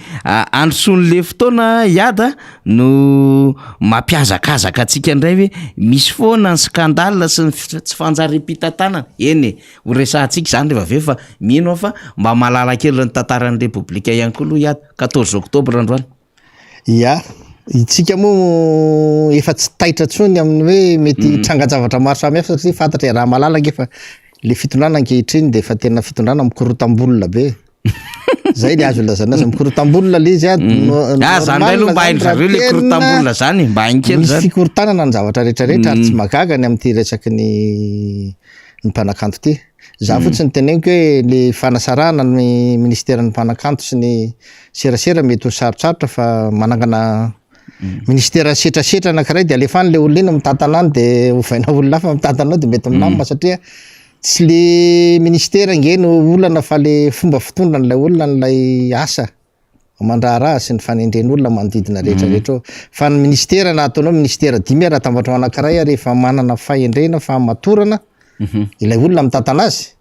androson'le fotoana iada no mampiazakazaka atsika indray hoe misy foana ny skandale sy ny tsy fanjary-pitantanana eny ho resahantsika zany rehefa aveo fa mino fa mba malala kely ny tantaran'ny repoblika ihany koa aloha iada 14 oktobra androany itsika moa efa tsy taitra tsony amin'ny hoe mety tranga-javatra maro samihafa satria fantatra raha malalaka efa le fitondrana ankehitriny de efa tena fitondrana mikorotam-bolona be zay le azo lazana azy mikorotam-bolona le izy zany ray aloha mba hainy zareo le korotam-bolona zany mba hainy kely zany fikorotanana ny zavatra rehetrarehetra ary tsy magagany amin'ity resaky ny mpanakanto ty za fotsiny teneniko hoe le fanasarana ny ministera ny mpanakanto sy ny serasera mety ho sarotsarotra fa manangana ministera setrasetra anankiray de alefany le olona iny mitantana any de hovaina olona hafa mitantanao de mety aminamina satria tsy le ministera nge no olana fa le fomba fitondra n'lay olona n'lay asa mandraraha sy ny fanendreny olona manodidina rehetrarehetra fa ny ministera na ataonao ministera 10 raha tambatro anankiray rehefa manana fahendrena fa matorana ilay olona mitantana azy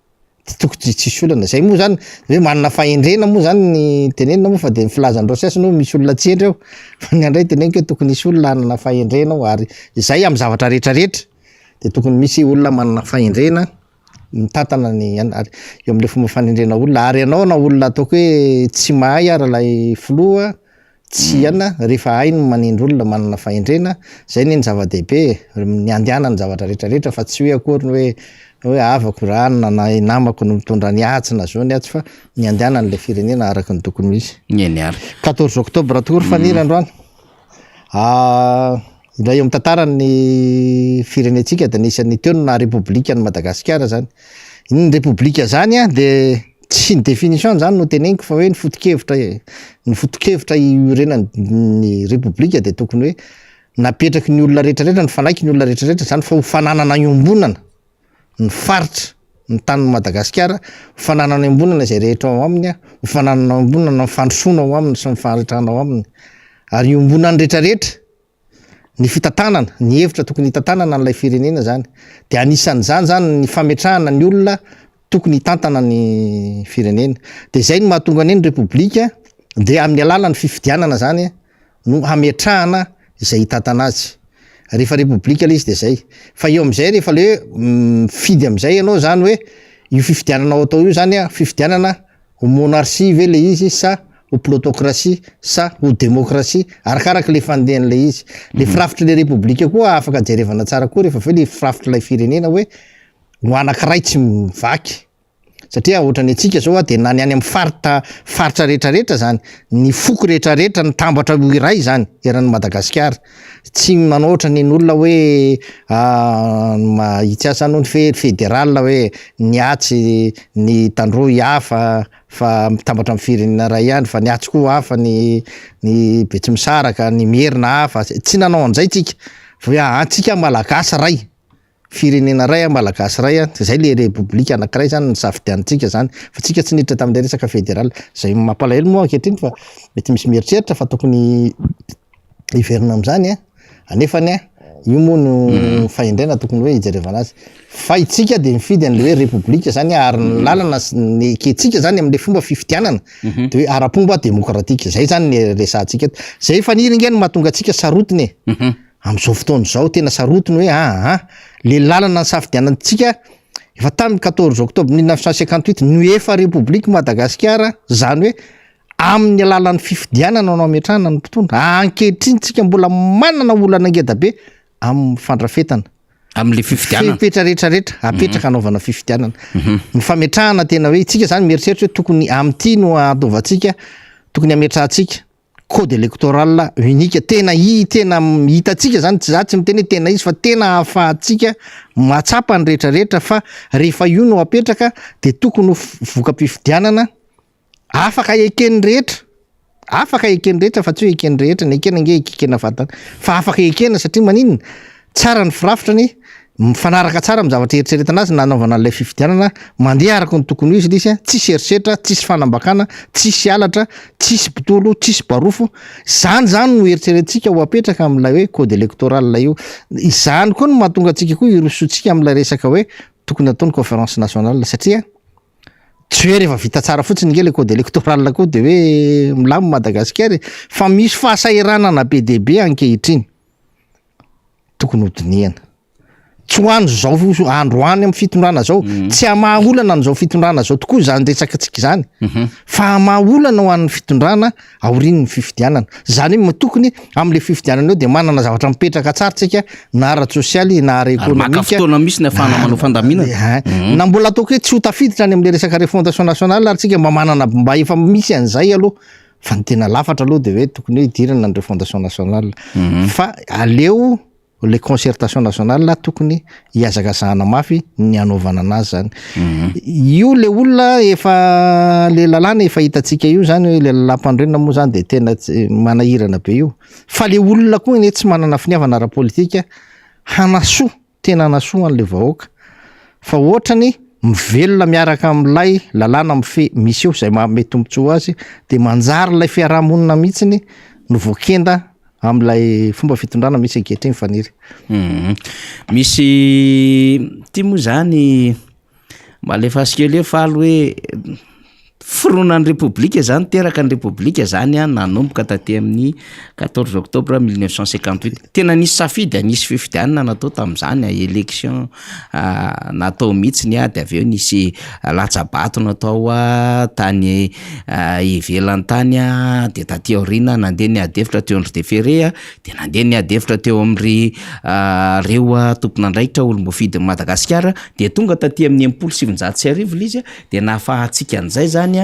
tokony tsisy olana zay moa zany hoe manana fahendrena moa zany ny tenenina moa fa de filazan'reo sasy no misy olona tsendra eo fa ny andray teneniko hoe tokony misy olona anana fahendrena ary zay amin'ny zavatra rehetrarehetra de tokony misy olona manana fahendrena mitantana ny eo amin'le fomba fanendrena olona ary ianao na olona ataoko hoe tsy mahay ara lay filoha tsy ana rehefa hay no manendry olona manana fahendrena zay ny zava-dehibe ny andiana ny zavatra rehetrarehetra fa tsy hoe akory hoe avako ranona na namako no mitondra ny atsina zao ny atsy fa ny andiana n'le firenena araka ny tokony misy eny ary 14 oktobra tokory fanira androany raha eo am'tantarany firenetsika de nisan'ny teo na repoblika ny Madagasikara zany iny ny repoblika zany de tsy ny définition zany no teneniko fa hoe ny fotokevitra iorenany repoblika de tokony hoe napetraky ny olona rehetrarehetra ny fanaiky ny olona rehetrarehetra zany fa ho fananana iombonana ny faritra ny tanin'ny Madagasikara ho fananana iombonana zay rehetra ao aminy ho fananana iombonana ny fandrosoana ao aminy sy ny fanretrana ao aminy ary iombonany rehetrarehetra ny fitantanana ny hevitra tokony hitantanana n'lay firenena zany de anisan'zany zany ny fametrahana ny olona tokony hitantana ny firenena de zay ny mahatonga any ny repoblika de amin'ny alala ny fifidianana zany no hametrahana izay hitantana azy rehefa repoblika le izy de zay fa eo am'izay rehefa le fidy am'izay ianao zany hoe io fifidianana ao atao io zany fifidianana ho monarchie ve le izy sa ho plutocratie sa ho démocratie arakaraky le fandehan'le izy le firafitry le repoblika koa afaka jerevana tsara koa rehefa ve le firafitry lay firenena hoe ho anankiray tsy mivaky satria ohatrany atsika zao de na ny any amin'ny faritra rehetrarehetra zany ny foko rehetrarehetra ny tambatra iray zany eran'ny Madagasikara tsy manao ohatrany n'olona hoe itsy asa anao ny fédéral hoe ny atsy ny tandroy hafa fa mitambatra amin'ny firenena ray ihany fa ny atsy koa hafa ny betsimisaraka ny mierina hafa tsy nanao an'izay tsika fa hoe antsika malagasy ray firenena ray malagasy ray zay le repoblika anankiray zany ny safidiantsika zany fa tsika tsy niditra tamin'le resaka fédéral zay mampalahelo moa ankehitriny fa mety misy mieritreritra fa tokony hiverina am'zany anefany io moa no fahendrena tokony hoe hijerevana azy fa itsika de mifidy an'le hoe repoblika zany ary ny lalana ny ketsika zany am'le fomba fifidianana de hoe ara-pomba demokratika zay zany ny resantsika zay fanirynge no mahatonga atsika sarotiny am'izao fotoana zao tena sarotiny hoe le lalana ny safidianantsika efa tamin'ny 14 octobre 1958 no efa repoblika Madagasikara zany hoe amin'ny alalan'ny fifidianana no ametrahana ny mpitondra ankehitriny tsika mbola manana olana ngeda be amin'ny fandrafetana am'le fifidianana fepetra rehetrarehetra apetraka anaovana fifidianana ny fametrahana tena hoe itsika zany mieritreritra hoe tokony am'ty no adovantsika tokony ametrahantsika code électoral unika tena hitantsika zany tsy za tsy miteny hoe tena izy fa tena ahafahantsika matsapa ny rehetrarehetra fa rehefa io no apetraka de tokony voka-pifidianana afaka eken'ny rehetra fa tsy hoe eken'ny rehetra ny ekena nge ekena vatana fa afaka ekena satria maninona tsara ny firafitrany mifanaraka tsara amin'ny zavatra eritreretana azy nanaovana an'ilay fifidianana mandeha araka ny tokony ho izy izy tsisy erisetra tsisy fanambakana tsisy alatra tsisy mpitolo tsisy barofo zany no eritreretintsika ho apetraka amin'ilay hoe code électoral io izany koa no mahatonga antsika koa irosotsika amin'ilay resaka hoe tokony ataony conférence nationale satria tsy hoe rehefa vita tsara fotsiny nge le code électoral koa de hoe milamy Madagasikara fa misy fahasahiranana be dia be ankehitriny tokony hodiniana tsy hoany zao androany amin'ny fitondrana zao tsy hamahaolana an'izao fitondrana zao tokoa zany resakatsika zany fa hamahaolana ho an'ny fitondrana aorian'ny fifidianana zany hoe tokony amin'le fifidianana eo de manana zavatra mipetraka tsara tsika na ara-tsosialy na ara-ekonomika misy ny afahana manao fandaminana na mbola ataoko hoe tsy ho tafiditra any amin'le resaka refondation nationale ary tsika mba manana mba efa misy an'izay aloha fa ny tena lafatra aloha de hoe tokony hoe idirana ny refondation nationale fa aleo le concertation nationale tokony hiazakazahana mafy ny anaovana anazy zany io le olona efa le lalàna efa hitantsika io zany hoe le lalam-pandrenona moa zany de tena manahirana be io fa le olona koa ne tsy manana finiavana ara-politika hanasoa tena hanasoa an'le vahoaka fa ohatrany mivelona miaraka amin'ilay lalàna misy eo zay mety tombontsoa azy de manjary lay fiarahamonina mihitsiny no voakenda am'ilay fomba fitondrana misy ankehitriny faniry misy ty moa zany malefa asikely faly hoe fironan'ny repoblika zany teraka ny repoblika zany nanomboka taty amin'ny 14 octobre 1958 tena nisy safidy nisy fifidianana natao tam'izany élection natao mihitsiny de aveo nisy latsabato natao tany ivelany tany de taty aorina nandeha ny adefitra teo Andry Defere de nandeha ny adefitra teo am'ry reo tompon'andraikitra olom-boafidy Madagasikara de tonga taty amin'ny 790 izy de nahafahantsika an'izay zany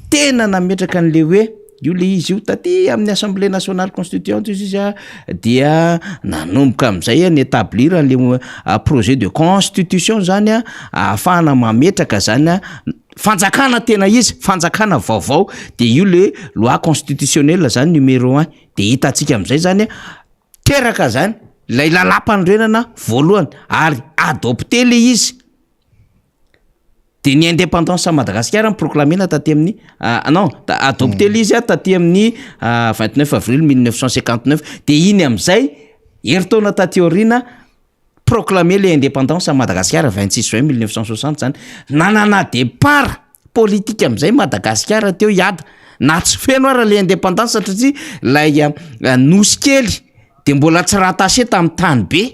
tena nametraka an'le hoe io le izy io taty amin'ny assemblée nationale constituante izy dia nanomboka amin'izay ny établir le projet de constitution zany ahafahana mametraka zany fanjakana tena izy fanjakana vaovao de io le loi constitutionnelle zany numéro 1 de hitantsika amin'izay zany teraka zany lay lalam-pandrenana voalohany ary adopté le izy de ny indépendance Madagasikara proclamena taty amin'ny adopté l'izy taty amin'ny 29 avril 1959 de iny am'izay heritaona taty aorina proclamer le indépendance Madagasikara 26 juin 1960 zany nanana départ politique am'izay Madagasikara teo hiada na tsy feno ara le indépendance satria lay nosy kely de mbola tsy rahatasy tamin'ny tany be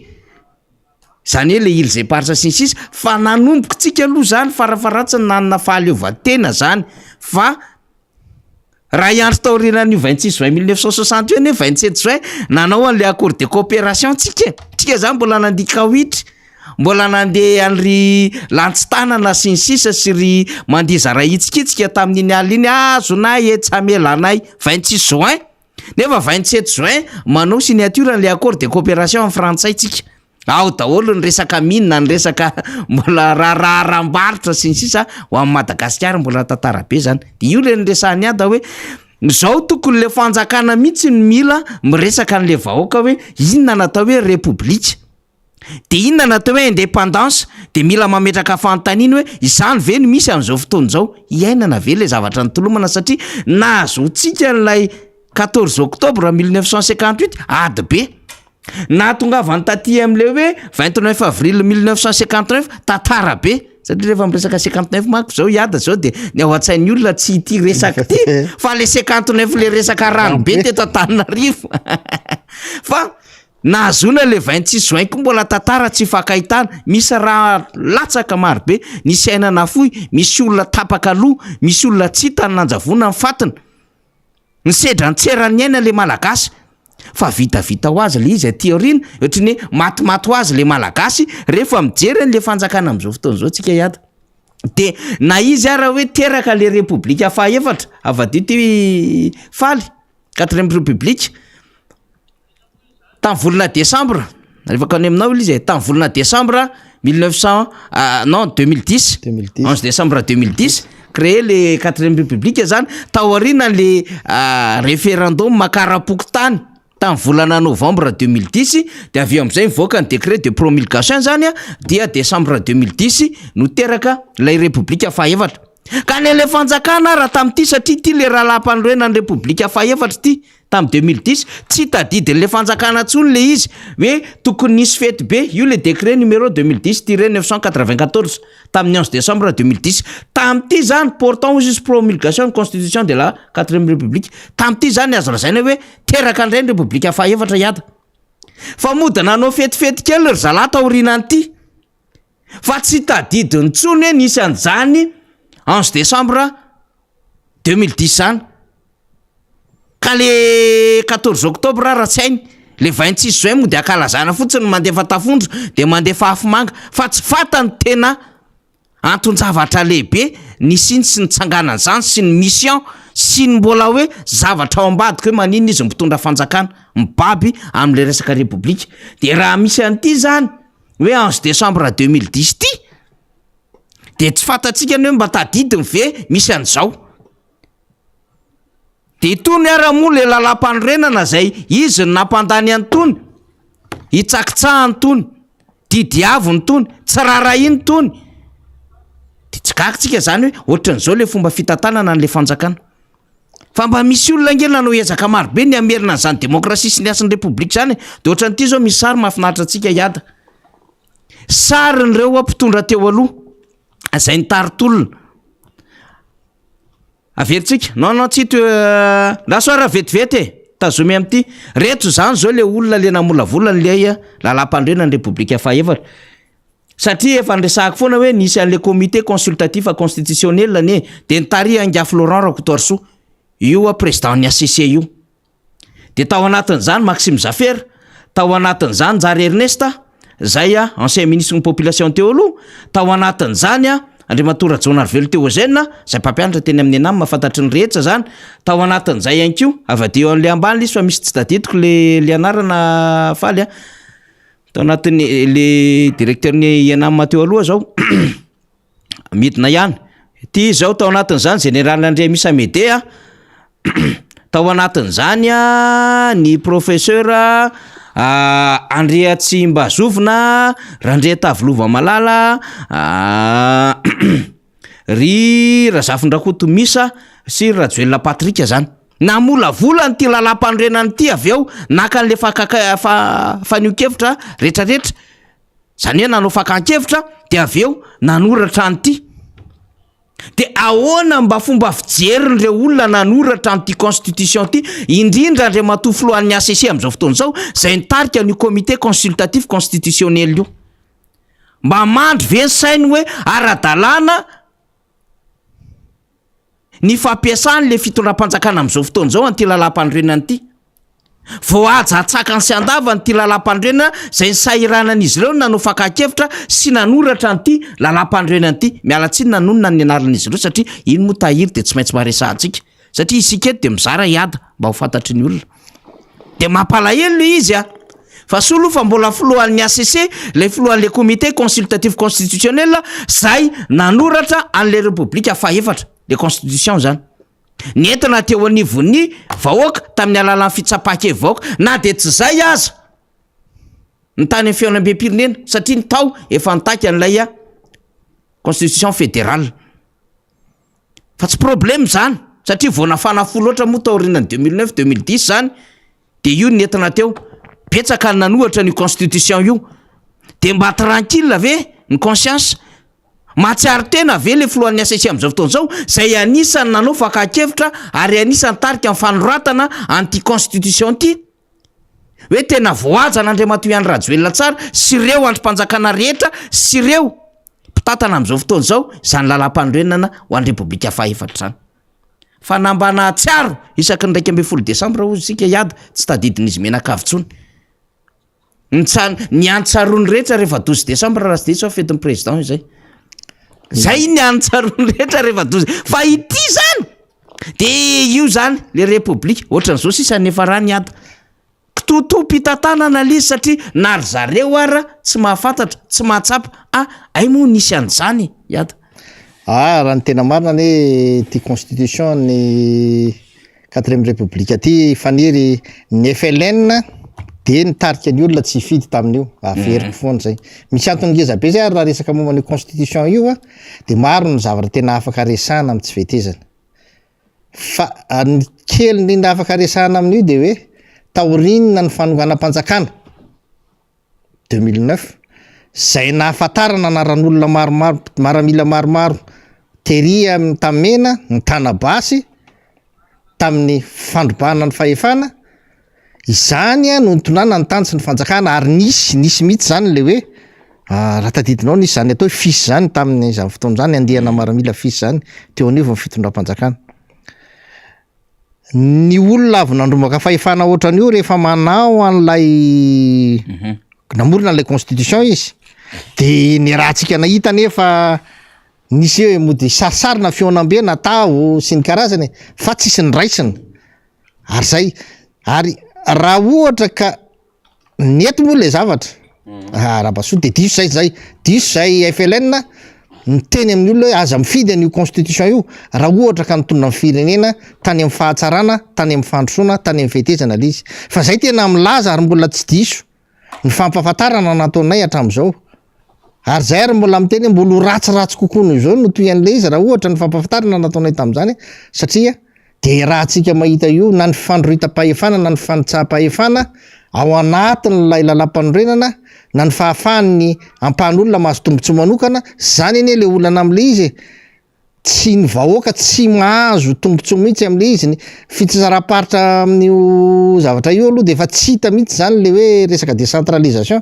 zany hoe le îles éparses sy ny sisa fa nanomboka tsika aloha zany farafaratsiny nanana fahaleovantena zany fa raha iandro taorinan'io 26 juin 1960 io ne 27 juin nanao an'le accord de coopération tsika zany mbola nandika hoitry mbola nandeha an'ry lantsi-tanana sy ny sisa sy ry mandiza rahitsikitsika tamin'iny aliny azonay tsy hamelanay 26 juin nefa 27 juin manao signature an'le accord de coopération en frantsay tsika ao daholo ny resaka minina ny resaka mbola raharambaritra sy ny sisa ho amin'ny Madagasikara mbola tantara be zany de io le nyresahany ada hoe zao tokony le fanjakana mihitsy ny mila miresaka an'le vahoaka hoe inona natao hoe république de inona natao hoe indépendance de mila mametraka fanontaniana hoe izany ve no misy amin'izao fotoana zao iainana ve le zavatra nytolomana satria nahazotsika n'lay 14 octobre 1958 ady be na tongavany taty am'le hoe 29 avril 1959 tatara be satria rehefa miresaka 59 manko zao hiada zao de ny ao an-tsain'ny olona tsy ity resaka ty fa le 59 le resaka rano be teto Antananarivo fa nahazona le 26 juin koa mbola tantara tsy fakahitana misy raha latsaka maro be nisy ainana fohy misy olona tapaka aloha misy olona tsy hitany nanjavona ny fatiny ny sedra ntserany aina le malagasy fa vitavita ho azy le izy aty aorina ohatrany matimaty ho azy le malagasy rehefa mijery le fanjakana am'izao fotoana zao tsika hiada de na izy raha hoe teraka le république fahaefatra avadio ty faly 4e république tamin'ny volana décembre rehefa kany aminao izy tamin'ny volana décembre 2010 11 décembre 2010 créé le 4e république zany taoriana le référendum makarapoky tany tamin'ny volana novembre 2010 de avy am'izay mivoaka ny décret de promulgation zany dia décembre 2010 no teraka lay république fahaefatra ka ny le fanjakana raha tamin'ity satria ty le raha lampandroena ny république fahaefatra ty tamin'ny 2010 tsy tadidy le fanjakana ntsony le izy hoe tokony nisy fety be io le décret numéro 2010-994 tamin'ny 11 décembre 2010 tamin'ity zany portant aux juges promulgation constitution de la 4e république tamin'ity zany azo lazaina hoe teraka andray ny république fahaefatra iada fa modana anao fetifety kely ry zalahy taoriana an'ity fa tsy tadidy ntsony hoe nisy an'izany 11 décembre 2010 zany ka le 14 octobre raha-tsainy le 26 juin moa de akalazana fotsiny mandefa tafondro de mandefa afomanga fa tsy fatany tena anton-javatra lehibe ny siny sy ny tsanganan'izany sy ny mission sy ny mbola hoe zavatra ao ambadika hoe manino izy mitondra fanjakana mibaby am'le resaka république de raha misy an'ity zany hoe 11 décembre 2010 ty de tsy fantatsika ny hoe mba tadidiny ve misy an'izao de tony ara moa le lalam-panorenana zay izy ny nampandany antony hitsakitsahany tony didiaviny tony tsirarahiny tony de tsy kakitsika zany hoe ohatran'izao le fomba fitantanana n'le fanjakana fa mba misy olona ngely nanao ezaka marobe ny amerina n'izany démocratie sy ny asan'ny république zany de ohatran'ity zao misy sary mahafinaritra antsika iada saryn'ireo ampitondra teo aloha zay ny taritolona averitsika non tsy lasoara vetivety tazomy am'ty reto zany zao le olona le namolavolany le lalam-pandrena ny république fahaefatra satria efa nresahako foana hoe nisy an'le comité consultatif constitutionnel ane de nitary Anga Florent Rokotorso io président ny ACC io de tao anatin'izany Maxime Zafer tao anatin'izany Njary Ernesta zay ancien ministre ny population teo aloha tao anatin'izany Andriamatora Jonarvelo Théogène zay mpampianatra teny amin'ny anamy mahafantatry ny rehetra zany tao anatin'izay ihany ko avadio an'le ambany izy fa misy tsy tadidiko le anarana faly tao anatin'ny le directeur ny anamy teo aloha zao midina ihany ty zao tao anatin'izany général André Missa Médé tao anatin'izany ny professeur Andrea Tsimbazovina Randrea Tavolova Malala ry Razafindrakoto Misa sy Rajoelina Patrika zany namolavolany ty lalam-panorenany ty avy eo naka an'le fanio-kevitra rehetrarehetra zany hoe nanao fakan-kevitra de avy eo nanoratra an'ity de ahoana mba fomba fijeryn'ireo olona nanoratra an'ity constitution ty indrindra ndre matofoloan'ny ACC am'izao fotoana zao zay nitarika ny comité consultatif constitutionnel io mba mandry ve sainy hoe ara-dalàna ny fampiasany le fitondram-panjakana am'izao fotoana zao an'ity lalam-panorenana ity voajatsakany sy andavany ty lalam-panorenana zay nysahiranan'izy ireo nanao fakan-kevitra sy nanoratra an'ity lalam-panorenana ity mialatsiny nanonona ny anaran'izy ireo satria iny moa tahiry de tsy maintsy maresahantsika satria isika eto de mizara iada mba ho fantatry ny olona de mampalahelo le izy fa solo fa mbola filohan'ny ACC le filohan'le comité consultatif constitutionnel zay nanoratra an'le république fahaefatra le constitution zany nentina teo anivon'ny vahoaka tamin'ny alalan'ny fitsapaka vahoaka na de tsy zay aza ny tany amin'ny fiaonam-be-pirenena satria ny tao efa nitaky an'ilay constitution fédérale fa tsy problème zany satria vao nafana folo oatra moa taorianany 2009-2010 zany de io nentina teo betsaka ny nanohatra ny constitution io de mba tranquille ve ny conscience matsiary tena ve le filohan'ny ACC am'izao fotoana zao zay anisany nanao fakan-kevitra ary anisany tarika amin'ny fanoratana an'ity constitution ty hoe tena voajana Andriamatoa Rajoelina tsara sy ireo andrim-panjakana rehetra sy ireo mpitatana am'izao fotoana zao zany lalam-panorenana ho an'ny république fahaefatra zany fa nambana tsiaro isaky ny 1 Desambre hozy sika iady tsy tadidin'izy menakavy tsony ny antsaroany rehetra rehefa 12 Desambre raha sy de sao fetin'ny président izay zay ny antsarony rehetra rehefa dozy fa ity zany de io zany le republika ohatran'izao sisany efa raha ny ata kitotom-pitantanana lizy satria nary zareo ara tsy mahafantatra tsy mahatsapa ay moa nisy an'izany iata raha ny tena marina ny ty constitution ny 4e république ty faniry ny FLN de nitarika ny olona tsy fidy tamin'io averiko foana zay misy antony ngeza be zay ary raha resaka momba ny constitution io de maro ny zavatra tena afaka resahana amin'ny tsy vetezana fa ny kely ny afaka resahana amin'io de hoe taorinina ny fanonganam-panjakana 2009 zay nahafantarana anaran'olona maromaro maramila maromaro teria tamena ny tanabasy tamin'ny fandrobahana ny fahefana izany no nitonana ny tany sy ny fanjakana ary nisy mihitsy zany le hoe raha tadidinao nisy zany atao fisy zany tamin'ny zany fotoana zany andehana maramila fisy zany teo anivo ny fitondram-panjakana ny olona avy nandromaka fahefana ohatran'io rehefa manao an'lay namorona an'lay constitution izy de ny raha tsika nahita nefa nisy hoe mody sarisarina fionam-be natao sy ny karazany fa tsisy ny raisina ary zay ary raha ohatra ka nety moa le zavatra rahabaso de diso zay FLN ny teny amin'ny olona hoe aza mifidy an'io constitution io raha ohatra ka nitonona amin'ny firenena tany amin'ny fahatsarana tany amin'ny fandrosoana tany amin'ny fetezana lizy fa zay tena milaza ary mbola tsy diso ny fampahafantarana nataonay hatramin'izao ary zay ary mbola miteny mbola ho ratsiratsy kokoa noho izao no toy an'le izy raha ohatra ny fampahafantarana nataonay tamin'izany satria de raha tsika mahita io na ny fandrohita-pahefana na ny fanitsaha-pahefana ao anatin'lay lalam-panorenana na ny fahafahan'ny ampahan'olona mahazo tombontso manokana zany anie le olana am'le izy tsy ny vahoaka tsy mahazo tombontso mihitsy am'le izy ny fitsara-paritra amin'io zavatra io aloha de efa tsy hita mihitsy zany le hoe resaka décentralisation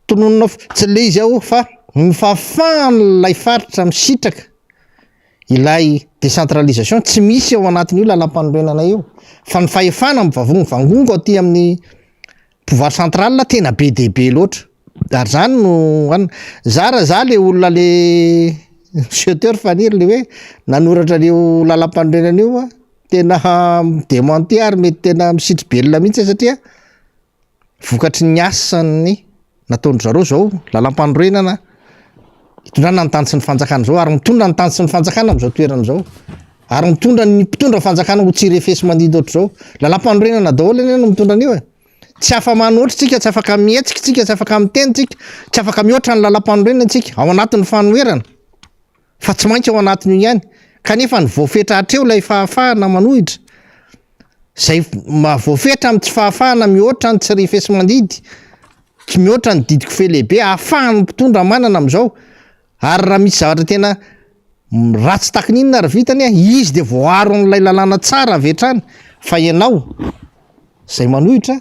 tononona tsy le izy ao fa ny fahafahan'lay faritra misitraka ilay décentralisation tsy misy ao anatin'io lalam-panorenana io fa ny fahefana mivavony vangongo aty amin'ny pouvoir central tena be dehibe loatra ary zany no za le olona le seteur faniry le hoe nanoratra leo lalam-panorenana io tena démenti ary mety tena misitry belona mihitsy satria vokatry ny asany nataony zareo zao lalam-panorenana itondrana ny tany sy ny fanjakana zao ary mitondra ny tany sy ny fanjakana am'izao toerana zao ary mitondra ny mpitondra fanjakana ho tsirefesy mandidy ohatr' zao lalam-panorenana daholo eny no mitondra an'io tsy afa manoatra tsika tsy afaka mihetsika tsika tsy afaka miteny tsika tsy afaka mihoatra ny lalam-panorenana tsika ao anatin'ny fanoherana fa tsy maintsy ao anatin'io ihany kanefa ny voafetra hatreo lay fahafahana manohitra zay voafetra amin'ny tsy fahafahana mihoatra ny tsirefesy mandidy tsy mihoatra ny didiko fe lehibe ahafahany mpitondra manana am'izao ary raha misy zavatra tena ratsy takininona ary vitany izy de voaro n'lay lalàna tsara avetrany fa ianao zay manohitra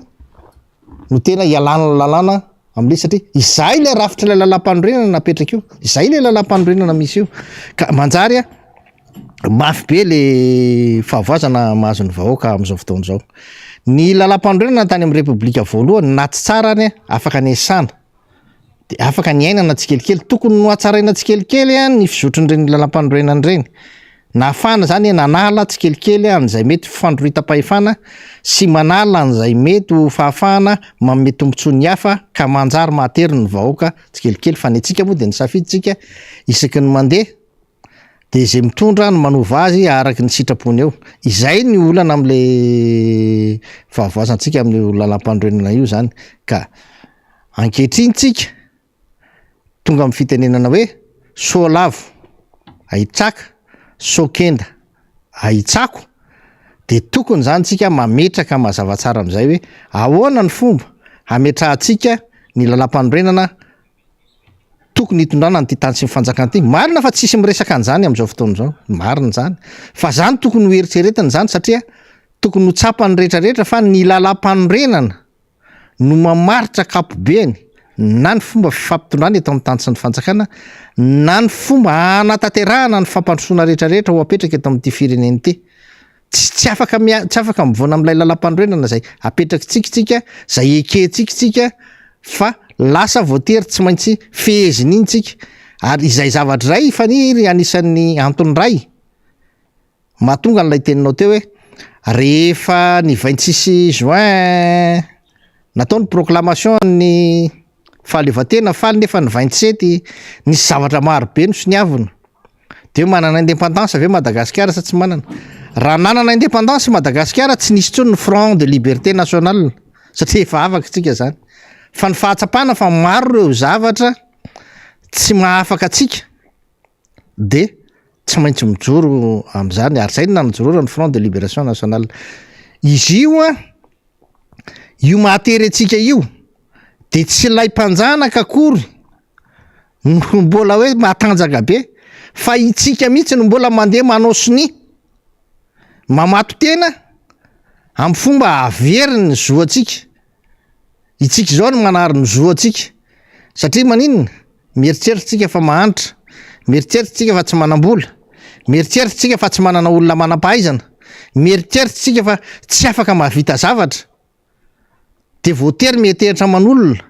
no tena ialana lalàna am'le satria izay le rafitra lay lalam-panorenana napetraka io izay le lalam-panorenana misy io ka manjary mafy be le fahavoazana mahazo ny vahoaka am'izao fotoana zao ny lalam-panorenana tany amin'ny republika voalohany na tsy tsara any afaka nesana de afaka ny ainana tsikelikely tokony no atsaraina tsikelikely ny fizotronyireny lalam-panorenana ireny nahafana zany nanala tsikelikely an'izay mety fandrohita-pahefana sy manala an'izay mety ho fahafahana manome tombontsoany hafa ka manjary mahatery ny vahoaka tsikelikely fa ny atsika moa de ny safiditsika isaky ny mandeha de zay mitondra no manova azy araky ny sitrapony eo izay ny olana am'le fahavoazantsika amin'ny lalam-panorenana io zany ka ankehitriny tsika tonga amin'ny fitenenana hoe soalavo ahitsaka sokenda ahitsako de tokony zany tsika mametraka mazava tsara am'izay hoe ahoana ny fomba hametrahantsika ny lalam-panorenana tokony hitondrana ny ty tany sy mifanjakana ty marina fa tsisy miresaka an'izany am'izao fotoana zao marina zany fa zany tokony ho eritreretiny zany satria tokony ho tsapany rehetrarehetra fa ny lalam-panorenana no mamaritra kapobeny na ny fomba fifampitondrana eto amin'ny tany sy ny fanjakana na ny fomba anatanterahana ny fampandrosoana rehetrarehetra ho apetraka eto amin'ity fireneny ty tsy afaka mivoana am'lay lalam-panorenana zay apetraky tsikitsika zay ekentsika fa lasa voatery tsy maintsy feheziny iny tsika ary izay zavatra ray faniry anisan'ny antony ray mahatonga n'ilay teninao teo hoe rehefa ny 26 juin natao ny proclamation ny fahaleovatena faly nefa ny 27 nisy zavatra marobe no sy niavina de manana indépendance aveo Madagasikara sa tsy manana raha nanana indépendance Madagasikara tsy nisy tsony ny front de liberté nationale satria efa afaka tsika zany fa ny fahatsapana fa maro reo zavatra tsy mahafaka atsika de tsy maintsy mijoro am'zany ary zay nanjorora ny front de libération nationale izy io mahatery atsika io de tsy lay mpanjanaka akory no mbola hoe matanjaka be fa itsika mihitsy no mbola mandeha manao sini mamato tena amin'ny fomba averiny ny zoatsika itsika zao no manary ny zoatsika satria maninona mieritreritsika fa mahantra mieritreritsika fa tsy manam-bola mieritreritsika fa tsy manana olona manam-pahaizana mieritreritsika fa tsy afaka mahavita zavatra de voatery mieteritra aman'olona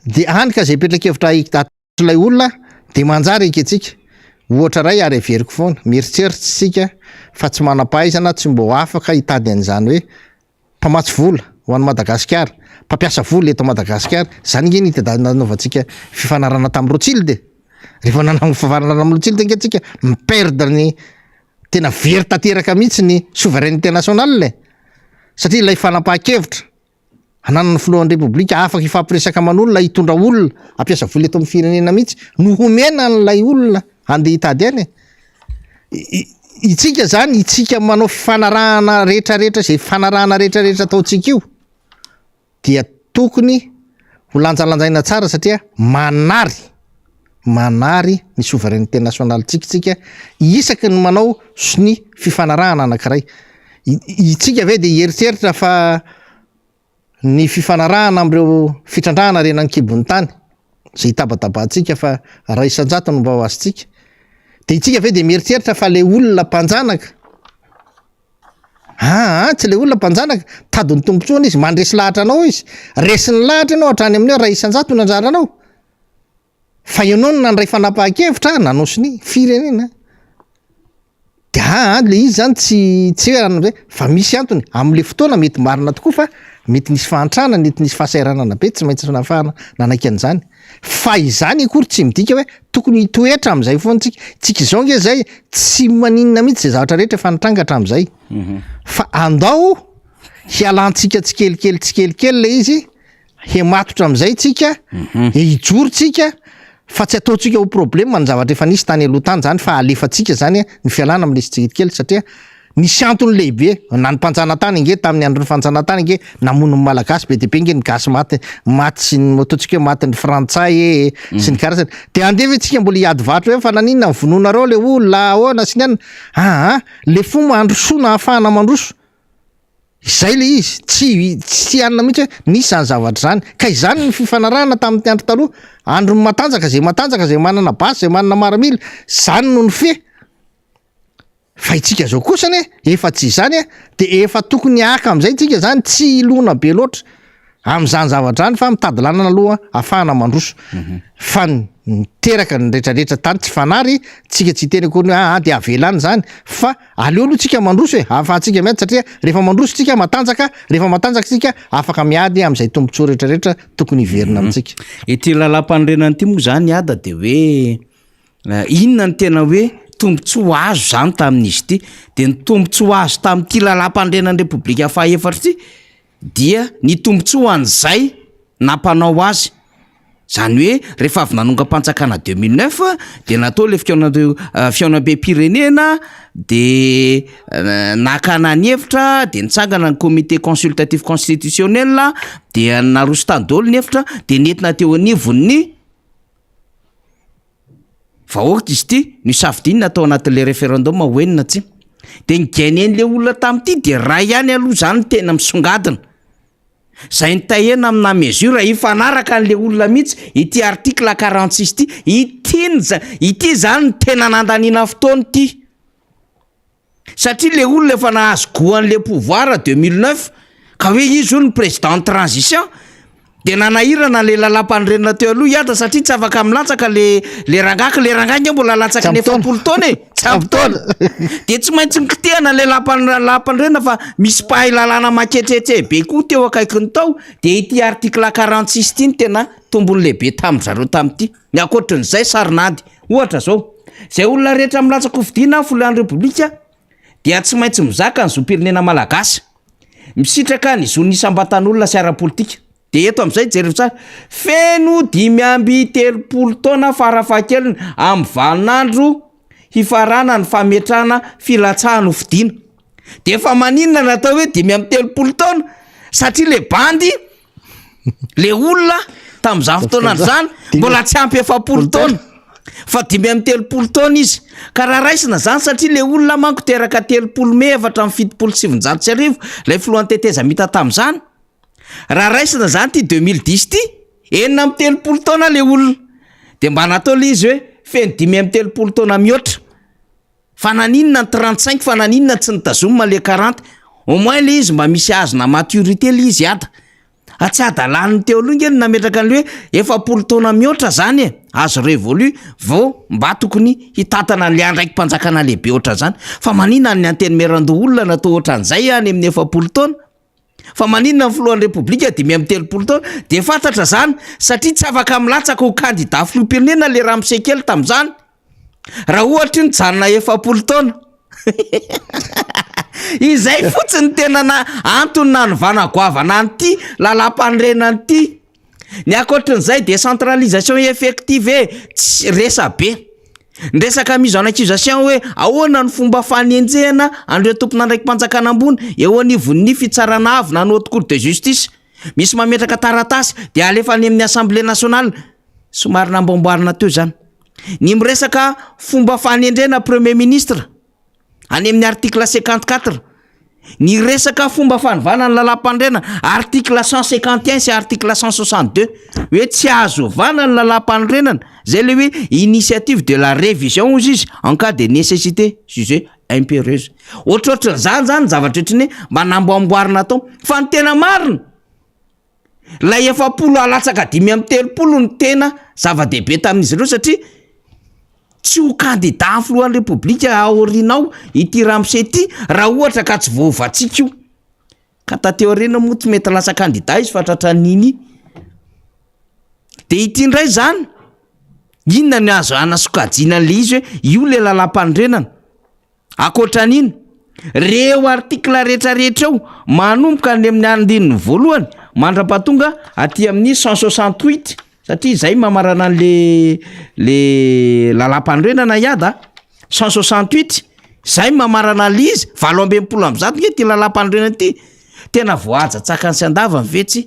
de anyka zay petra-kevitra ilay olona de manjary iketsika ohatra ray ary everiko foana mieritreritsika fa tsy manam-pahaizana tsy mbo afaka hitady an'izany hoe mpamatsy vola ho an'ny Madagasikara mpampiasa vola eto Madagasikara zany ngeny itadanaovantsika fifanarana tamin'ny Rothschild rehefa nanao fifanarana amin'ny Rothschild ngetsika miperdre ny tena very tanteraka mihitsy ny souveraineté nationale satria ilay fanapahan-kevitra hananana filohan'ny repoblika afaka ifampiresaka aman'olona hitondra olona ampiasa vola eto amin'ny firenena mihitsy no homena n'ilay olona andeha hitady any itsika zany itsika manao fifanarahana rehetrarehetra zay fifanarahana rehetrarehetra ataotsika io dia tokony ho lanjalanjaina tsara satria manary ny souveraineté nationale tsikatsika isaky ny manao sy ny fifanarahana anankiray itsika ve de hieritreritra fa ny fifanarahana am'ireo fitrandrahana rena ny kibon'ny tany zay hitabatabatsika fa raha isan-jato no mba ho azitsika de itsika ve de mieritreritra fa le olona mpanjanaka tsy le olona mpanjanaka tadiny tombontsoana izy mandresy lahatra anao izy resiny lahatra anao hatrany amin'io raha isan-jato no anjaranao fa ianao no nandray fanapahan-kevitra nanosiny firenena de le izy zany tsy hoe fa misy antony am'le fotoana mety marina tokoa fa mety nisy fahantrana mety nisy fahasairanana be tsy maintsy nafahana nanaiky an'izany fa izany akory tsy midika hoe tokony hitoetra am'izay foana tsika izao nge zay tsy maninona mihitsy zay zavatra rehetra efa nitrangatra am'izay fa andao hialantsika tsikelikely le izy hematotra am'izay tsika hijorotsika fa tsy ataotsika ho problema ny zavatra efa nisy tany aloha tany zany fa alefatsika zany ny fialana am'le tsikelikely satria nisy antony lehibe na ny mpanjanatany nge tamin'ny andro ny fanjanatany nge namonony malagasy be de be nge ny gasy maty sy ny ataotsika maty ny frantsay sy ny karazany de andeha ve tsika mbola hiady vatra hoe fa naninona vononareo le olona ahoana sy ny any le fomba androsoana ahafahana mandroso izay le izy tsy anina mihitsy hoe nisy zany zavatra zany ka izany ny fifanarahana tamin'ny andro taloha andro matanjaka zay manana basy zay manana maramila zany no ny fe fa itsika zao kosany efa tsy zany de efa tokony aka am'izay tsika zany tsy ilona be loatra am'izany zavatra zany fa mitady lanana aloha ahafahana mandroso fa miteraka ny rehetrarehetra tany tsy fanary tsika tsy teny akory de avelany zany fa aleo aloha tsika mandroso ahafahantsika miady satria rehefa mandroso tsika matanjaka rehefa matanjaka tsika afaka miady am'izay tombontsoa rehetrarehetra tokony hiverina amitsika ity lalam-panorenany ity moa zany ada de hoe inona ny tena hoe tombontsoa azo zany tamin'izy ity de ny tombontsoa azo tamin'ity lalam-pandrenan'ny repoblika fahaefatra ity dia ny tombontsoa an'izay nampanao azy zany hoe rehefa avy nanonga-pantsakana 2009 de natao le fiaonam-be-pirenena de nakana ny hevitra de nitsangana ny comité consultatif constitutionnel de naroso tany-dolo ny hevitra de nentina teo anivon'ny vahoaka izy ity ny savidiny natao anatin'le référendum hoenina tsy de nigainen'le olona tamin'ity de raha ihany aloha zany tena misongadina zay nitahena amina mesure ifanaraka an'le olona mihitsy ity article 46 ity zany ny tena nandaniana fotoana ity satria le olona efa nahazo goan'le pouvoir 2009 ka hoe izy io ny président de transition de nanahirana le lalam-pandrenina teo aloha iada satria tsy afaka milatsaka le rangaka le rangaka mbola latsaka ny 7 taona tsy ampy taona de tsy maintsy mikitehana le lalam-pandrenina fa misy mpahay lalàna maketretre be koa teo akaikiny tao de ity article 46 ity ny tena tombony lehibe tamin'zareo tam'ity ny akoatrin'izay sarinady ohatra zao zay olona rehetra milatsaka hovidiana foloan'ny repoblika dia tsy maintsy mizaka ny zoam-pirenena malagasy misitraka ny zon'ny isambatan'olona sy ara-politika de eto am'izay jery tsara feno 530 taona farafahakeliny amin'ny valinandro hifarana ny fametrahana filatsahana hovidiana de efa maninona natao hoe 530 taona satria le bandy le olona tamin'izany fotoanany zany mbola tsy ampy 70 taona fa 530 taona izy ka raha raisina zany satria le olona manko teraka 30 Mey 1779 lay filohan'ny teteza mita tamin'izany raha raisina zany ty 2010 ty 930 taona le olona de mba natao le izy hoe feno 530 taona mihoatra fa naninona ny 35 fa naninona tsy nitazomina le 40 au moins le izy mba misy azona maturité le izy ada tsy adalaniny teo aloha ngeny nametraka an'le hoe 70 taona mihoatra zany e azo révolu vao mba tokony hitatana an'le andraiky mpanjakana lehibe oatra zany fa maninona ny anteny merandoha olona natao ohatran'izay any amin'ny 70 taona fa maninona ny filohan'ny repoblika 530 taona de fantatra zany satria tsy afaka milatsaka ho candidat filoham-pirenena le raha misekely tamin'izany raha ohatra io nijanona 70 taona izay fotsiny tena na antony na nyvanagoavana an'ity lalam-pandrenana an'ity ny akoatrin'izay décentralisation effective tsy resa be ny resaka mise en accusation hoe ahoana ny fomba fanenjehana andreo tompona andraiky mpanjakana ambony eo anivon'ny fitsarana avy na ny haute cour de justice misy mametraka taratasy de alefa any amin'ny assemblée nationale somary namboamboarina teo zany ny miresaka fomba fanendrena premier ministre any amin'ny article 54 ny resaka fomba fanovana ny lalam-pandrena article 151 sy article 162 hoe tsy azo ovana ny lalam-pandrenana zay le hoe initiative de la révision ozy izy en cas de nécessité jugée impérieuse ohatrohatran'izany zany zavatra ohatrany hoe mba namboamboarina tao fa ny tena marina lay 70 alatsaka 530 ny tena zava-dehibe tamin'izy ireo satria tsy ho candidat filohan'ny repoblika aorinao ity ramose ty raha ohatra ka tsy voavatsika io ka tateo rena moa tsy mety lasa candidat izy fatratran'iny de ity indray zany inona ny azo anasokajinan'le izy hoe io le lalam-pandrenana akoatran'iny reo artikla rehetrarehetra eo manomboka any amin'ny andininy voalohany mandra-pahatonga aty amin'ny 168 satria zay mamarana an'le lalam-pandrenana iada 168 zay mamarana an'le izy 720 am'zato nge ty lalam-pandrenana ity tena voajatsaka ny sy andava mivetsy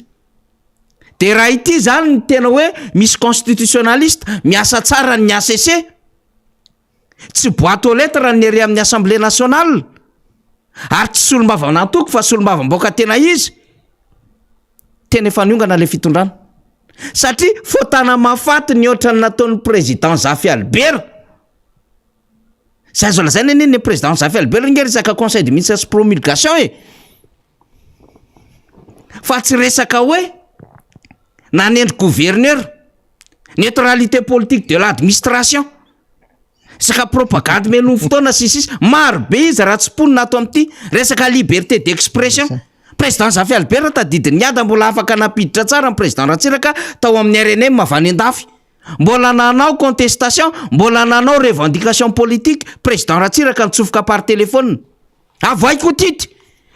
de raha ity zany ny tena hoe misy constitutionnaliste miasa tsara ny ACC tsy boîte aux lettres ny ery amin'ny assemblée nationale ary tsy solombava nantoko fa solombava-mboka tena izy tena efa niongana le fitondrana satria fotana mafaty ny ohatrany nataon'ny président Zafy Albert zay azo lazaina eny ny président Zafy Albert nge resaka conseil de ministre sy promulgation fa tsy resaka hoe nanendry gouverneur neutralité politique de l'administration saka propagande meno fotoana sisisy maro be izy raha tsy ponina ato amin'ity resaka liberté d'expression président Zafy Albert tadidiny ada mbola afaka napiditra tsara ny président Ratsiraka tao amin'ny RNM mavany andafy mbola nanao contestation mbola nanao revendication politique président Ratsiraka nitsofoka par téléphone avoaiko tity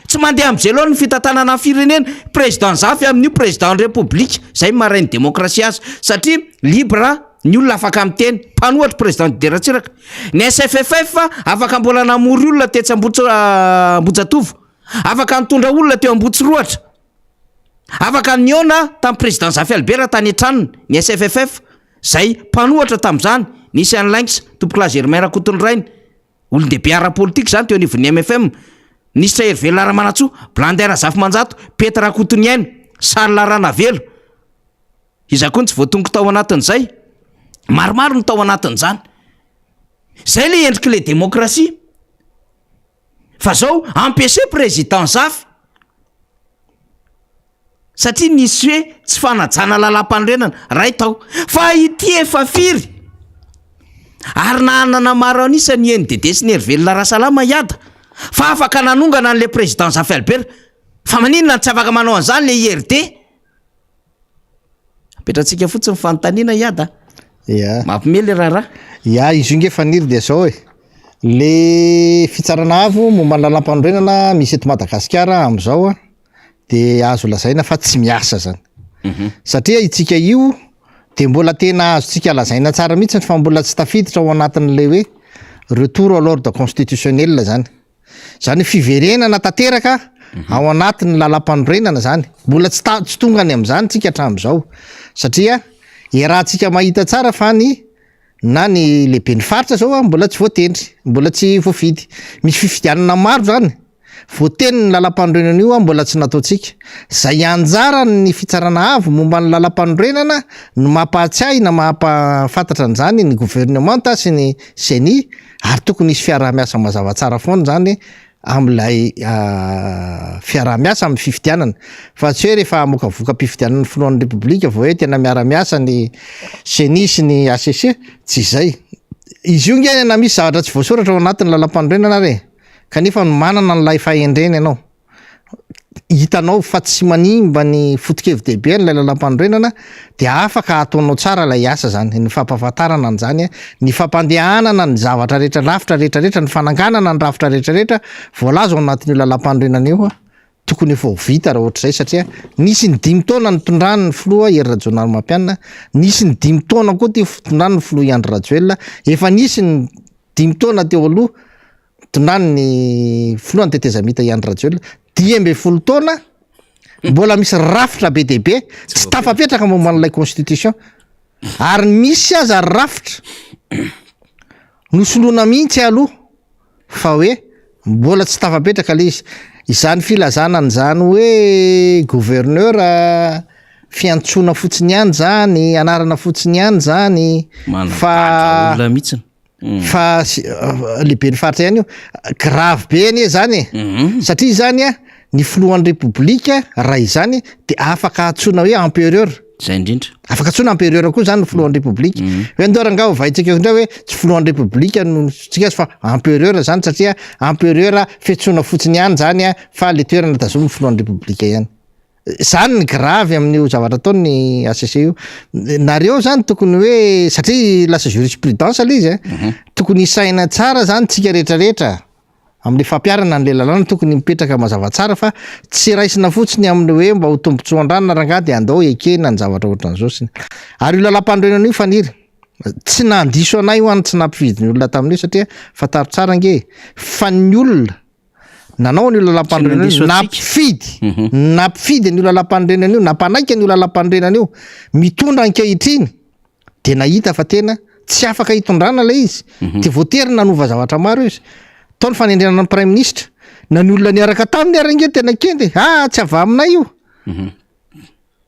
tsy mandeha am'zay loha ny fitantanana firenena président Zafy amin'io président république zay marainy démocratie azy satria libre ny olona afaka miteny mpanohatra président de Ratsiraka ny SFFF afaka mbola namory olona tetsy Ambojatovo afaka nitondra olona teo Ambotsiroatra afaka niona tamin'ny président Zafy Albert tany antranony ny SFFF zay mpanohatra tamin'izany nisy an'Laingsa tompokla Germain Rakotondrainy olon-dehibe ara-politique zany teo anivon'ny MFM ministre Hervé Laramanatsoa Blandera Zafimanjato Petra Rakotoniaina Sarla Ranavelo iza koa tsy voatongo tao anatin'izay maromaro no tao anatin'izany zay le endriky le démocratie fa zao ampese président Zafy satria nisy hoe tsy fanajana lalam-pandrenana ray tao fa ity efa firy ary nahanana maro anisany NDD sy ny Hervelona Rasalama iada fa afaka nanongana an'le président Zafy Albert fa maninona tsy afaka manao an'izany le IRD apetratsika fotsiny fanontaniana iada ya mampimely raharaha ya izy io nge faniry de zao le fitsarana avo momba ny lalam-pandrenana misy eto Madagasikara am'izao de azo lazaina fa tsy miasa zany satria itsika io de mbola tena azotsika lazaina tsara mihitsy fa mbola tsy tafiditra ao anatin'le hoe retour à l'ordre constitutionnel zany fiverenana tanteraka ao anatin'ny lalam-pandrenana zany mbola tsy tonga ny am'izany tsika hatramin'izao satria rahantsika mahita tsara fa na ny lehibe ny faritra zao mbola tsy voatendry mbola tsy voafidy misy fifidianana maro zany voateny ny lalam-pandrenana io mbola tsy nataotsika zay anjara ny fitsarana avo momba ny lalam-pandrenana no mampahatsiahy na mampafantatra an'izany ny gouvernement sy ny CENI ary tokony isy fiarah-miasa mazava tsara foana zany am'lay fiarah-miasa amin'ny fifidianana fa tsy hoe rehefa mokavoka mpifidianana ny filohan'ny repoblika vao hoe tena miara-miasa ny CENI sy ny ACC tsy izay izy io nge na misy zavatra tsy voasoratra ao anatin'ny lalam-pandrenana re kanefa manana nylay fahendrena ianao hitanao fa tsy manimba ny foto-kevin-dehibe n'lay lalam-pandrenana de afaka ataonao tsara lay asa zany ny fampahafantarana an'izany ny fampandehanana ny zavatra rehetra rafitra rehetrarehetra ny fananganana ny rafitra rehetrarehetra voalaza ao anatin'io lalam-pandrenana io tokony efa ho vita raha ohatr'izay satria nisy ny 5 taona ny tondrany ny filoha Hery Rajaonarimampianina nisy ny 5 taona koa ty tondrany ny filoha Andry Rajoelina efa nisy ny 5 taona teo aloha tondrany ny filohan'ny tetezamita Andry Rajoelina 10 taona mbola misy rafitra be dehibe tsy tafapetraka momba n'ilay constitution ary misy aza rafitra nosoloana mihitsy aloha fa hoe mbola tsy tafapetraka le izy izany filazana an'izany hoe gouverneur fiantsoana fotsiny ihany zany anarana fotsiny ihany zany fa mihitsy fa lehibe ny faritra ihany io grave be anie zany satria zany ny filohan'ny repoblika raha izany de afaka atsoina hoe empereur zay indrindra afaka atsoina empereur koa zany ny filohan'ny repoblika hoe ndoranga vaitsika ndray hoe tsy filohan'ny repoblika no tsika fa empereur zany satria empereur fiantsoana fotsiny ihany zany fa le toerana tazominy filohan'ny repoblika ihany zany ny grave amin'io zavatra ataony ACC io nareo zany tokony hoe satria lasa jurisprudence le izy tokony isaina tsara zany tsika rehetrarehetra amin'ny fampiarana n'le lalàna tokony mipetraka mazava tsara fa tsy raisina fotsiny amin'ny hoe mba ho tombontsoan-drano rangaha de andao ekena ny zavatra ohatran'izao siny ary io lalam-pandrenana io faniry tsy nandiso anay io any tsy nampifidy ny olona tamin'io satria fataro tsara nge fa ny olona nanao ny lalam-pandrenana io nampifidy ny lalam-pandrenana io nampanaiky ny lalam-pandrenana io mitondra ankehitriny de nahita fa tena tsy afaka hitondrana le izy de voatery nanova zavatra maro izy tao ny fanendrenana ny prime ministre na ny olona niaraka taminy arange tena kendy tsy ava aminay io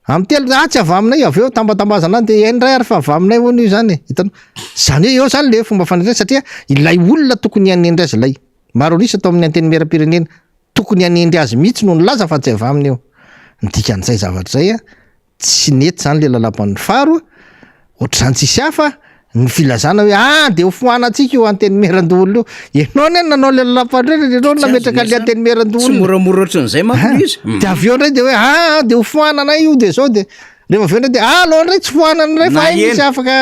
amin'ny telo tsy ava aminay io avy eo tambatambazana de endray ary fa ava aminay hoana io zany hitanao zany hoe eo zany le fomba fanendrena satria ilay olona tokony hanendry azy lay maro anisa atao amin'ny anteny mera-pirenena tokony hanendry azy mihitsy no nilaza fa tsy ava aminy eo nidikan'izay zavatra zay tsy nety zany le lalam-pandrenana faro ohatr'izany tsisy hafa ny filazana hoe de ho foanatsika io anteny meran-doholo io ianao ne nanao le lalam-pandrenana ianao nametraka le anteny meran-doholo tsy moramora ohatran'izay manko izy de avy eo ndray de hoe de ho foananay io de zao de rehefa avy eo ndray de aloha ndray tsy foanana ndray fa misy afaka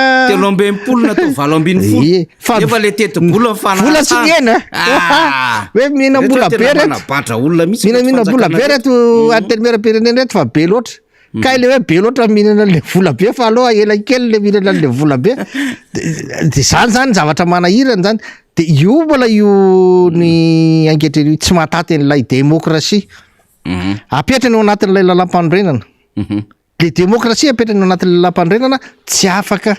3 na 7 fa efa le teti-bola vola tsy miena hoe mihinam-bola be reto olona mihitsy mihinamihina bola be reto anteny meram-pirenena reto fa be loatra ka le hoe be loatra mihinana le vola be fa aloha ela kely le mihinana le vola be de zany zavatra manahirana zany de io mbola io ny ankehitriny tsy mahataty n'lay démocratie apetrany ao anatin'lay lalam-pandrenana le démocratie apetrany ao anatin'lay lalam-pandrenana tsy afaka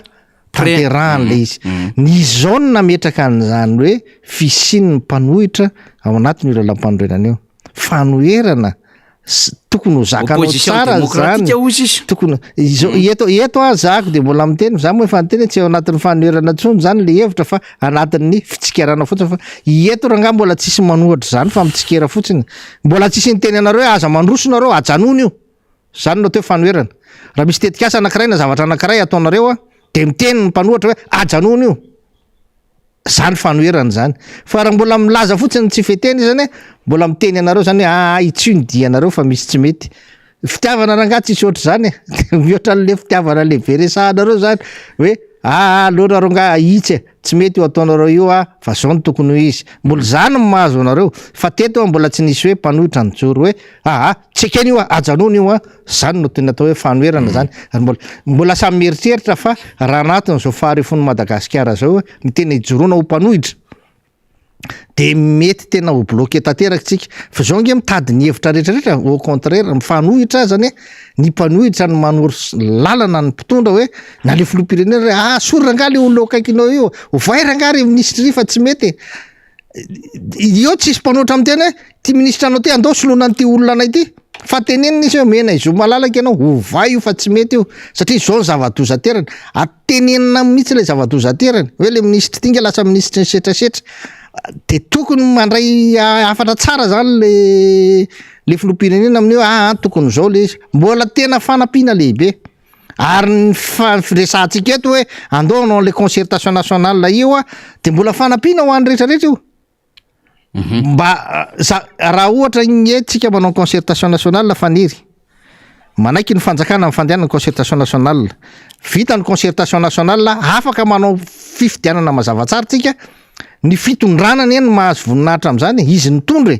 tanterahana le izy ny zone nametraka an'izany hoe fisiany mpanohitra ao anatin'io lalam-pandrenana io fanoherana tokony ho zakanao tsara zany tokony eto zako de mbola miteny za moa efa niteny tsy ao anatin'ny fanoherana tsony zany le hevitra fa anatin'ny fitsikerana fotsiny fa eto ranga mbola tsisy manohatra zany fa mitsikera fotsiny mbola tsisy ny teny anareo hoe aza mandroso nareo ajanony io zany no teo fanoerana raha misy tetikasa anankiray na zavatra anankiray ataonareo a de miteny ny mpanohatra hoe ajanoana io zany fanoerana zany fa raha mbola milaza fotsiny tsy feteny zany mbola miteny anareo zany hoe itsyndia anareo fa misy tsy mety fitiavana ranga tsisy oatra zany mihoatra n'le fitiavana lehibe resahanareo zany hoe loanareo nga itsy tsy mety io ataonareo io fa zao ny tokony ho izy mbola zany mahazo anareo fa teto mbola tsy nisy hoe mpanohitra nyjoro hoe tsy ekeny io ajanoana io zany no tena atao hoe fanoerana zany mbola samy mieritreritra fa raha anatin'izao faharefony Madagasikara zao ny tena ijoroana ho mpanohitra de mety tena ho bloqué tanteraka tsika fa zao nge mitady ny hevitra rehetrarehetra au contraire mifanohitra zany ny mpanohitra ny manoro lalana ny mpitondra hoe na le filoham-pirenena sorra nga le olo akaikinao io ovaira nga ry ministry fa tsy mety io tsisy mpanohitra amiteny ty ministra anao ty andao solona n'ty olona anay ty fa tenenina izy hoe mena izo malalaka ianao ovay io fa tsy mety io satria zao ny zava-doza terana atenenina mihitsy le zava-doza terana hoe le ministry ty nge lasa ministry ny setrasetra de tokony mandray afatra tsara zany le filoham-pirenena amin'io tokony zao le izy mbola tena fanampiana lehibe ary ny firesantsika eto hoe andaonao le concertation nationale io de mbola fanampiana ho an'ny rehetrarehetra io mba raha ohatra nye tsika manao concertation nationale faniry manaiky ny fanjakana mifandehana ny concertation nationale vita ny concertation nationale afaka manao fifidianana mazavatsara tsika ny fitondranana eny mahazo voninahitra am'zany izy nitondre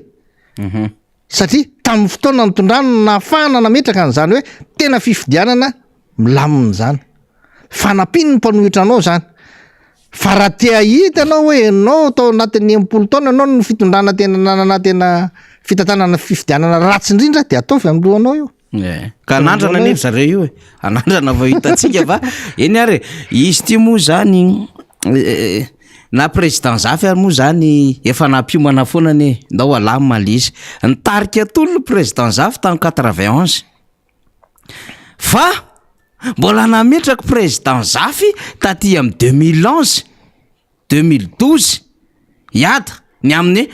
satria tamin'ny fotoana nitondrano nafahana nametraka an'zany hoe tena fifidianana milamina zany fanampiny ny mpanohitra anao zany fa raha tea hita anao hoe anao atao anatin'ny 10 taona anao ny fitondrana tena nanana tena fitantanana fifidianana ratsy indrindra de ataovy amin'ny lohanao io ka anandrana nefa zareo io anandrana vao hitatsika fa eny ary izy ty moa zany na président zafy ary moa zany efa nampiomana foanany ndao alamy malizy nitarika tolo président zafy tamin'ny 91 fa mbola nametraka président zafy taty amin'ny 2011 2012 iada ny amin'ny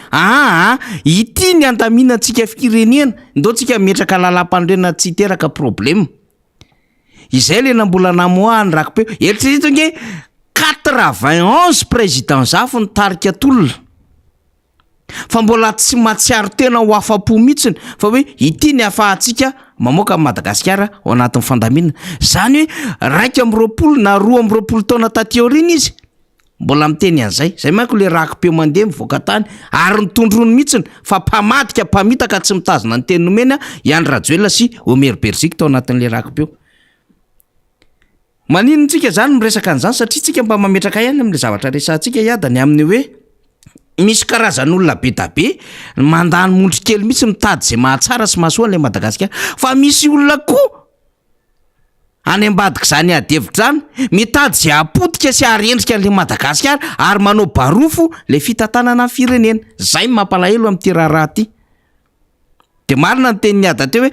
ity ny andamina antsika firenena ndao tsika metraka lalam-pandrena tsy teraka problème izay le nambola namoahany rakipeo eritrereto nge 91 président zafy nitarika tolona fa mbola tsy matsiaro tena ho afa-po mihitsiny fa hoe ity ny afahantsika mamoaka Madagasikara ao anatin'ny fandamina zany hoe 2 na 2 taona taty aorina izy mbola miteny an'izay zay manko le rakipeo mandeha mivoaka tany ary nitondrony mihitsiny fa mpamadika mpamitaka tsy mitazona ny teny nomena Iany Rajoelina sy Omer Berzika tao anatin'le rakipeo manino tsika zany miresaka an'izany satria tsika mba mametraka ihany amin'le zavatra resantsika iadany amin'ny hoe misy karazan'olona be da be mandany mondry kely mihitsy mitady zay mahatsara sy mahasoa an'le Madagasikara fa misy olona koa any ambadika zany adevitrany mitady zay apotika sy arendrika an'le Madagasikara ary manao barofo le fitantanana firenena zay mampalahelo amin'ty raharaha ty de marina ny tenin'ny ada teo hoe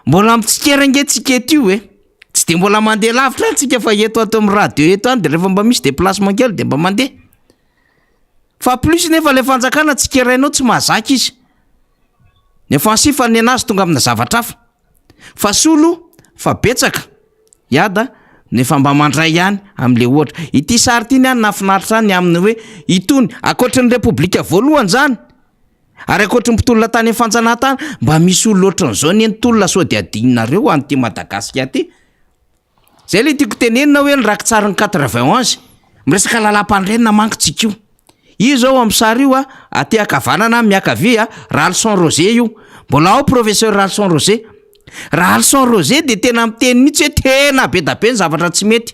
mbola mitsikerange tsika eto io tsy de mbola mandeha lavitra antsika fa eto ato amin'ny radio eto any de rehefa mba misy déplacement kely de mba mandeha fa plus nefa le fanjakana tsikerainao tsy mahazaka izy nefa ansifa ny anazy tonga amina zavatra hafa fa solo fa betsaka iada nefa mba mandray ihany amin'le ohatra ity sary ty ny any nafinaritra any amin'ny hoe itony akoatrin'ny repoblika voalohany zany ary akoatry ny mpitolona tany fanjanahantany mba misy olo ohatran'izao ny entolona sao de adinareo anyty Madagasikara ty zay le tiako tenenina hoe ny raky tsara ny 91 miresaka lalam-pandrenina mankotsika io io zao amin'ny sary io aty akavanana miakavia Ralson Roger io mbola ao professeur Ralson Roger Ralson Roger de tena miteny mihitsy hoe tena be da be ny zavatra tsy mety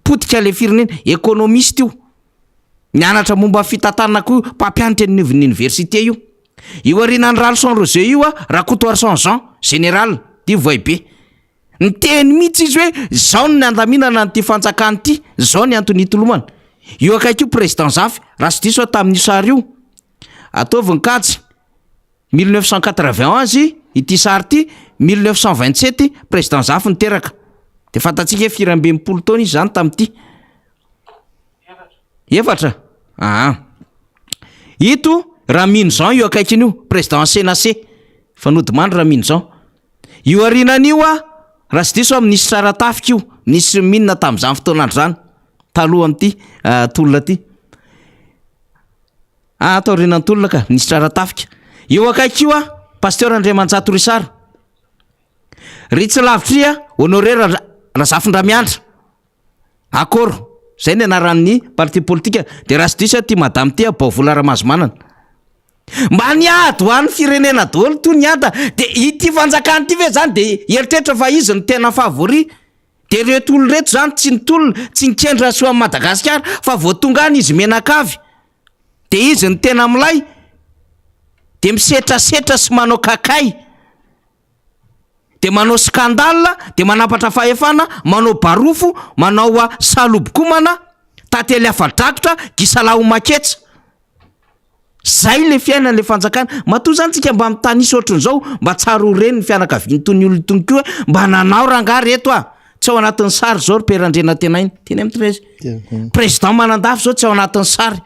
potika le firenena économiste io nianatra momba fitantanana koa mpampianatra ny université io arinany Ralson Roger io Rakoto Jean général ty voibe ny teny mihitsy izy hoe zao ny andaminana n'ty fanjakany ty zao ny antony tolomana io akaiky io président zafy raha sy diso tamin'io sary io ataovy nkajy 1991 ity sary ty 1927 président zafy niteraka de fantatsika hoe 4 taona izy zany tamin'ity efatra ito Ramine Jean io akaikiny io président CNC fanodimandry Ramine Jean io arinan'io raha sy diso amin'nisy traratafika io nisy minina tamin'izany fotoanandro zany taloha am'ty tolona ty atao renany tolona ka nisy traratafika eo akaiky io pasteur Andriamanjato Risara ry tsy lavitry honoré Razafin-Dramiandra akoro zay ny anaran'ny parti politika de raha sy diso ty madame ty Baovola Ramazomanana mba niady ho an'ny firenena daholo to niada de ity fanjakany ty ve zany de eritreritra fa izy ny tena favori de reto olo reto zany tsy nitolona tsy nikendra soa amin'ny Madagasikara fa voatongany izy menakavy de izy ny tena milay de misetrasetra sy manao kakay de manao skandala de manapatra fahefana manao barofo manao salobokomana tately afadrakotra gisala ho maketsa zay le fiainana le fanjakana matoa zany tsika mba mitanisy ohatran'izao mba tsara ho reny ny fianakaviany tony olo tony koa mba nanao ranga reto tsy ao anatin'ny sary zao ry perandrena tenainy teny amin'ny président manandafy zao tsy ao anatin'ny sary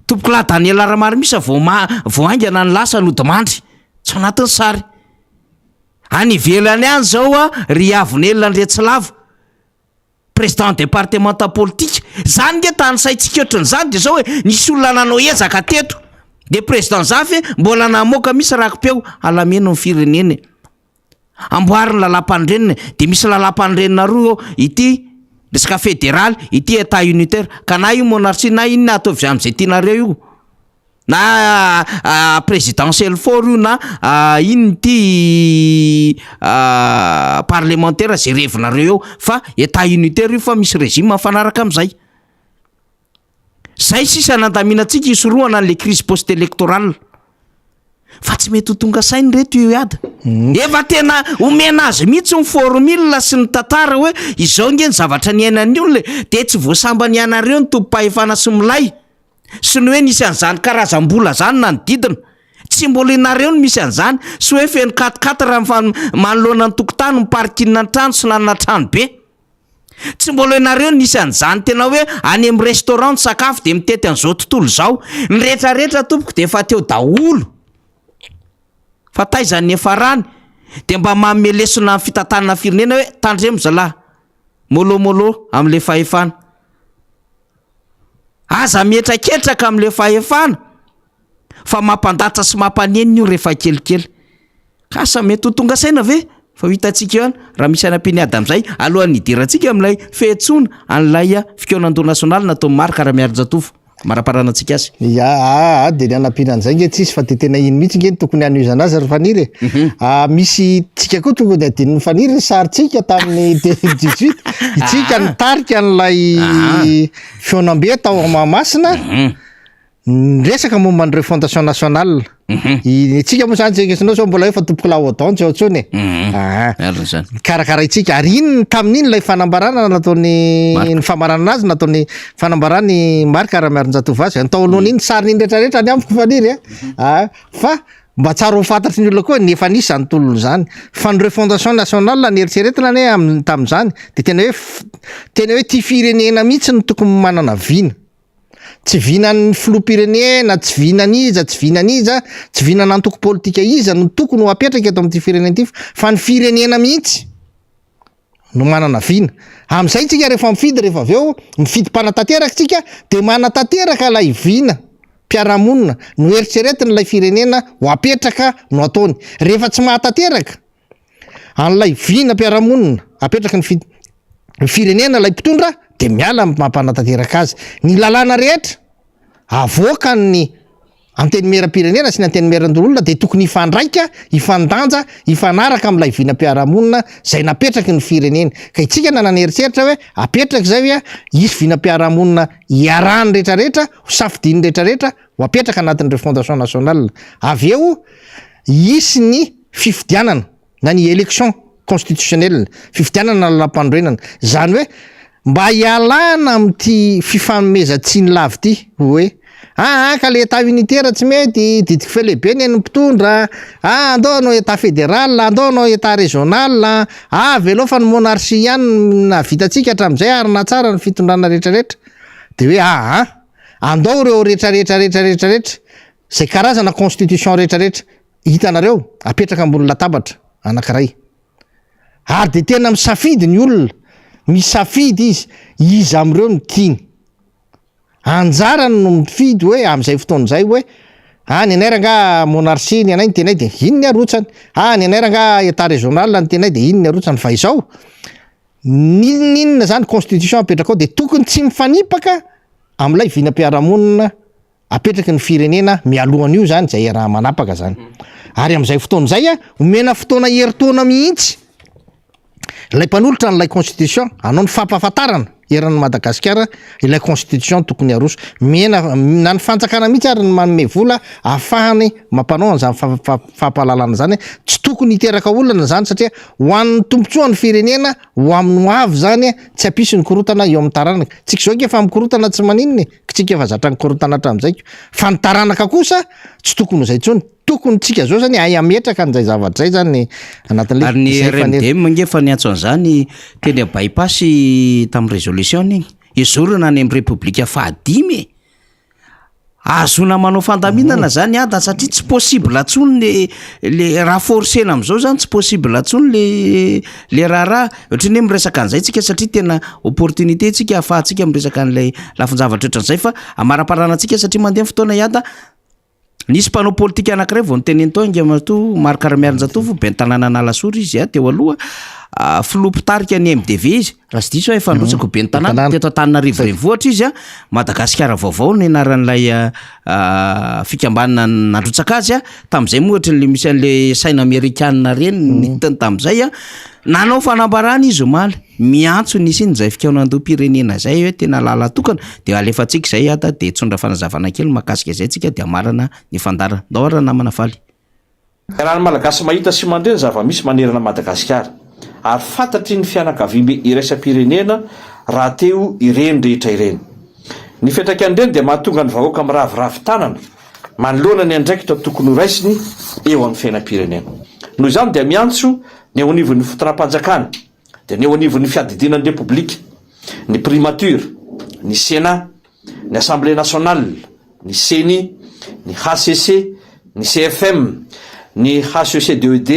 tompoko lahy Daniel Ramarimisa vao aingana ny lasa lodimandry tsy ao anatin'ny sary any ivelany any zao ry Avinelina Andretsilavo président départementa politique zany nge tany saitsika ohatran'izany de zao hoe nisy olona nanao ezaka teto de président zafy mbola namoaka misy rakopeo alameno ny firenena amboariny lalam-pandrenina de misy lalam-pandrenina roa ity resaka fédéral ity état unitaire ka na io monarchie na inona ataovy am'izay tianareo io na présidentiel fort io na ino ty parlementaire zay revinareo eo fa état unitaire io fa misy régime mafanaraka am'izay zay sisa nandaminatsika isorohana an'le crise post électorale fa tsy mety ho tonga sainy reto io iada efa tena omena azy mihitsy ny formule sy ny tantara hoe izao nge ny zavatra ny ainan'ny olona de tsy voasambany ianareo ny tompo-pahefana sy milay sy ny hoe nisy an'izany karazam-bola zany na ny didina tsy mbola inareo no misy an'izany sy hoe feno katikata raha manoloana ny tokotany miparikina ny trano sy nanana trano be tsy mbola inareo no nisy an'izany tena hoe any amin'ny restaurant sakafo de mitety an'izao tontolo zao ny rehetrarehetra tompoko de efa teo daholo fa taizany efa rany de mba mamelesona ny fitantanana firenena hoe tandremo zalahy molomolo am'le fahefana aza mietraketraka am'le fahefana fa mampandatra sy mampaneniny io rehefa kelikely ka sa mety ho tonga saina ve fa ho hitatsika eo any raha misy anam-piniady am'izay alohan'ny hidirantsika am'ilay fihetsona an'ilay fikonan-do nasionaly natao marika raha miary-jatofo maraparanantsika azy de ny anam-pinan'izay nge tsisy fa de tena iny mihitsy nge tokony anoizana azy ry faniry misy tsika koa tonga de adininy faniry sarytsika tamin'ny 2018 itsika nitarika n'lay fionambe tao Mahamasina resaka momba an'ireo fondation nationale itsika moa zany tsenkesinao sao mbola efa tompoko laodon tsy ohatsony karakara itsika ary iny tamin'iny lay fanambarana nataony ny famaranana azy nataony fanambarany marika raha miarin-jatova azy atao alohan' iny sariny iny rehetrarehetra ny amiko faniry fa mba tsara ho fantatry ny olona koa ny efa nisy zany tololo zany fa nireo fondation nationale ny eritreretina ne tam'izany de tena hoe ty firenena mihitsy ny tokony manana vina tsy vinan'ny filoham-pirenena tsy vinan'iza tsy vinan'iza tsy vinana antoko politika iza no tokony ho apetraka eto amin'ity firenena ity fa ny firenena mihitsy no manana vina am'izay tsika rehefa mifidy rehefa avy eo mifidy mpanatanteraka tsika de manatanteraka lay vina mpiaramonina no eritreretiny lay firenena ho apetraka no ataony rehefa tsy mahatanteraka an'lay vina mpiaramonina apetraka ny firenena lay mpitondra de miala mampanatanteraka azy ny lalàna rehetra avoaka ny anteny meram-pirenena sy ny anteny meran-dolona de tokony ifandraika ifandanja ifanaraka am'lay vinam-piaramonina zay napetraky ny firenena ka itsika nananeritreritra hoe apetraka zay hoe isy vinam-piaramonina iarany rehetrarehetra ho safidiny rehetrarehetra ho apetraka anatin'ireo fondation nationale avy eo isy ny fifidianana na ny élection constitutionnelle fifidianana lalam-pandroenana zany hoe mba ialana am'ty fifanomeza-tsiny lavy ty hoe ka le état unitaire tsy mety ditiky fe lehibe ny mpitondra andao anao état fédéral andao anao état régional avy aloha fa ny monarchie ihany na vitatsika hatram'izay ary na tsara ny fitondrana rehetrarehetra de hoe andao reo rehetrarehetrarehetrarehetrarehetra zay karazana constitution rehetrarehetra hitanareo apetraka ambony latabatra anankiray ary de tena misafidy ny olona, misafidy izy am'ireo ny tiany, anjarany no mifidy hoe am'izay fotoan'izay hoe ny anairanga monarchie ny anay ny tenay de ino ny arotsany, ny anairanga état régional ny tenay de ino ny arotsany, fa izao ninona zany constitution apetraka ao de tokony tsy mifanipaka am'ilay vinam-piarahamonina apetraky ny firenena mialohan'io zany zay raha manapaka zany. Ary am'izay fotoan'izay omena fotoana heritaona mihitsy ilay mpanolotra n'ilay constitution, anao ny fampahafantarana eran'ny Madagasikara ilay constitution tokony aroso, mena na ny fanjakana mihitsy ary ny manome vola ahafahany mampanao an'izany fampahalalana zany, tsy tokony hiteraka olana zany satria ho an'ny tombotsoan'ny firenena ho amin'ny ho avy zany tsy ampisy ny korotana eo amin'ny taranaka. Tsika zao efa mikorotana tsy maninony, tsika efa zatra nikorotana hatramin'izay, fa ny taranaka kosa tsy tokony izay tsony, tokony tsika zao zany ay ametraka an'izay zavatra zay zany anatin'le ary ny RMDM ngefa ny antso an'izany teny bypassy tamin'ny résolution igny izorona any amin'ny république fahadimy azona manao fandaminana zany da satria tsy possible atsony le raha forcena am'izao zany tsy possible atsony le raha ohatrany hoe miresaka an'izay tsika satria tena opportunité tsika ahafahantsika miresaka an'lay lafin-javatra ohatran'izay, fa amara-paranantsika satria mandeha fotoana iada nisy mpanao politika anankiray vao nyteneny tao ingamato Marc-Karamiarin-Jatovo ben tanàna Analasora izy teo aloha filopitarika ny MDV izy raha sy diso efa androtsako ben tanàna teto Antananarivo renivohitra izy Madagasikara vaovao ny anaran'ilay fikambanana nandrotsaka azy tam'izay moa ohatran'le misy an'le saina amerikanina reny nitany tam'izay nanao fanambarana izy omaly miantso nisy iny zay fikaonandoam-pirenena zay hoe tena lala tokana de alefatsika zay de tsondra fanazavana kely makasika zay tsika de amarana ny fandarana daora namana faly. Raha ny malagasy mahita sy mandreny zava-misy manerana Madagasikara ary fantatry ny fianakaviam-be iraisam-pirenena raha teo ireny rehetra ireny. Ny fetraka an'ireny dia mahatonga ny vahoaka miraviravy tanana manoloana ny andraikitra tokony ho raisiny eo amin'ny fiainam-pirenena. Noho izany dia miantso ny eo anivon'ny fotoanam-panjakana, dia ny eo anivon'ny fiadidinan'ny repoblika, ny primature, ny sénat, ny assemblée nationale, ny CENI, ny HCC, ny CFM, ny HCCDED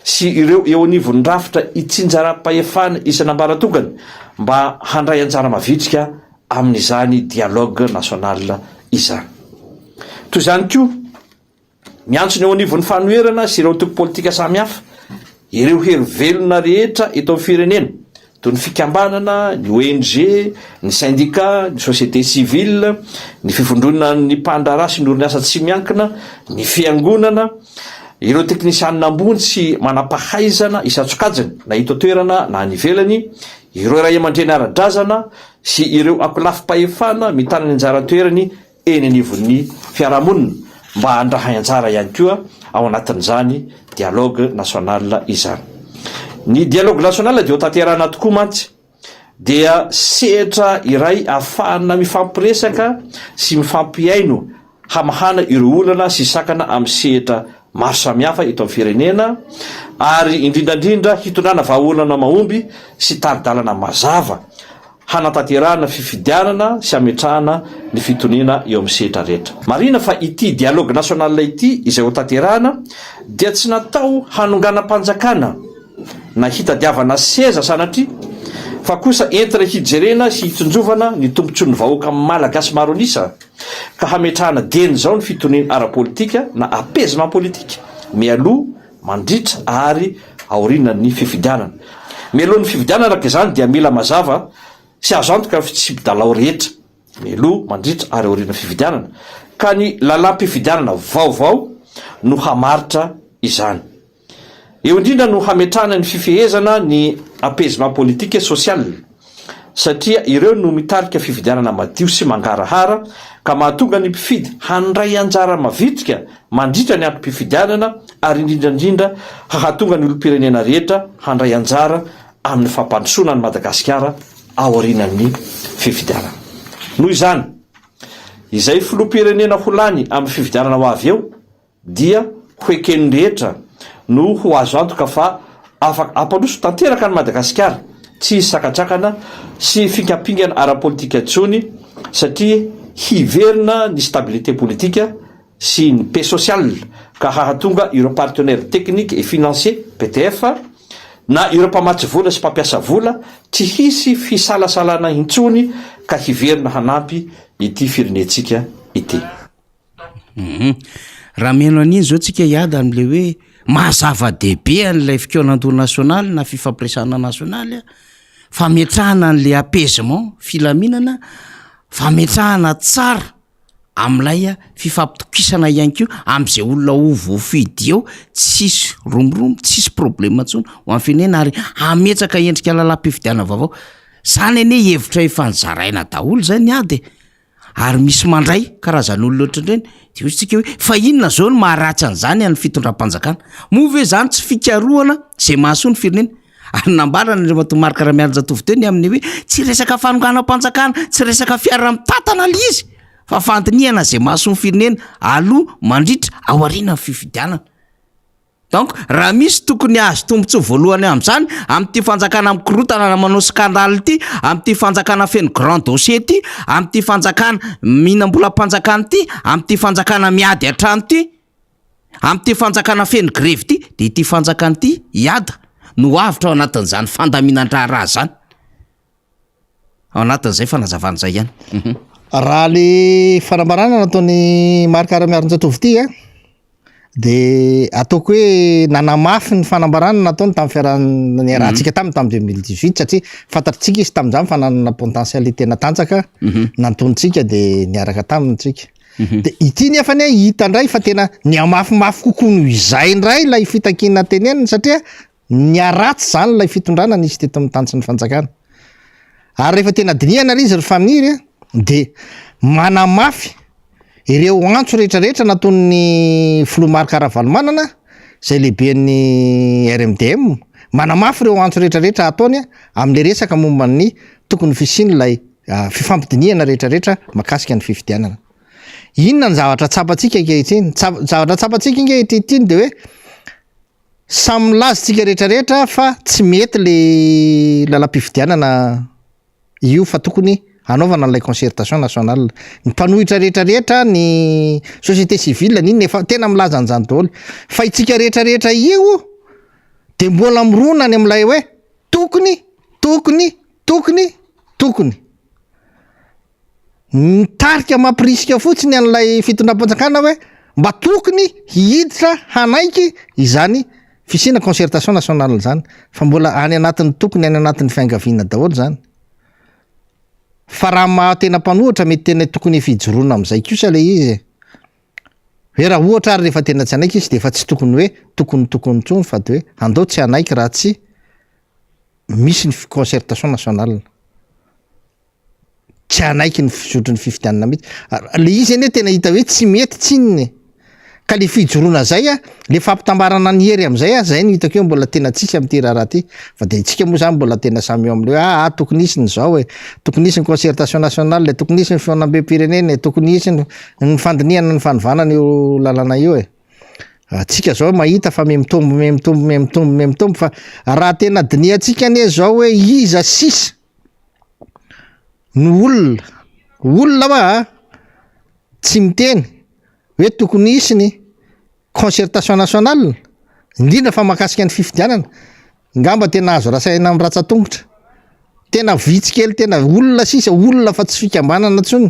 sy ireo eo anivon'ny rafitra itsinjara-pahefana isan'ambaratongany mba handray anjara mavitrika amin'izany dialogue national izany. Toy izany koa miantso ny eo anivon'ny fanoherana sy ireo toko politika samihafa, ireo hery-velona rehetra eto amin'ny firenena toy ny fikambanana, ny ONG, ny syndicat, ny société civile, ny fifondronana ny mpandrara sy ny orinasa tsy miankina, ny fiangonana, ireo teknisianina ambony sy manampahaizana isatsokajany na hito toerana na any ivelany, ireo ray aman-dreny ara-drazana sy ireo akolafim-pahefana mitana ny anjara toerany eny anivon'ny fiarahamonina mba handrahay anjara ihany koa ao anatin'izany dialogue national izany. Ny dialogue national dia ho tanterana tokoa mantsy dia sehatra iray ahafahana mifampiresaka sy mifampiaino hamahana ireo olana sy sakana amin'ny sehatra maro samihafa eto amin'ny firenena ary indrindrandrindra hitondrana vahaolana mahomby sy taridalana mazava hanatanterahana fifidianana sy ametrahana ny fitoniana eo amin'ny sehatra rehetra. Marina fa ity dialogue national ity izay ho tanterahana dia tsy natao hanonganam-panjakana na hitadiavana seza sanatria fa kosa entina hijerena sy hitonjovana ny tombontso ny vahoaka malagasy maro anisa ka hametrahana deny zao ny fitoniana ara-politika na apaisement politika mialoha mandritra ary aorinan'ny fifidianana. Mialohan'ny fifidianana ka izany dia mila mazava sy azo antoka fitsipidalao rehetra mialoha mandritra ary aorinan'ny fifidianana ka ny lalam-pifidianana vaovao no hamaritra izany. Eo indrindra no hametrahana ny fifehezana ny apaisement politique et social satria ireo no mitarika fifidianana madio sy mangarahara ka mahatonga ny mpifidy handray anjara mavitrika mandritra ny androm-pifidianana ary indrindrandrindra hahatonga ny olom-pirenena rehetra handray anjara amin'ny fampandrosoana ny Madagasikara ao aorinan'ny fifidianana. Noho izany izay filoham-pirenena ho lany amin'ny fifidianana ho avy eo dia hoeken'ny rehetra no ho azo antoka fa afaka ampandroso tanteraka ny Madagasikara tsy sakatrakana sy finkampingana ara-politika intsony satria hiverina ny stabilité politika sy ny paix sociale ka hahatonga ireo partenaire technique et financier PTF na ireo mpamatsy vola sy mpampiasa vola tsy hisy fisalasalana intsony ka hiverina hanampy ity firenentsika ity. Raha meno an'iny zao tsika hiady am'le hoe mahazava-dehibe an'ilay fikonan-doha nasionaly na fifampiresana nasionaly fametrahana an'le apaisement filaminana, fametrahana tsara am'lay fifampitokisana ihany keo am'izay olona ho voafidy eo, tsisy romoromo, tsisy problema ntsony ho amin'ny firenena ary hametsaka endrika lalam-pifidiana vaovao. Zany anie hevitra efa nizaraina daholo zay ny ady ary misy mandray karazan'olona ohatrandreny de ohatsika hoe fa inona zao no maharatsy an'izany amin'ny fitondram-panjakana moa ve zany tsy fikarohana zay mahasoa ny firenena. Ary nambarana ny matomarika raha miaranja toviteny amin'ny hoe tsy resaka fanonganam-panjakana, tsy resaka fiara-mitantana le izy fa fandiniana zay mahasoa ny firenena aloha mandritra ao aoriana ny fifidianana. Donc raha misy tokony azo tombontsoa voalohany amin'izany amin'ity fanjakana mikorotana na manao scandale ity, amin'ity fanjakana feno grand dossier ity, amin'ity fanjakana mihinam-bolam-panjakana ity, amin'ity fanjakana miady an-trano ity, amin'ity fanjakana feno grevy ity, de ity fanjakana ity hiada no avitra ao anatin'izany fandaminan-draharaha zany. Ao anatin'izay fanazavana zay ihany. Raha le fanambarana nataony Marc Miaronjatov ity de ataoko hoe nanamafy ny fanambarana nataony tamin'ny fiarahana rahantsika tamin'ny 2018 satria fantatritsika izy tamin'izany fa nanana potentialité natanjaka nantontsika de niaraka tamintsika. De ity nefa ny hitandray fa tena niamafimafy kokoa no izay indray lay fitakina teneniny satria niaratsy zany lay fitondrana nisy teto amin'ny tanjy ny fanjakana. Ary rehefa tena dinihana izy ry famiry de manamafy ireo antso rehetrarehetra nataon'ny Flomar Karavalomanana zay lehiben'ny RMDM, manamafy ireo antso rehetrarehetra ataony am'le resaka momban'ny tokony fisiny lay fifampidinihana rehetrarehetra makasika ny fifidianana. Inona ny zavatra tsapatsika ankehitriny? Zavatra tsapatsika ankehitriny de hoe samy lazitsika rehetrarehetra fa tsy mety le lalam-pifidianana io fa tokony anaovana an'ilay concertation nationale. Ny mpanohitra rehetrarehetra, ny société civile niny efa tena milaza an'izany daholo. Fa itsika rehetrarehetra io de mbola mironany am'ilay hoe tokony mitarika mampirisika fotsiny an'ilay fitondram-panjakana hoe mba tokony hiditra hanaiky izany fisina concertation nationale zany fa mbola any anatin'ny tokony any anatin'ny fiangaviana daholo zany. Fa raha mahatena mpanohitra mety tena tokony fijoroana am'izay kosa le izy. Hoe raha ohatra ary rehefa tena tsy anaiky izy de efa tsy tokony hoe tokony tsony fa de hoe andao tsy anaiky raha tsy misy ny concertation nationale. Tsy anaiky ny fisotro ny fifidianana mihitsy. Le izy anie tena hita hoe tsy mety tsininy. Ka le fijoroana zay le fampitambarana ny hery am'izay zay no hitako hoe mbola tena tsisy am'ty raha ty. Fa de tsika moa zany mbola tena samy eo am'le hoe tokony isy ny zao tokony isy ny concertation nationale, tokony isy ny fionam-be-pirenena, tokony isy ny fandinihana ny fanovanana io lalana io tsika zao mahita fa mitombo fa raha tena diniantsika anie zao hoe iza sisa ny olona ma tsy miteny hoe tokony isy ny concertation nationale indrindra fa makasika ny fifidianana ngamba tena azo rasaina amin'ny ratsatongotra tena vitsikely tena olona sisa olona fa tsy fikambanana tsony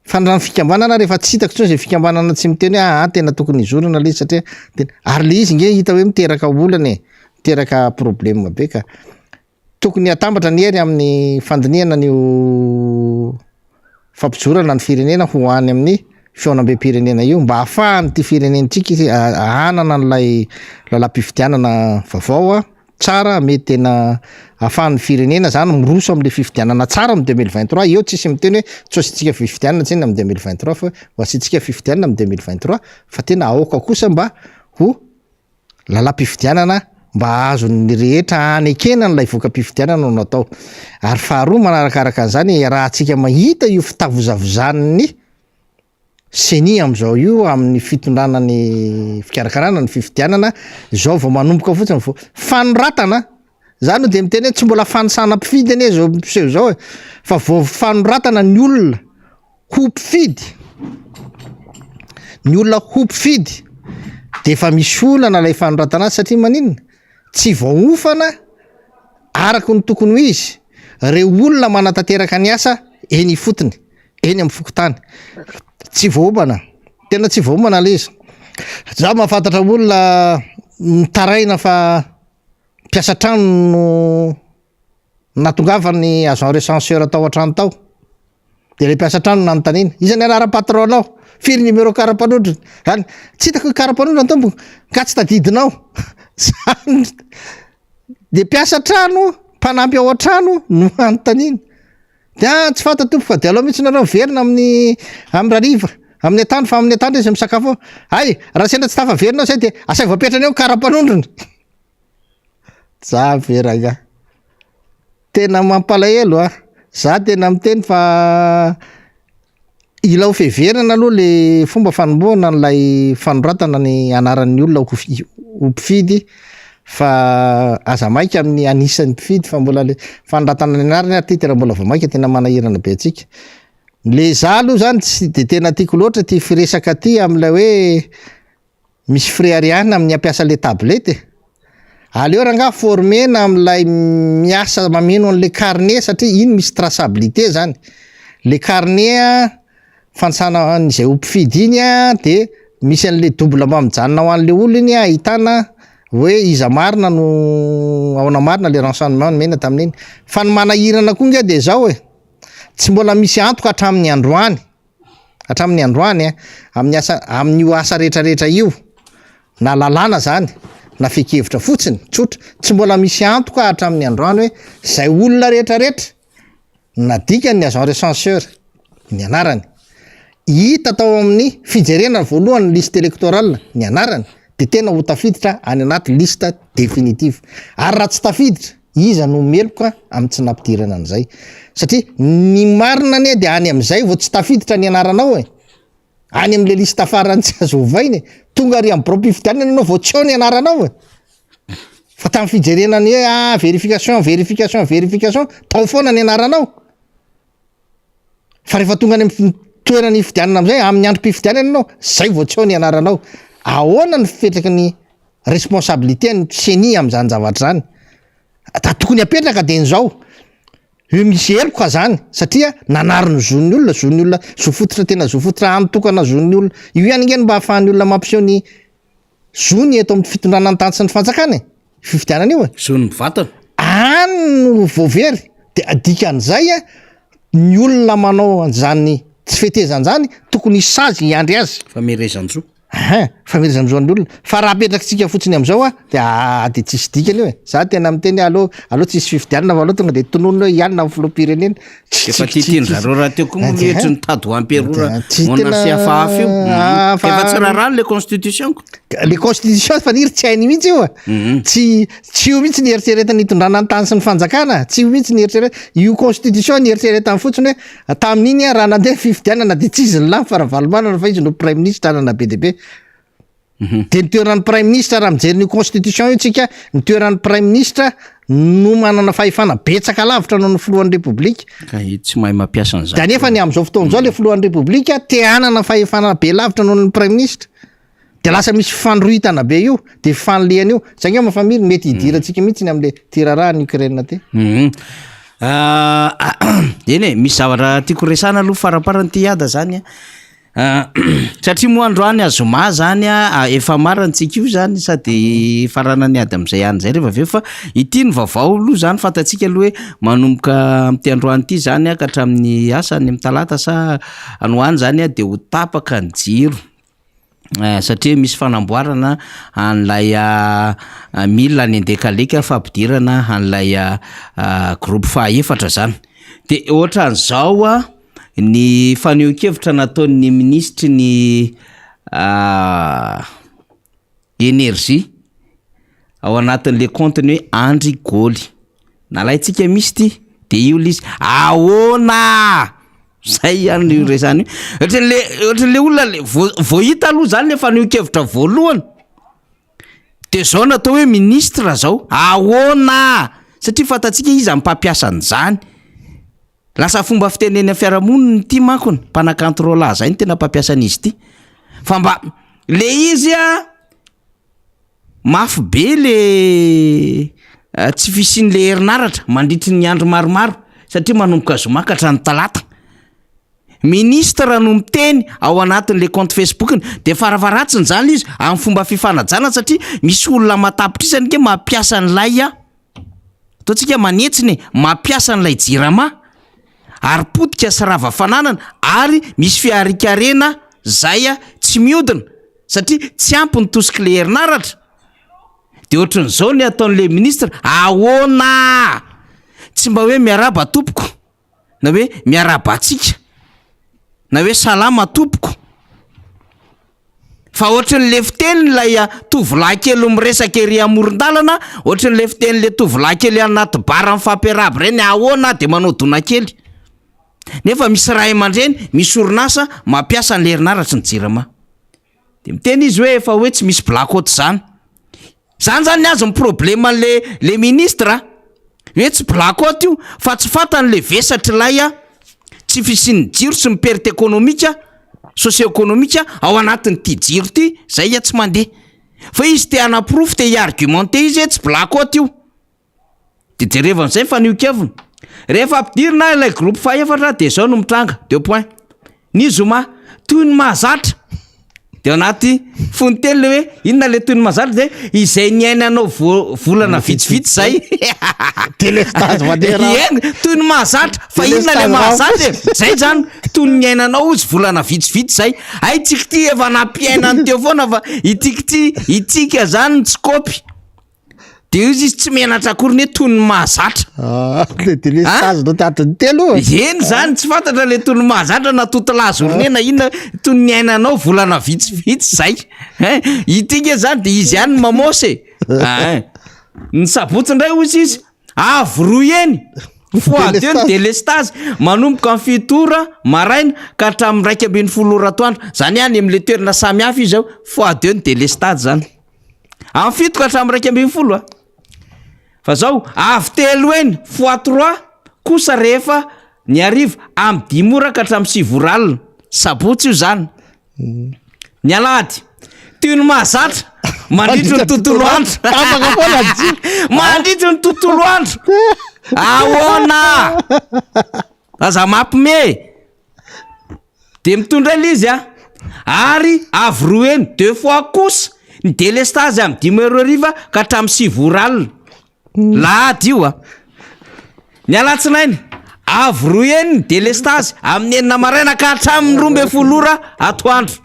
fa ny fikambanana rehefa tsy hitako tsony zay fikambanana tsy miteny hoe tena tokony izorana le satria ary le izy nge hita hoe miteraka olana miteraka problème be ka tokony atambatra ny hery amin'ny fandinihana nyo fampijorana ny firenena ho any amin'ny fionam-be-pirenena io mba ahafahany ty firenentsika ahanana an'ilay lalam-pifidianana vaovao tsara mety tena ahafahan'ny firenena zany miroso am'le fifidianana tsara amin'ny 2023 eo tsisy miteny hoe tsosintsika fifidianana tseny amin'ny 2023 fa ho asitsika fifidianana amin'ny 2023 fa tena aoka kosa mba ho lalam-pifidianana mba azo ny rehetra anekena n'ilay voka-pifidianana no atao. Ary faharoa manarakaraka an'izany raha antsika mahita io fitavozavozan'ny seni am'izao io amin'ny fitondrana ny fikarakarana ny fifidianana zao vao manomboka fotsiny fanoratana zany de miteny hoe tsy mbola fanisana mpifidy anie zao mpiseho zao fa vao fanoratana ny olona ho mpifidy de efa misy olana lay fanoratana azy satria maninona tsy voaofana araka ny tokony ho izy reo olona manatanteraka ny asa eny ifotony eny amin'ny fokotany tsy voaomana tena tsy voaomana le izy za mahafantatra olona mitaraina fa mpiasa trano no natongavany agent recenseur tao an-trano tao de le mpiasa trano nanontaniana iza ny anara-patronao firy numéro karapanondrony any tsy hitako karapanondrony tombo ka tsy tadidinao zany de mpiasa trano mpanampy ao an-trano no anontaniana de tsy fanta tompo fa de aloha mihitsy nareo verina amin'ny rariva amin'ny atany fa amin'ny atany izy misakafo ay raha sendra tsy tafaverinao zay de asay voapetrany eo karapanondrony za veranga tena mampalahelo za tena miteny fa ilao feverina aloha le fomba fanomboana n'lay fanoratana ny anaran'ny olona ho mpifidy fa aza maika amin'ny anisan'ny mpifidy fa mbola le fanoratana ny anarany ty tena mbola vao maika tena manahirana be atsika le za aloha zany tsy de tena tiako loatra ty firesaka ty am'lay hoe misy fréariana amin'ny ampiasa le tablety aleo ranga formena am'lay miasa mameno an'le carnet satria iny misy traçabilité zany le carnet fansana an'izay ho mpifidy iny de misy an'le double mamijanona ho an'le olo iny ahitana hoe iza marina no aona marina le renseignement mena tamin'iny fa ny manahirana koa nge de zao tsy mbola misy antoka hatramin'ny androany amin'ny asa amin'io asa rehetrarehetra io na lalàna zany na fekevitra fotsiny tsotra tsy mbola misy antoka hatramin'ny androany hoe zay olona rehetrarehetra nadikany ny agent recenseur ny anarany hita tao amin'ny fijerena voalohany liste électorale ny anarany de tena ho tafiditra any anaty liste définitive ary raha tsy tafiditra iza no meloka amin'ny tsy nampidirana an'izay satria ny marina ane de any am'izay vao tsy tafiditra ny anaranao any am'le liste farany tsy azo ovainy tonga ary amin'ny bropifitianina anao vao tsy ao ny anaranao fa tamin'ny fijerenany hoe vérification tao foana ny anaranao fa rehefa tonga any amin'ny toerany fidianana am'izay amin'ny androm-pifidianana anao zay vao tsy ao ny anaranao ahoana ny fipetraka ny responsabilité ny seni am'zany zavatra zany tokony apetraka de nzao io misy eloka zany satria nanariny zon'ny olona zofototra tena zofototra antokana zon'ny olona io ihany ngeny mba hahafahan'ny olona mampiseho ny zony eto amin'ny fitondrana ny tanty sy ny fanjakana fifidianana io zony mivatana any no voavery de adikan'izay ny olona manao an'zany tsy fetezan'zany tokony sazy iandry azy famerezanjo famerezanjoan'ny olona fa raha apetrakatsika fotsiny am'izao de tsisy dikany io za tena miteny aloha tsisy fifidianana fa aloha tonga de tononona hoe ianina amin'ny filoham-pirenena efa titiny zareo raha teo koa moletry ny tady hoamperora ona sy afahafy io efa tsy raharano le constitutionko le constitution fa niry tsy hainy mihitsy io tsy io mihitsy nieritreretany hitondrana ny tany sy ny fanjakana tsy io mihitsy nieritreretana io constitution nieritreretany fotsiny hoe tamin'iny raha nandeha fifidianana de tsy izy ny lamy fa raha valomanana fa izy no prime ministre anana be de be de ny toeran'ny prime ministre raha mijery ny constitution io tsika ny toeran'ny prime ministre no manana fahefana betsaka lavitra no ny filohan'ny republika ka tsy mahay mampiasa an'izany de anefa ny am'izao fotoan'izao le filohan'ny republika te hanana fahefana be lavitra no ny prime ministre de lasa misy fandrohitana be io de fanolehana io zany mafamiry mety hidirantsika mihitsy ny am'le tiraraha ny Ukraine ty eny misy zavatra tiako resana aloha faraparany ty ada zany satria moa androany azoma zany efa marantsika io zany sady farana ny ady am'izay any zay rehefa aveo fa ity ny vaovao aloha zany fantatsika aloha hoe manomboka am'ty androany ity zany ka hatramin'ny asa ny mitalata sa anoany zany de ho tapaka ny jiro satria misy fanamboarana an'lay mila ny andekaleka fampidirana an'lay groupe fahaefatra zany de ohatra an'izao ny faneho-kevitra nataon'ny ministry ny énergie ao anatin'le compteny hoe Andry Goly nalaitsika misy ty de io lizy ahoana zay ihany resany ohatran'le olona le vao hita aloha zany le faneho-kevitra voalohany de zao natao hoe ministre zao ahoana satria fantatsika izy mpampiasa an'izany lasa fomba fiteneny fiarahamoniny ty mankony mpanakantrola zay ny tena mpampiasan'izy ty fa mba le izy mafy be le tsy fisian'le herinaratra mandritry ny andro maromaro satria manomboka zomakatra ny talata. Ministra no miteny ao anatin'le compte facebookny de faravaratsiny zany izy amin'ny fomba fifanajana satria misy olona matapitra isany ke mampiasa n'lay ataontsika manetsiny mampiasa n'lay jirama ary potika sy rava-fananana ary misy fiarikarena zay tsy miodina satria tsy ampy ny tosika le herinaratra. De ohatran'izao ny ataon'le ministra ahoana tsy mba hoe miaraba tompoko na hoe miaraba atsika na hoe salama tompoko fa ohatran'le fitenin'lay tovolahy kely miresaka ery amoron-dalana ohatran'le fitenin'le tovolahy kely anaty bara mifampiaraba reny ahoana de manao dona kely nefa misy ray aman-dreny misy orinasa mampiasa ny herinaratra ny jirama de miteny izy hoe efa hoe tsy misy blackout zany zany azy ny problema le ministra hoe tsy blackout io fa tsy fantan'le vesatra lay tsy fisian'ny jiro sy ny perte économique socio-économique ao anatin'ny ty jiro ty zay tsy mandeha fa izy te anaprofo te iargumente izy tsy blackout io de jereva am'izay fa niokevina rehefa ampidirina ilay groupe faefatra de zao no mitranga 2 point ny zoma toy ny mahazatra de anaty foniteny le hoe inona le toy ny mahazatra de izay niainanao volana vitsivitsy zay toy ny mahazatra fa inona le mahazatra zay zany toy ny niainanao izy volana vitsivitsy zay ay tsika ty efa nampiainany teo foana fa itsika zany tsy kopy de izy tsy menatra akory ny toy ny mahazatra eny zany tsy fantatra le toy ny mahazatra na totolazo na inona toy ny niainanao volana vitsivitsy zay itika zany de izy ihany mamose ny sabotsy ndray ozy izy avroy eny fois 2 ny délestage manomboka amin'ny fitora maraina ka hatramin'ny 1:30 atoandro zany ihany am'le toerana samy hafa izy zao fois 2 ny délestage zany amin'ny fito ka hatramin'ny 1:30 fa zao avy telo eny fois 3 kosa rehefa ny ariva amin'ny 10 ora ka hatramin'ny 7 ora alina sabotsy io zany ny alahady toy ny mahazatra mandritry ny tontolo andro mandritry ny tontolo andro ahoana aza mampime de mitondra ila izy ary avy roa eny 2 fois kosa ny délestage amin'ny 10 heures ariva ka hatramin'ny 7 ora alina lahady io ny alatsinainy avy roa eny ny délestage amin'ny 9 maraina ka hatramin'ny 12 ora atoandro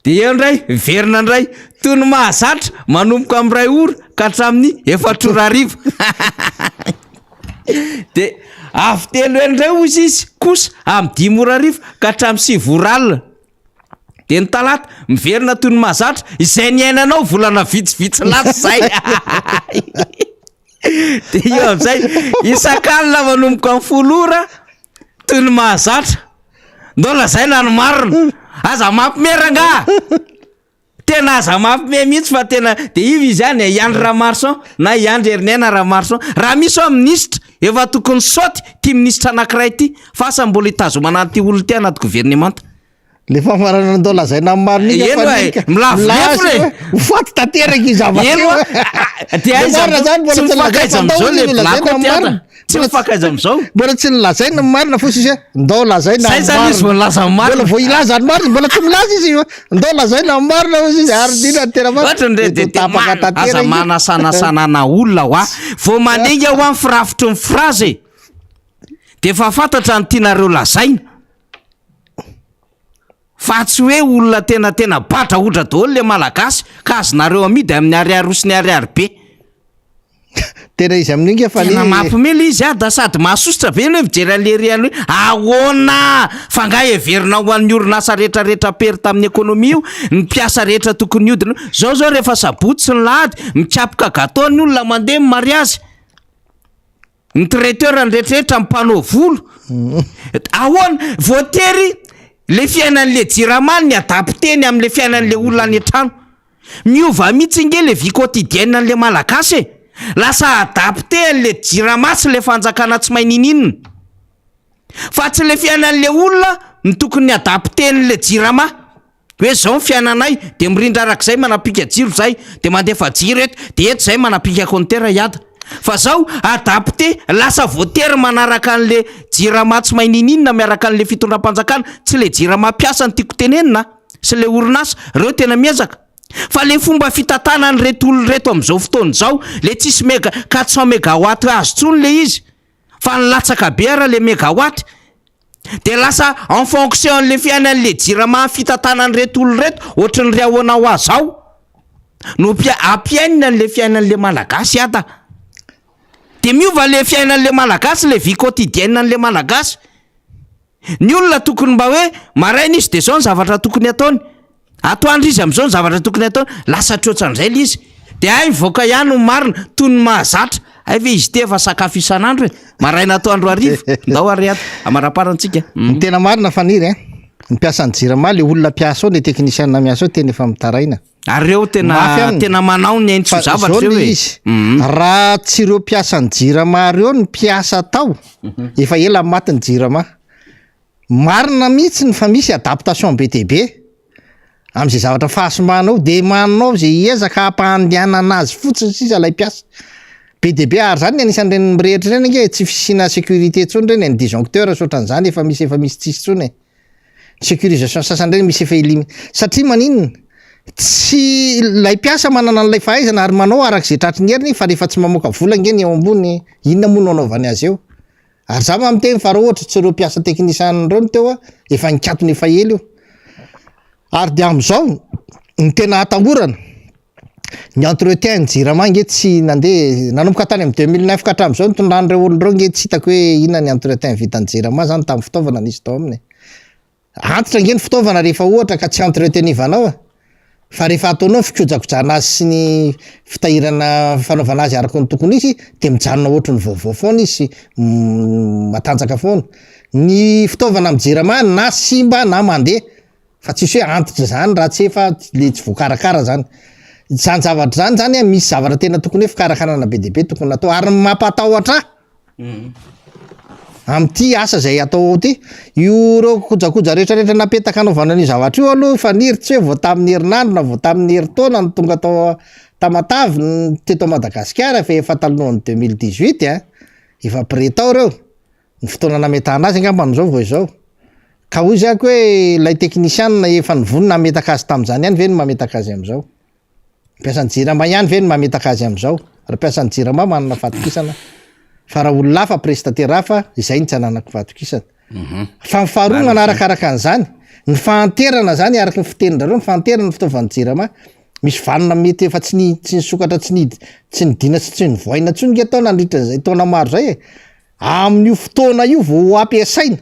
de eo ndray verina ndray toy ny mahazatra manomboka amin'ny 2 ora ka hatramin'ny 4 ora ariva de avy telo eny ndray ozy izy kosa amin'ny 10 ora ariva ka hatramin'ny 7 ora alina de ny talata miverina toy ny mahazatra izay niainanao volana vitsivitsy lasa zay de io am'izay isan-kalina manomboka amin'ny 10 ora toy ny mahazatra ndola zay na ny marina aza mampimeranga tena aza mampime mihitsy fa tena de ivy izy any iandry Ramarson na iandry Herinena Ramarson raha misy ao ministra efa tokony saoty ty ministra anankiray ty fa asa mbola hitazomana ty olona ty anaty gouvernemanta le famarana ndola zay na marina faty tanteraka izy tsy mifakaiza am'izao mbola tsy nilazaina marina fosy ndao lazaina zany izy laza marina vo ilaza ny marina mbola tsy milaza izy ndao lazaina marina izy ary dina tena aza manasanasanana olona hoa vo manenga ho amin'ny firafitry ny frazy de fa fantatra ny tianareo lazaina fa tsy hoe olona tena batra ohatra daholo le malagasy ka azonareo amidy amin'ny ariary sy ny ariary be tena izy amin'ingy fa tena mampimely izy da sady mahasositra be hoe mijery aleriany hoe ahoana fa nga everina ho an'ny orinasa rehetrarehetra pery tamin'ny ekonomia io ny mpiasa rehetra tokony hodina zao rehefa sabotsy ny lahady mikapoka gâteau ny olona mandeha mariazy ny traiteur ny rehetrarehetra mpanao volo ahoana voatery le fiainan'le jiramany ny adapteny amin'le fiainan'le olona any an-trano miova mihitsy nge le vie quotidienne an'le malagasy lasa adapté an'le jiramasy le fanjakana tsy maininina fa tsy le fiainan'le olona ny tokony adapté an'le jirama hoe zao ny fiainanay de mirindra arak'izay manapika jiro zay de mandefa jiro eto de eto zay manapika kontera iada fa zao adapte lasa voatery manaraka an'le jirama tsy maininina miaraka an'le fitondram-panjakana tsy le jirama piasa ny tiako tenenina sy le orinasa reo tena miezaka fa le fomba fitatana ny reto olo reto am'izao fotoany zao le tsisy 400 mégawatt azo tsony le izy fa nilatsaka be ara le mégawatt de lasa en fonction le fiainan'le jirama fitatana ny reto olo reto ohatrany ry ahoana ho azao no ampiainina n'le fiainan'le malagasy ata de miova le fiainan'le malagasy le vie quotidienne n'le malagasy ny olona tokony mba hoe maraina izy de zao ny zavatra tokony ataony atoandro izy am'izao ny zavatra tokony ataony lasa troatran'izay le izy de ay mivoaka ihany ho marina toy ny mahazatra ay ve izy tefa sakafo isan'andro e maraina atoandro arivo ndao ary ato amaraparantsika ny tena marina faniry ny piasan'ny jirama le olona piasa ao le teknisianna miasa ao tena efa mitaraina ary reo tena manao ny aintso zavatra reo e raha tsy ireo piasan'ny jirama reo ny piasa tao efa ela matin'ny jirama marina mihitsy ny fa misy adaptation be de be am'izay zavatra fahasomanao de manao zay iezaka hampandehanana azy fotsiny sisa lay piasa be de be ary zany anisan'ireny mirehitra ireny ange tsy fisina sécurité tsony reny ny disjoncteur sotran'izany efa misy tsisy tsony sécurisation sasany reny misy efa ilimy satria maninona tsy lay piasa manana n'lay fahaizana ary manao arak'izay tratry ny heriny fa rehefa tsy mamoaka vola ngeny eo ambony inona moa no anaovany azy eo ary za mamteny fa raha ohatra tsy ireo piasa teknisian reo ny teo efa nikatony efa ely io ary de am'izao ny tena atahorana ny entretien ny jirama nge tsy nandeha nanomboka tany am 2009 ka hatramin'izao nitondrany reo olo reo nge tsy hitako hoe inona ny entretien vitan'ny jirama zany tamin'ny fitaovana nisy tao aminy antitra nge ny fitaovana rehefa ohatra ka tsy entretenivanao fa rehefa ataonao fikojakojana azy sy ny fitahirana fanaovana azy araka ny tokony izy de mijanona ohatry ny vaovao foana izy matanjaka foana ny fitaovana amin'ny jirama na simba na mandeha fa tsisy hoe antitra zany raha tsy efa le tsy voakarakara zany zavatra zany misy zavatra tena tokony hoe fikarakarana be de be tokony atao ary mampatahotra am'ty asa zay atao ty io reo kojakoja rehetrarehetra napetaka anaovana ny zavatra io aloha fa niry tsy hoe vo tamin'ny herinandro na vo tamin'ny heritaona ny tonga atao tamatavy teto Madagasikara fa efa talohan'ny 2018 efa pré tao reo ny fotoana nametahana azy angamba n'izao vo izao ka hoy zako hoe lay teknisianna efa nivonina ametaka azy tam'izany ihany ve ny mametaka azy am'izao piasan'ny jirama ihany ve ny mametaka azy am'izao raha piasan'ny jirama manana fatokisana fa raha olona hafa prestataire hafa izay ny tsy ananako fatokisana fa mifaharoa manarakaraka an'izany ny fahanterana zany araky ny fitenindra reo ny fahanterana ny fitaovan'ny jirama misy vanina mety efa tsy nisokatra tsy nidina sy tsy nivoaina tsony nge tao nandritra zay taona maro zay amin'io fotoana io vo ampiasaina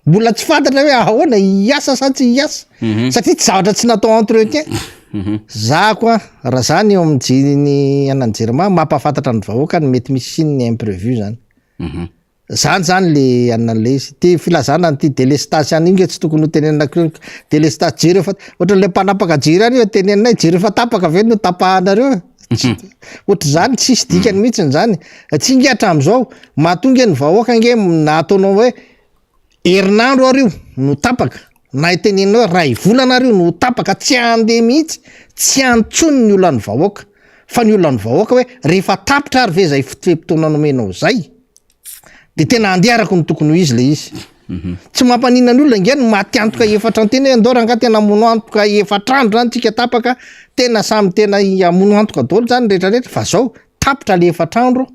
mbola tsy fantatra hoe ahoana iasa sa tsy iasa satria tsy zavatra tsy natao entretien za koa raha zany eo amin'ny jiny anany jirama mampahafantatra ny vahoaka ny mety misy siny imprévu zany zany le anan'le izy ty filazana ty délestage any inge tsy tokony ho tenenina délestage jiro efa ohatra le mpanapaka jiro any hoe teneninay jiro efa tapaka ve no tapahanareo ohatra zany tsisy dikany mihitsiny zany tsy nge hatram'izao mahatonga ny vahoaka nge na ataonao hoe herinandro ario no tapaka na itenenina hoe ray volana ario no tapaka tsy andeha mihitsy tsy antsony ny olany vahoaka fa ny olany vahoaka hoe rehefa tapitra ary ve zay fitoepitona nomenao zay de tena andeha araka ny tokony ho izy le izy tsy mampanina ny olona ngeny maty antoka efatra antena hoe andao ranga tena amono antoka efatrandro zany tsika tapaka tena samy tena amono antoka daholo zany rehetrarehetra fa zao tapitra le efatrandro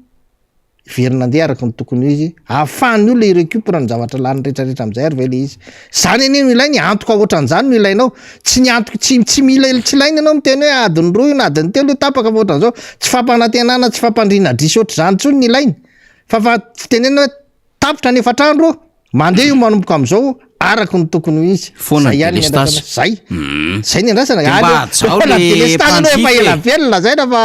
verina andeha araka ny tokony ho izy ahafahany olona irecupera ny zavatra lany rehetrarehetra am'izay ary ve le izy zany anie no ilainy antoka ohatran'izany no ilainao tsy ny antoka tsy mila tsy ilainy ianao miteny hoe adiny roa io na adiny telo io tapaka fa ohatran'izao tsy fampanantenana tsy fampandrina drisy ohatry zany tsony ny ilainy fa tenena hoe tapitra ny efatrandro mandeha io manomboka am'izao araky ny tokony ho izy foana délestage zay ny andrasana efa ela velona zay na fa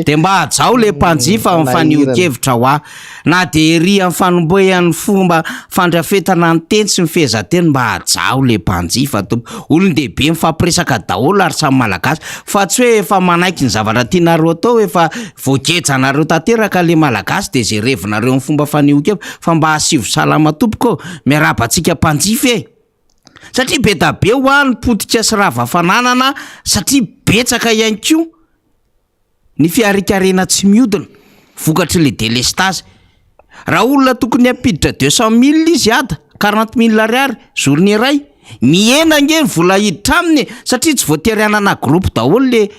de mba hajao le mpanjifa mifanio-kevitra ho na de ry amin'ny fanomboehan'ny fomba fandrafetana ny teny sy mifehezanteny mba hajao le mpanjifa tompo olon-dehibe mifampiresaka daholo ary samy malagasy fa tsy hoe efa manaiky ny zavatra tianareo atao efa voakejanareo tanteraka le malagasy de zay revinareo amin'ny fomba fanio-kevitra fa mba hasivo salama tompoko miarabantsika mpanjify satria be da be ho a ny potika sy ravafananana satria betsaka ihany ko ny fiarikarena tsy miodina vokatry le délestage. Raha olona tokony ampiditra 200 000 izy ada 40 000 ariary journée iray miena nge vola hiditra aminy satria tsy voatery anana groupe daholo le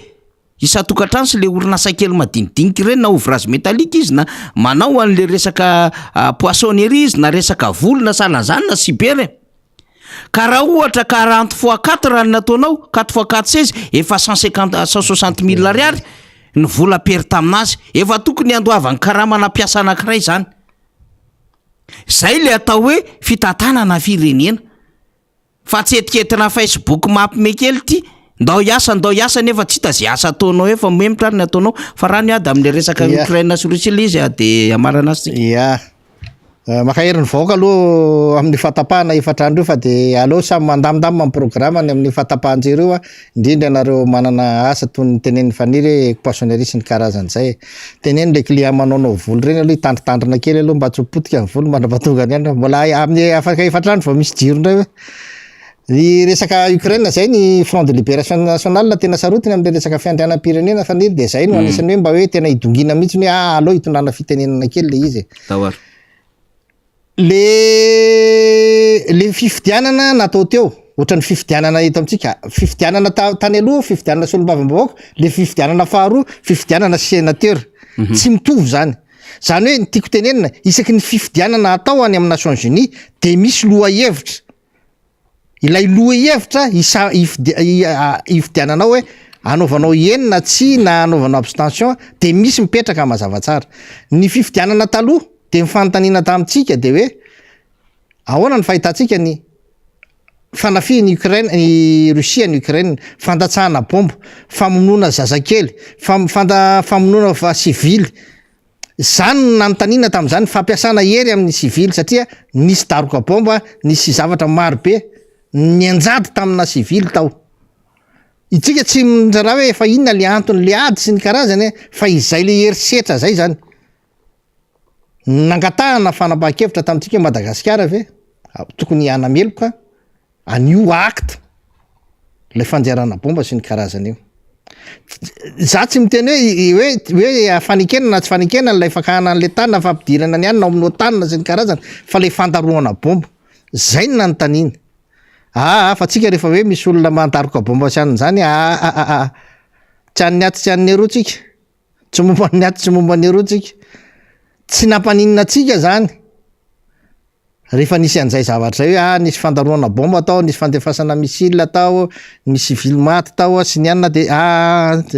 isatokantrano sy le orinasa kely madinidinika ireny na ouvrage métallique izy na manao an'le resaka poissonnerie izy na resaka volo na salanzany na sibere. Ka raha ohatra 40 fois 4 raha nataonao 4 fois 4 16 efa 160 000 ariary ny vola perta aminazy efa tokony andoavany karama nampiasa anankiray zany. Zay le atao hoe fitantanana firenena fa tsy etiketina Facebook mampimekely ty ndao iasa nefa tsy hita zay asa ataonao efa memitra ary ny ataonao fa raha ny ady amin'le resaka Ukraine sy Russie izy de amarana azy ya makaherin'ny vahoaka aloha amin'ny fatapahana efatrandro fa de aleo samy mandamindamy amin'ny programme ny amin'ny fatapahanjereo indrindra nareo manana asa toy ny tenen'ny faniry poissonnerie sy ny karazan'izay teneny le client manaonao volo reny aloha hitandritandrina kely aloha mba tsy potika ny volo mandrapatonga ny andro mbola amin'ny afaka efatrandro fa misy jiro ndray hoe ny resaka Ukraine zay ny Front de Libération Nationale tena sarotiny amin'ny resaka fiandrianam-pirenena faniry de zay no anisany hoe mba hoe tena hidongina mihitsy hoe aleo hitondrana fitenenana kely le izy le fifidianana natao teo ohatran'ny fifidianana eto amintsika fifidianana tany aloha fifidianana solombavam-bahoaka le fifidianana faharoa fifidianana sénateur tsy mitovy zany hoe ny tiako tenenina isaky ny fifidianana atao any amin'ny Nations Unies de misy loha hevitra ilay loha hevitra ifidiananao hoe anaovanao enina tsy na anaovanao abstention de misy mipetraka mazava tsara. Ny fifidianana taloha de mifantanina tamintsika de hoe ahoana ny fahitantsika ny fanafiny Ukraine ny Russia ny Ukraine fandatsahana bomba famonoana zazakely famonoana va civil zany nanontaniana tamin'izany fampiasana hery amin'ny civil satria nisy daroka bomba nisy zavatra maro be ny anjady tamina civil tao itsika tsy raha hoe efa inona le antony le ady sy ny karazany fa izay le herisetra zay zany nangatahana fanapahan-kevitra tamintsika Madagasikara ve tokony anameloka anio acte le fanjairana bomba sy ny karazany io za tsy miteny hoe fanikena na tsy fanikena lay fakahana an'le tanina fampidirana ny anina amin'ny tanina sy ny karazany fa le fandaroana bomba zay ny nanontaniana fa tsika rehefa hoe misy olona mandaroka bomba sy an'izany tsy an'ny aty tsy an'ny erotsika tsy momba ny aty tsy momba ny erotsika tsy nampaninina tsika zany rehefa nisy an'izay zavatra hoe nisy fandaroana bomba tao nisy fandefasana missile tao nisy civil maty tao sy ny anina de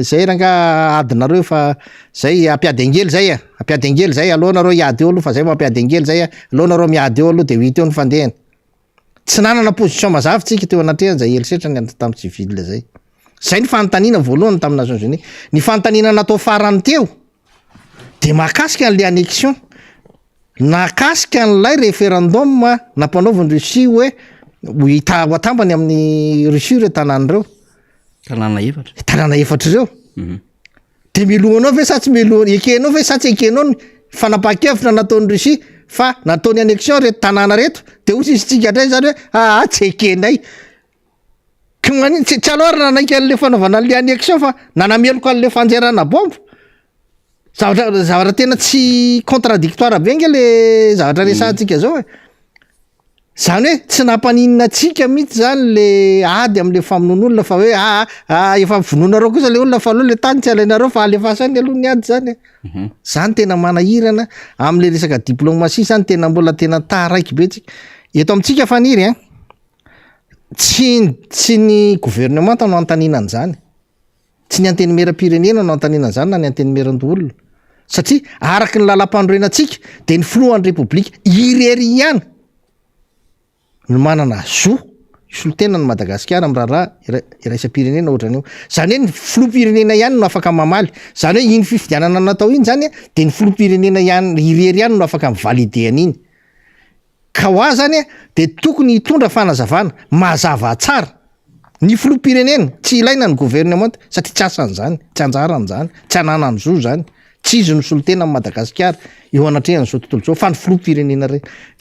zay ranga adinareo fa zay ampiady angely zay ampiady angely zay alohanareo hiady eo aloha fa zay mampiady angely zay alohanareo miady eo aloha de ho hita eo ny fandehany tsy nanana position mazava tsika teo anatrehany zay herisetra ny tamin'ny civil zay ny fanontaniana voalohany tamin'ny Nations Unies ny fanontaniana natao farany teo de mahakasika an'le annexion nakasika an'lay référendum nampanaoviny Russie hoe ho atambany amin'ny Russie reo tanànareo tanàna efatra reo de milohanao ve sa tsy milohana ekenao ve sa tsy ekenao ny fanapahan-kevitra nataon'ny Russie fa nataony annexion reto tanàna reto de ozy izy tsika ndray zany hoe tsy ekenay tsy alora nanaiky an'le fanaovana an'le annexion fa nanameloko an'le fanjairana bomba zavatra tena tsy contradictoire be nge le zavatra resantsika zao zany hoe tsy nampaninina tsika mihitsy zany le ady am'le famonon'olona fa hoe efa vononareo kosa le olona fa aloha le tany tsy alainareo fa alefasany aloha ny ady zany zany tena manahirana am'le resaka diplomatie zany tena mbola tena taraiky be tsika eto amintsika faniry tsy ny gouvernement no antanina an'izany tsy ny anteny meram-pirenena no antanina an'izany na ny anteny meran-dolona satria araky ny lalam-pandroenantsika de ny filohan'ny repoblika irery ihany no manana zo solotena ny Madagasikara am'raharaha iraisam-pirenena ohatran'io zany hoe ny filoham-pirenena ihany no afaka mamaly zany hoe iny fifidianana natao iny zany de ny filoham-pirenena ihany irery ihany no afaka mivalide an'iny ka ho azy zany de tokony hitondra fanazavana mazava tsara ny filoham-pirenena tsy ilaina ny gouvernement satria tsy asan'izany tsy anjaran'izany tsy ananan'zo zany tsy izy no solotena amin'ny Madagasikara eo anatrehany zao tontolo zao fa ny filoham-pirenena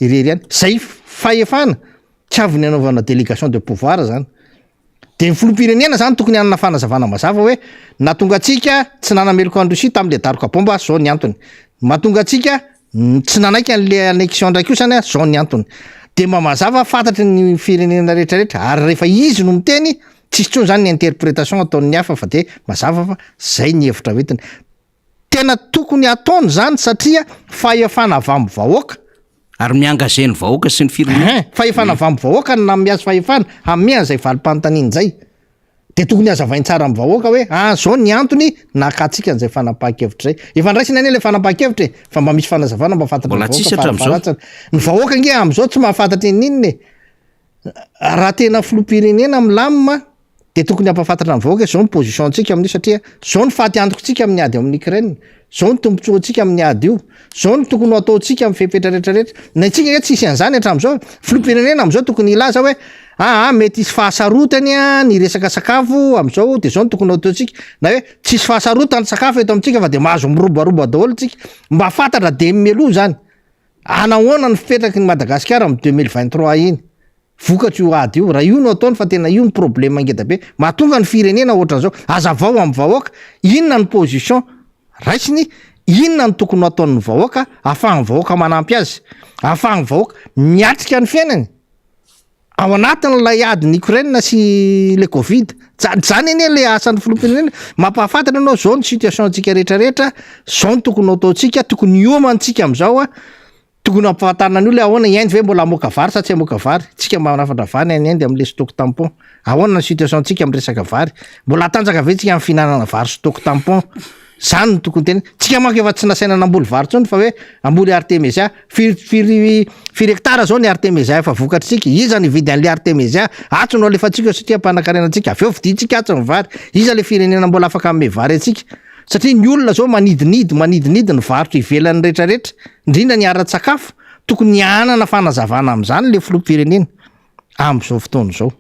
irery ihany zay fahefana tsy avy ny anaovana délégation de pouvoir zany de ny filoham-pirenena zany tokony anana fanazavana mazava hoe natonga atsika tsy nanameloko any Rosia tam'le daroka bomba zao ny antony, mahatonga atsika tsy nanaiky an'le annexion ndraiky io zany zao ny antony, de mazava fantatry ny firenena rehetrarehetra ary rehefa izy no miteny tsisy tsony zany ny interprétation ataon'ny hafa fa de mazava fa zay ny hevitra hoentiny. Tena tokony ataony zany satria fahefana avy amin'ny vahoaka ary miangazeny vahoaka sy ny firenena fahefana avy amin'ny vahoaka na miazo fahefana amin'ny an'izay valim-panontaniana zay de tokony hazavainy tsara amin'ny vahoaka hoe zao ny antony nakatsika an'izay fanapahan-kevitra zay. Efa ndraisina anie le fanapahan-kevitra fa mba misy fanazavana mba fantatra mbola tsisy hatramin'izao. Ny vahoaka nge am'izao tsy mahafantatra ninne raha tena filoham-pirenena milamima de tokony ampafantatra ny vahoaka zao ny position antsika amin'io satria zao ny faty antokontsika amin'ny ady amin'ny Ukraine, zao ny tombontsoantsika amin'ny ady io, zao ny tokony ataontsika amin'ny fepetra rehetrarehetra. Na tsika nge tsisy an'izany hatramin'izao filoham-pirenena am'izao tokony ilaza hoe mety isy fahasarotany ny resaka sakafo am'izao de zao ny tokony ataontsika, na hoe tsisy fahasarotany sakafo eto amintsika fa de mahazo mirobaroba daholo tsika mba fantatra de mimeloa zany anahoana ny fipetraky ny Madagasikara amin'ny 2023 iny vokatry io ady io, raha io no ataony fa tena io ny problème ngeda be mahatonga ny firenena ohatran'izao azavao amin'ny vahoaka inona ny position raisiny, inona ny tokony ataon'ny vahoaka ahafahan'ny vahoaka manampy azy, ahafahan'ny vahoaka miatrika ny fiainany ao anatin'ilay adiny Ukraine sy le Covid. Zany anie le asan'ny filoham-pirenena mampahafantatra anao zao ny situation antsika rehetrarehetra, zao ny tokony ataontsika, tokony iomantsika am'izao tokony ampahafantarina ny olona ahoana Inde hoe mbola moka vary sa tsy moka vary, tsika manafatra vary any Inde am'le stock tampon, ahoana ny situation antsika am'resaka vary, mbola tanjaka ve tsika amin'ny finanana vary stock tampon, zany ny tokony tena tsika manko efa tsy nasaina namboly vary tsony fa hoe amboly Artemisia firy hectara zao ny Artemisia efa vokatritsika, iza ny vidy an'le Artemisia atsonao lefa tsika satria mpanankarena antsika aveo vidintsika atsy ny vary, iza le firenena mbola afaka ame vary atsika satria ny olona zao manidinidy ny varotra ivelan'ny rehetrarehetra indrindra ny ara-tsakafo tokony anana fanazavana am'zany le filoham-pirenena am'izao fotoana zao.